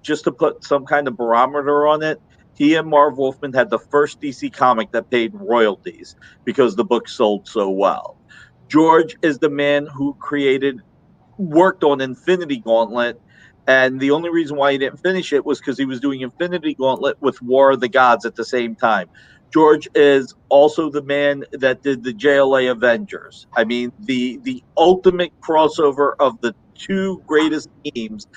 Just to put some kind of barometer on it, he and Marv Wolfman had the first DC comic that paid royalties because the book sold so well. George is the man who worked on Infinity Gauntlet. And the only reason why he didn't finish it was because he was doing Infinity Gauntlet with War of the Gods at the same time. George is also the man that did the JLA Avengers. I mean, the ultimate crossover of the two greatest teams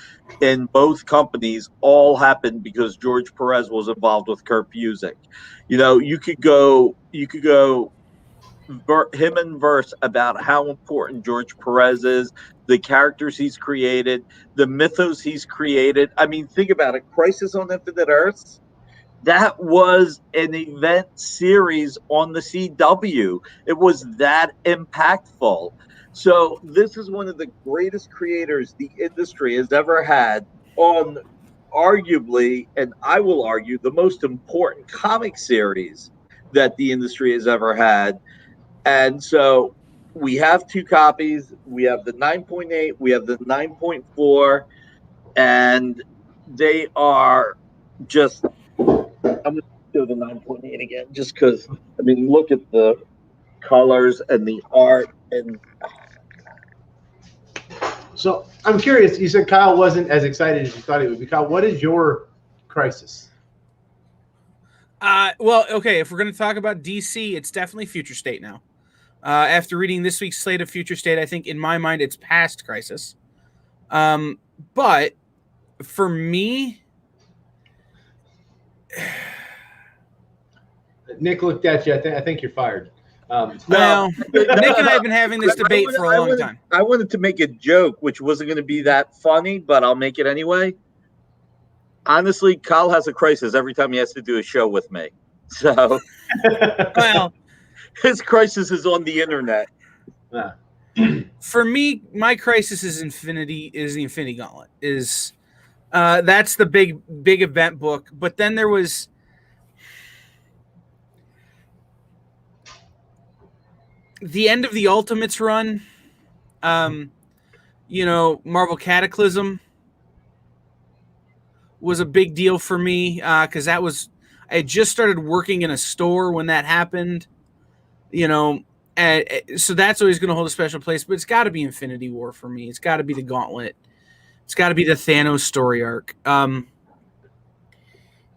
in both companies all happened because George Perez was involved with Kurt Busiek. You know, you could go him and verse about how important George Perez is, the characters he's created, the mythos he's created. I mean, think about it. Crisis on Infinite Earths, that was an event series on the CW. It was that impactful. So this is one of the greatest creators the industry has ever had on arguably, and I will argue, the most important comic series that the industry has ever had. And so we have two copies. We have the 9.8, we have the 9.4, and they are just, I'm going to do the 9.8 again, just because, I mean, look at the colors and the art. And So I'm curious. You said Kyle wasn't as excited as you thought he would be. Kyle, what is your Crisis? Well, okay, if we're going to talk about DC, it's definitely Future State now. After reading this week's slate of Future State, I think in my mind it's past Crisis. But for me, Nick looked at you. I think you're fired. well, Nick and I have been having this debate for a long time. I wanted to make a joke, which wasn't going to be that funny, but I'll make it anyway. Honestly, Kyle has a crisis every time he has to do a show with me. So, Well, his crisis is on the internet. For me, my crisis is the Infinity Gauntlet. That's the big event book. But then there was the end of the Ultimates run. Marvel Cataclysm was a big deal for me because I had just started working in a store when that happened. And so that's always going to hold a special place. But it's got to be Infinity War for me. It's got to be the Gauntlet. It's got to be the Thanos story arc. Also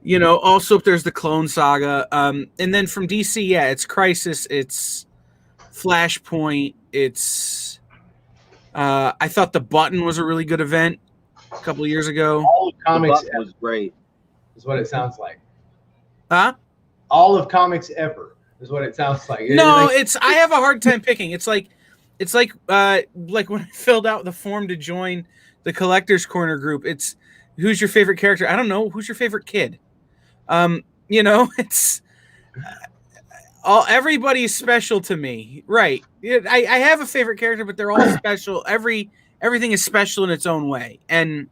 if there's the Clone Saga. And then from DC, yeah, it's Crisis. It's Flashpoint. It's I thought The Button was a really good event a couple of years ago. All of comics was great. Is what it sounds like. Huh? All of comics ever is what it sounds like. No, I have a hard time picking. It's like when I filled out the form to join the Collectors Corner group. It's who's your favorite character? I don't know. Who's your favorite kid? It's everybody's special to me. Right. I have a favorite character, but they're all special. Everything is special in its own way. And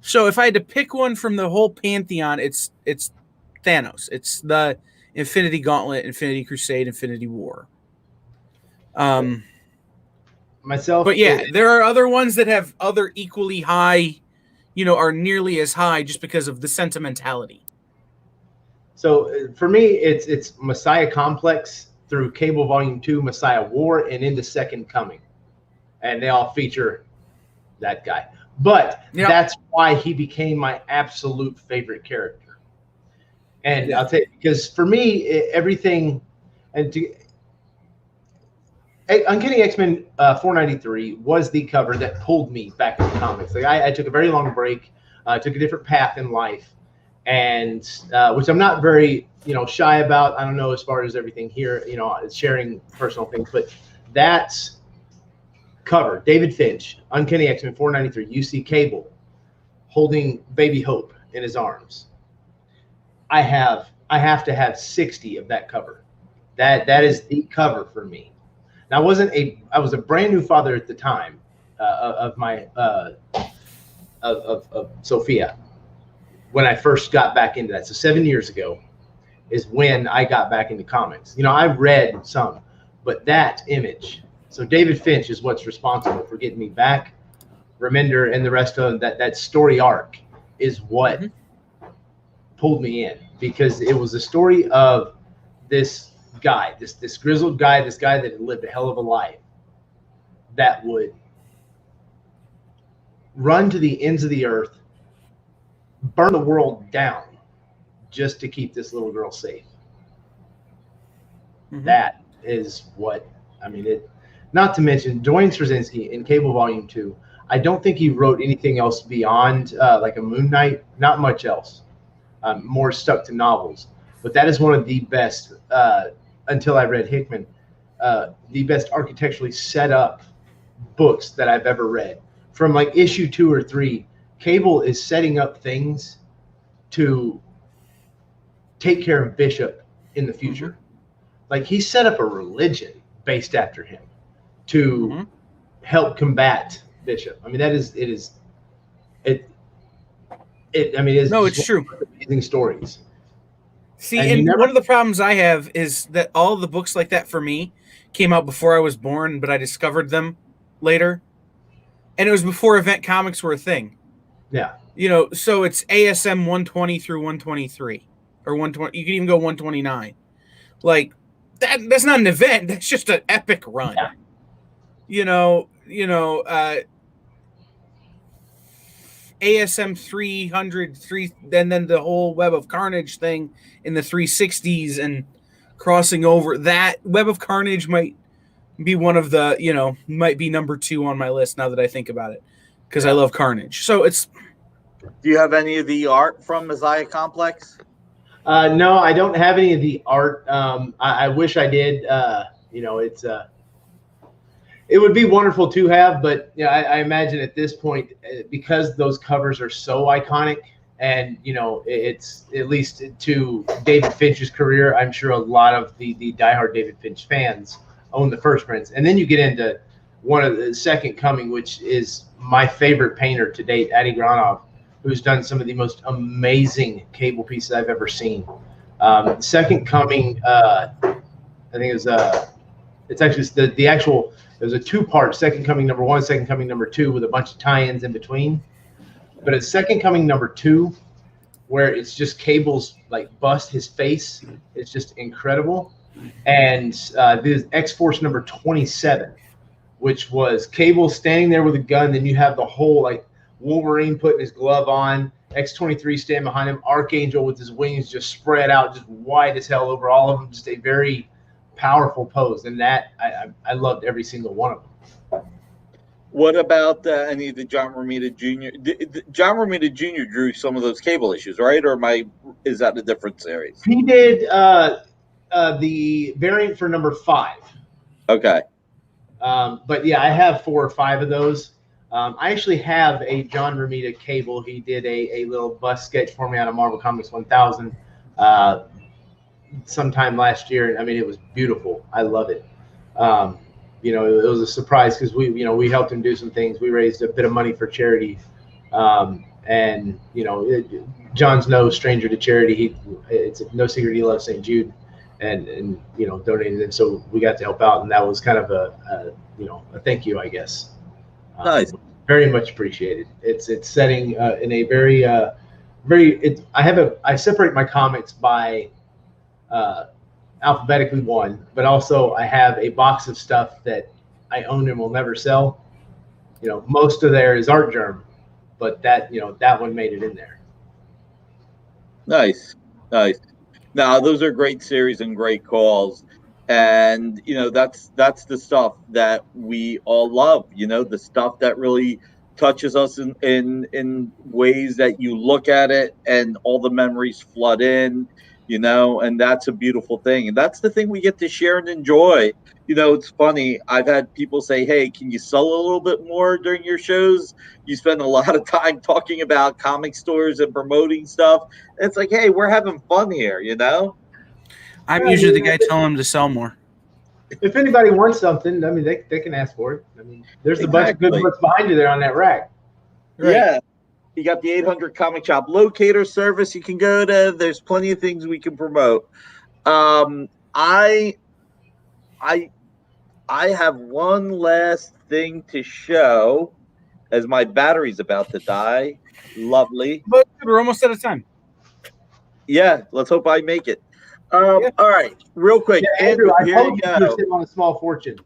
so if I had to pick one from the whole pantheon, it's Thanos. It's the Infinity Gauntlet, Infinity Crusade, Infinity War. Myself, but yeah, there are other ones that have other equally high, are nearly as high just because of the sentimentality. So for me, it's Messiah Complex through Cable Volume 2, Messiah War, and into Second Coming, and they all feature that guy. But that's why he became my absolute favorite character. And I'll tell you, because for me, everything, Uncanny X-Men 493 was the cover that pulled me back into comics. Like I took a very long break, took a different path in life, and which I'm not very shy about. I don't know as far as everything here, sharing personal things, but that's cover. David Finch, Uncanny X-Men 493. You see Cable holding Baby Hope in his arms. I have to have 60 of that cover. That is the cover for me. Now I was a brand new father at the time of my of Sophia when I first got back into that. So 7 years ago is when I got back into comics. I read some, but that image. So David Finch is what's responsible for getting me back. Remender and the rest of that story arc is what pulled me in, because it was the story of this guy, this grizzled guy, this guy that had lived a hell of a life, that would run to the ends of the earth, burn the world down just to keep this little girl safe. That is what I mean. It. Not to mention Dwayne Straczynski in Cable Volume 2. I don't think he wrote anything else beyond like a Moon Knight. Not much else. More stuck to novels. But that is one of the best, until I read Hickman, the best architecturally set up books that I've ever read. From like issue 2 or 3, Cable is setting up things to take care of Bishop in the future. Like he set up a religion based after him to help combat Bishop. I mean, it's true. Amazing stories. See, and one of the problems I have is that all the books like that for me came out before I was born, but I discovered them later. And it was before event comics were a thing. Yeah. So it's ASM 120 through 123 or 120. You can even go 129. Like that's not an event. That's just an epic run. Yeah. ASM 300, and then the whole Web of Carnage thing in the 360s and crossing over. That Web of Carnage might be one of the, might be number 2 on my list now that I think about it, because I love Carnage. So it's. Do you have any of the art from Messiah Complex? No, I don't have any of the art. I wish I did. It would be wonderful to have, but I imagine at this point, because those covers are so iconic, and it's at least to David Finch's career, I'm sure a lot of the diehard David Finch fans own the first prints, and then you get into one of the Second Coming, which is my favorite painter to date, Adi Granov, who's done some of the most amazing Cable pieces I've ever seen. Second Coming, I think it's actually the actual. There's a 2-part Second Coming number 1, Second Coming number 2 with a bunch of tie-ins in between. But it's Second Coming number 2, where it's just Cable's like bust, his face. It's just incredible. And this X-Force number 27, which was Cable standing there with a gun. Then you have the whole like Wolverine putting his glove on, X-23 standing behind him, Archangel with his wings just spread out, just wide as hell over all of them. Just a very powerful pose, and that I loved every single one of them. What about any of the John Romita Jr.? John Romita Jr. drew some of those Cable issues, right? Or is that a different series? He did the variant for number 5. Okay. But yeah, I have 4 or 5 of those. I actually have a John Romita Cable. He did a little bust sketch for me out of Marvel Comics 1000. Sometime last year. I mean, it was beautiful. I love it. It was a surprise because we helped him do some things. We raised a bit of money for charity, and John's no stranger to charity. It's no secret he loves St. Jude, and donated, and so we got to help out, and that was kind of a thank you, I guess. Nice. Very much appreciated. It's setting in a very I separate my comics by alphabetically one, but also I have a box of stuff that I own and will never sell. Most of there is Art Germ, but that one made it in there. Nice. Now those are great series and great calls, and that's the stuff that we all love. The stuff that really touches us in ways that you look at it and all the memories flood in. And that's a beautiful thing. And that's the thing we get to share and enjoy. It's funny. I've had people say, hey, can you sell a little bit more during your shows? You spend a lot of time talking about comic stores and promoting stuff. And it's like, hey, we're having fun here, I'm usually the guy telling them to sell more. If anybody wants something, I mean, they can ask for it. I mean, there's a bunch of good books behind you there on that rack. Right. Yeah. You got the 800 Comic Shop locator service you can go to. There's plenty of things we can promote. I have one last thing to show as my battery's about to die. Lovely. But we're almost out of time. Yeah, let's hope I make it. All right, real quick. Yeah, Andrew, I told you you're sitting on a small fortune.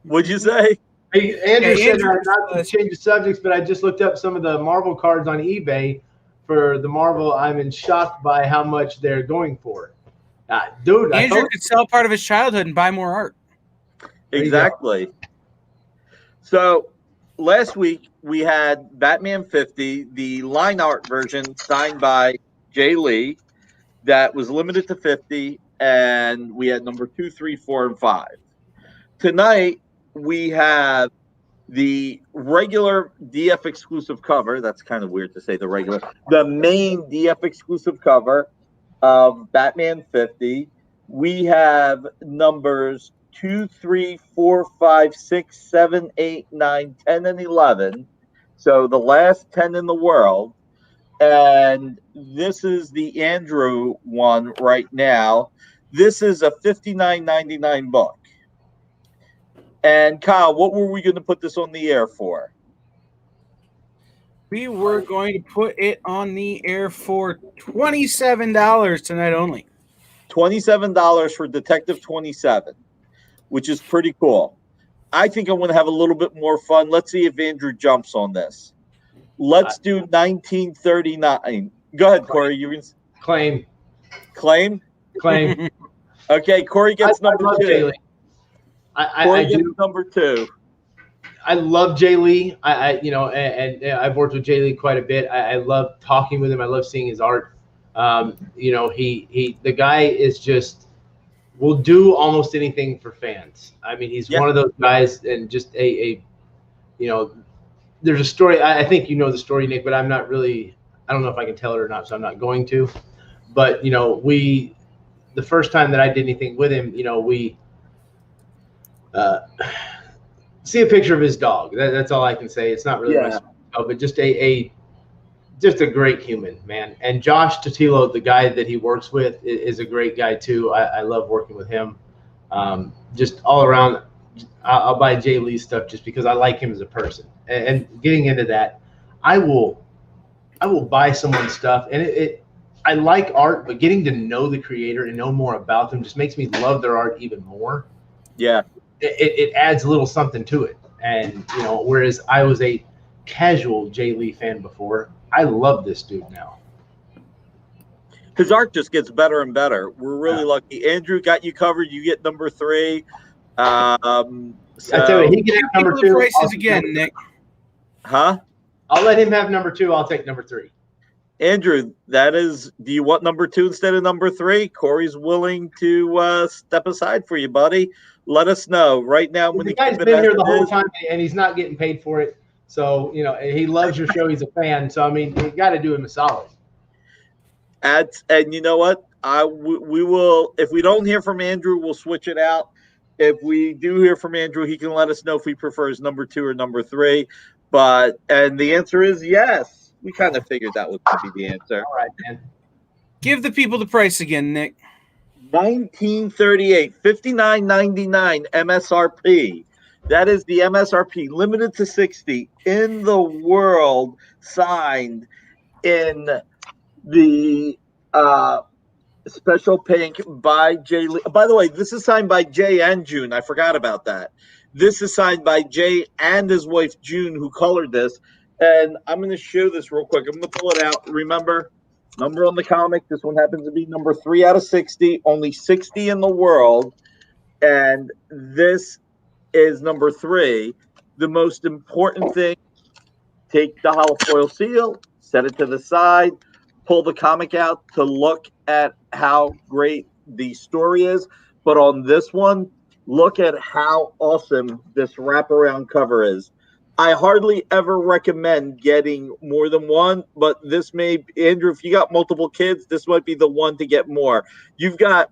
What'd you say? Hey, Andrew said not to change the subjects, but I just looked up some of the Marvel cards on eBay for the Marvel. I'm in shock by how much they're going for. Dude, I Andrew told could sell part of his childhood and buy more art. There you go. Exactly. So last week we had Batman 50, the line art version signed by Jay Lee, that was limited to 50, and we had number 2, 3, 4, and 5. Tonight we have the regular DF exclusive cover. That's kind of weird to say the main DF exclusive cover of Batman 50. We have numbers 2, 3, 4, 5, 6, 7, 8, 9, 10, and 11. So the last 10 in the world. And this is the Andrew one right now. This is a $59.99 book. And Kyle, what were we going to put this on the air for? We were going to put it on the air for $27 tonight only. $27 for Detective 27, which is pretty cool. I think I'm going to have a little bit more fun. Let's see if Andrew jumps on this. Let's do 1939. Go ahead, Corey. You can Claim. Claim? Okay, Corey gets number 2. Corey gets number 2. I love Jay Lee. And I've worked with Jay Lee quite a bit. I love talking with him. I love seeing his art. The guy is just will do almost anything for fans. I mean, he's one of those guys, and just there's a story. I think you know the story, Nick, but I don't know if I can tell it or not, so I'm not going to. But the first time that I did anything with him, we see a picture of his dog. That's all I can say. It's not really my style, but just a great human, man. And Josh Totilo, the guy that he works with, is a great guy too. I love working with him. Just all around, I'll buy Jay Lee stuff just because I like him as a person. And getting into that, I will buy someone's stuff, and I like art, but getting to know the creator and know more about them just makes me love their art even more. Yeah. It adds a little something to it. And, whereas I was a casual Jay Lee fan before, I love this dude now. His art just gets better and better. We're really lucky. Andrew got you covered. You get number 3. I tell you, he can have number 2. Prices again, Nick. Huh? I'll let him have number 2. I'll take number 3. Andrew, do you want number 2 instead of number 3? Corey's willing to step aside for you, buddy. Let us know right now. The guy's been here the whole time, and he's not getting paid for it. So, he loves your show. He's a fan. So, I mean, you got to do him a solid. And you know what? We will, if we don't hear from Andrew, we'll switch it out. If we do hear from Andrew, he can let us know if he prefers number 2 or number 3. And the answer is yes. We kind of figured that would be the answer. All right, man. Give the people the price again, Nick. 1938, $59.99 MSRP. That is the MSRP, limited to 60 in the world, signed in the special pink by Jay Lee. By the way, this is signed by Jay and June. I forgot about that. This is signed by Jay and his wife June, who colored this. And I'm going to show this real quick. I'm going to pull it out. Remember, number on the comic. This one happens to be number 3 out of 60. Only 60 in the world. And this is number 3. The most important thing, take the hollow foil seal, set it to the side, pull the comic out to look at how great the story is. But on this one, look at how awesome this wraparound cover is. I hardly ever recommend getting more than one, but this may, Andrew, if you got multiple kids, this might be the one to get more. You've got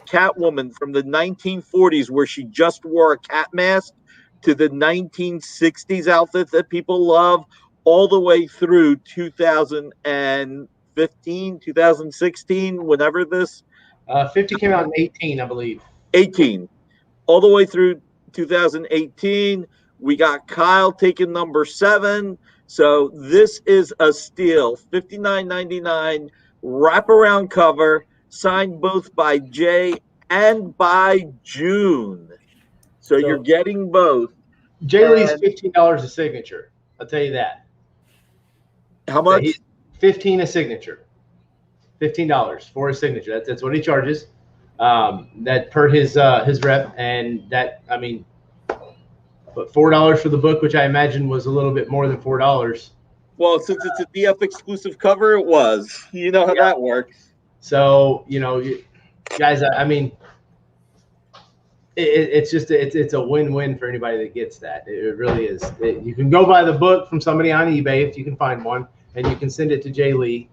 Catwoman from the 1940s where she just wore a cat mask to the 1960s outfit that people love, all the way through 2015, 2016, whenever this. 50 came out in 18, I believe. 18. All the way through 2018. We got Kyle taking number 7. So this is a steal. $59.99 wraparound cover, signed both by Jay and by June. So you're getting both. Jay Lee's $15 a signature. I'll tell you that. How much? $15 a signature. $15 for a signature. That's what he charges. That per his rep, and that, I mean, but $4 for the book, which I imagine was a little bit more than $4. Well, since it's a DF exclusive cover, it was. You know how that works. So, guys, I mean, it's a win-win for anybody that gets that. It really is. You can go buy the book from somebody on eBay if you can find one, and you can send it to Jay Lee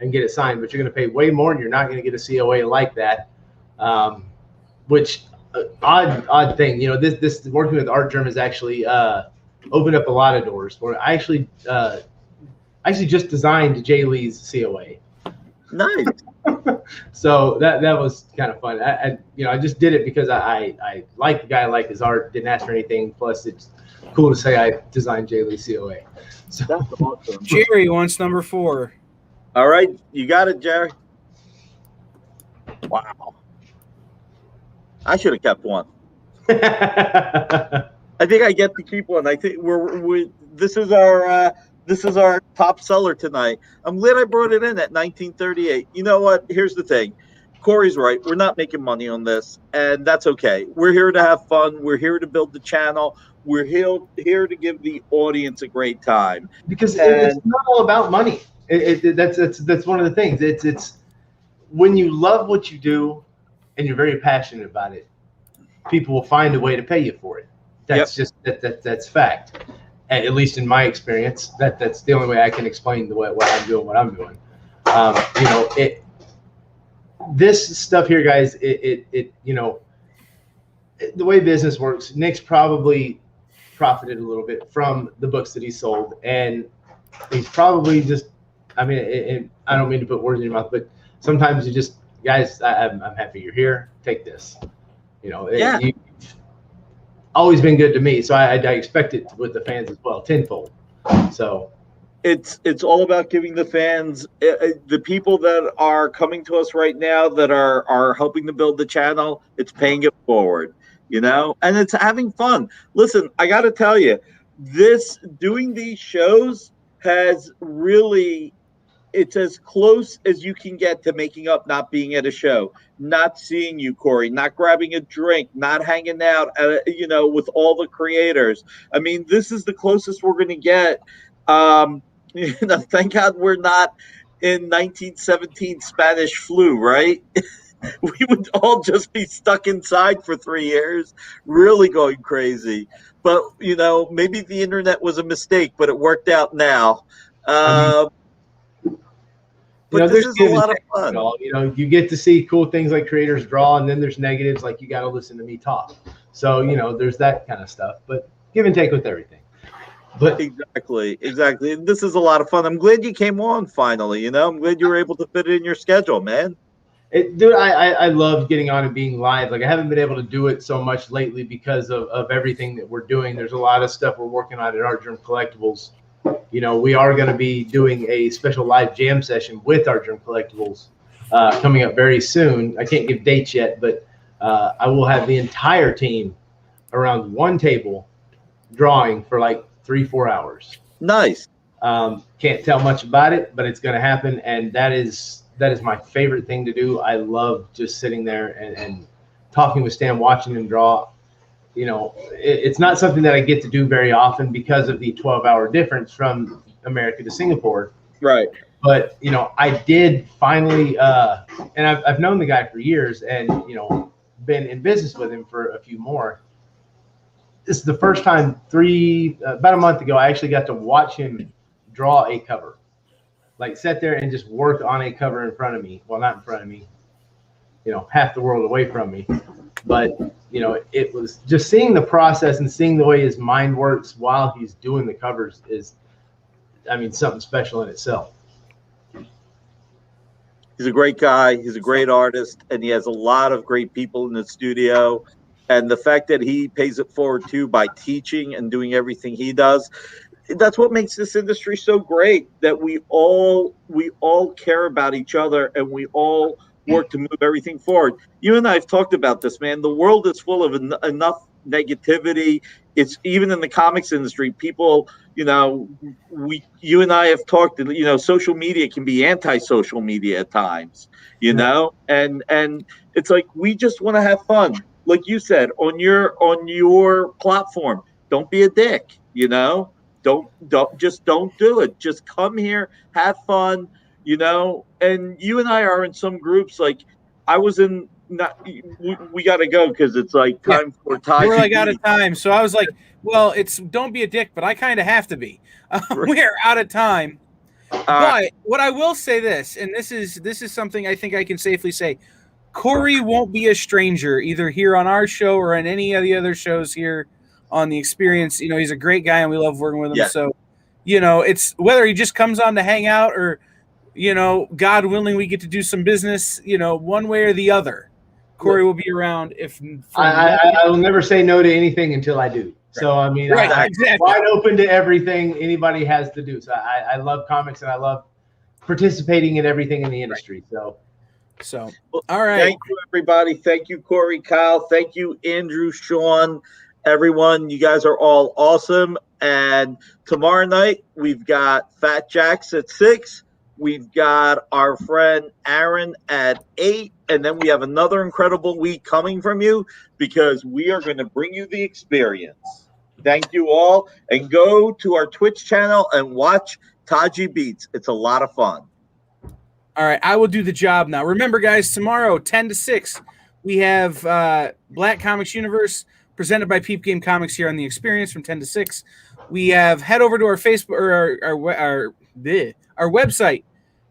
and get it signed, but you're going to pay way more, and you're not going to get a COA like that. Which odd thing, this working with Art Germ has actually opened up a lot of doors. Where I actually just designed Jay Lee's COA. Nice. So that was kind of fun. I just did it because I like the guy, I like his art, didn't ask for anything. Plus, it's cool to say I designed Jay Lee COA. So that's awesome. Jerry wants number 4. All right, you got it, Jerry. Wow. I should have kept one. I think I get to keep one. I think this is our top seller tonight. I'm glad I brought it in at 1938. You know what? Here's the thing. Corey's right. We're not making money on this, and that's okay. We're here to have fun. We're here to build the channel. We're here to give the audience a great time. Because it's not all about money. That's one of the things. It's when you love what you do and you're very passionate about it, people will find a way to pay you for it. That's just that's fact. At least in my experience, that's the only way I can explain what I'm doing, what I'm doing. This stuff here, guys, the way business works, Nick's probably profited a little bit from the books that he sold, and he's probably just, I don't mean to put words in your mouth, but sometimes you just, guys, I'm happy you're here. Take this. You've always been good to me, so I expect it with the fans as well, tenfold. So it's all about giving the fans, the people that are coming to us right now that are helping to build the channel, it's paying it forward, and it's having fun. Listen, I got to tell you, doing these shows has really, it's as close as you can get to making up not being at a show, not seeing you, Corey, not grabbing a drink, not hanging out, with all the creators. I mean, this is the closest we're going to get. Thank God we're not in 1917 Spanish flu, right? We would all just be stuck inside for 3 years, really going crazy. But, maybe the internet was a mistake, but it worked out now. But this is a lot of fun. You get to see cool things like creators draw, and then there's negatives like you got to listen to me talk. So, there's that kind of stuff, but give and take with everything. But exactly. And this is a lot of fun. I'm glad you came on finally. I'm glad you were able to fit it in your schedule, man. Dude, I love getting on and being live. Like, I haven't been able to do it so much lately because of everything that we're doing. There's a lot of stuff we're working on at Art Germ Collectibles. We are going to be doing a special live jam session with Art Germ Collectibles coming up very soon. I can't give dates yet, but I will have the entire team around one table drawing for like 3-4 hours. Nice. Can't tell much about it, but it's going to happen, and that is my favorite thing to do. I love just sitting there and talking with Stan, watching him draw. It's not something that I get to do very often because of the 12-hour difference from America to Singapore. Right. But, I did finally, and I've known the guy for years and, been in business with him for a few more. This is the first time about a month ago, I actually got to watch him draw a cover. Like, sit there and just work on a cover in front of me. Well, not in front of me, half the world away from me. But, it was just seeing the process and seeing the way his mind works while he's doing the covers is, something special in itself. He's a great guy. He's a great artist, and he has a lot of great people in the studio. And the fact that he pays it forward too by teaching and doing everything he does, that's what makes this industry so great, that we all care about each other and we all work to move everything forward. You and I have talked about this, man. The world is full of enough negativity. It's even in the comics industry, people, you and I have talked, social media can be anti-social media at times, and It's like we just want to have fun, like you said on your platform. Don't be a dick, you know. Don't do it. Just come here, have fun, you know. And you and I are in some groups. Like I was in. Not we got to go because it's like time for Taji. We're like out of time, so I was like, "Well, it's don't be a dick," but I kind of have to be. We're out of time. But what I will say this, and this is something I think I can safely say, Corey won't be a stranger either here on our show or on any of the other shows here on the Experience. You know, he's a great guy and we love working with him. Yeah. So, you know, it's whether he just comes on to hang out or, you know, God willing, we get to do some business, you know, one way or the other. Corey will be around. If I will never say no to anything until I do. So I mean, I'm wide open to everything anybody has to do. So I love comics and I love participating in everything in the industry. So all right. Thank you, everybody. Thank you, Corey, Kyle. Thank you, Andrew, Sean, everyone. You guys are all awesome. And tomorrow night we've got Fat Jacks at 6. We've got our friend Aaron at 8. And then we have another incredible week coming from you because we are going to bring you the experience. Thank you all. And go to our Twitch channel and watch Taji Beats. It's a lot of fun. All right, I will do the job now. Remember, guys, tomorrow, 10 to 6, we have Black Comics Universe presented by Peep Game Comics here on The Experience from 10 to 6. We have head over to our Facebook or our website,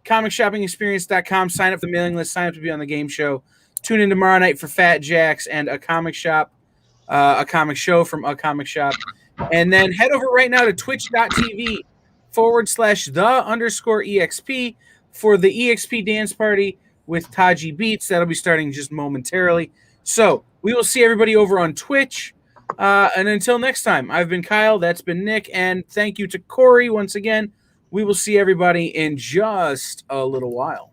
comicshoppingexperience.com. Sign up for the mailing list. Sign up to be on the game show. Tune in tomorrow night for Fat Jacks and a comic shop, a comic show from a comic shop. And then head over right now to twitch.tv/the_EXP for the EXP dance party with Taji Beats. That'll be starting just momentarily. So we will see everybody over on Twitch. And until next time, I've been Kyle. That's been Nick. And thank you to Corey once again. We will see everybody in just a little while.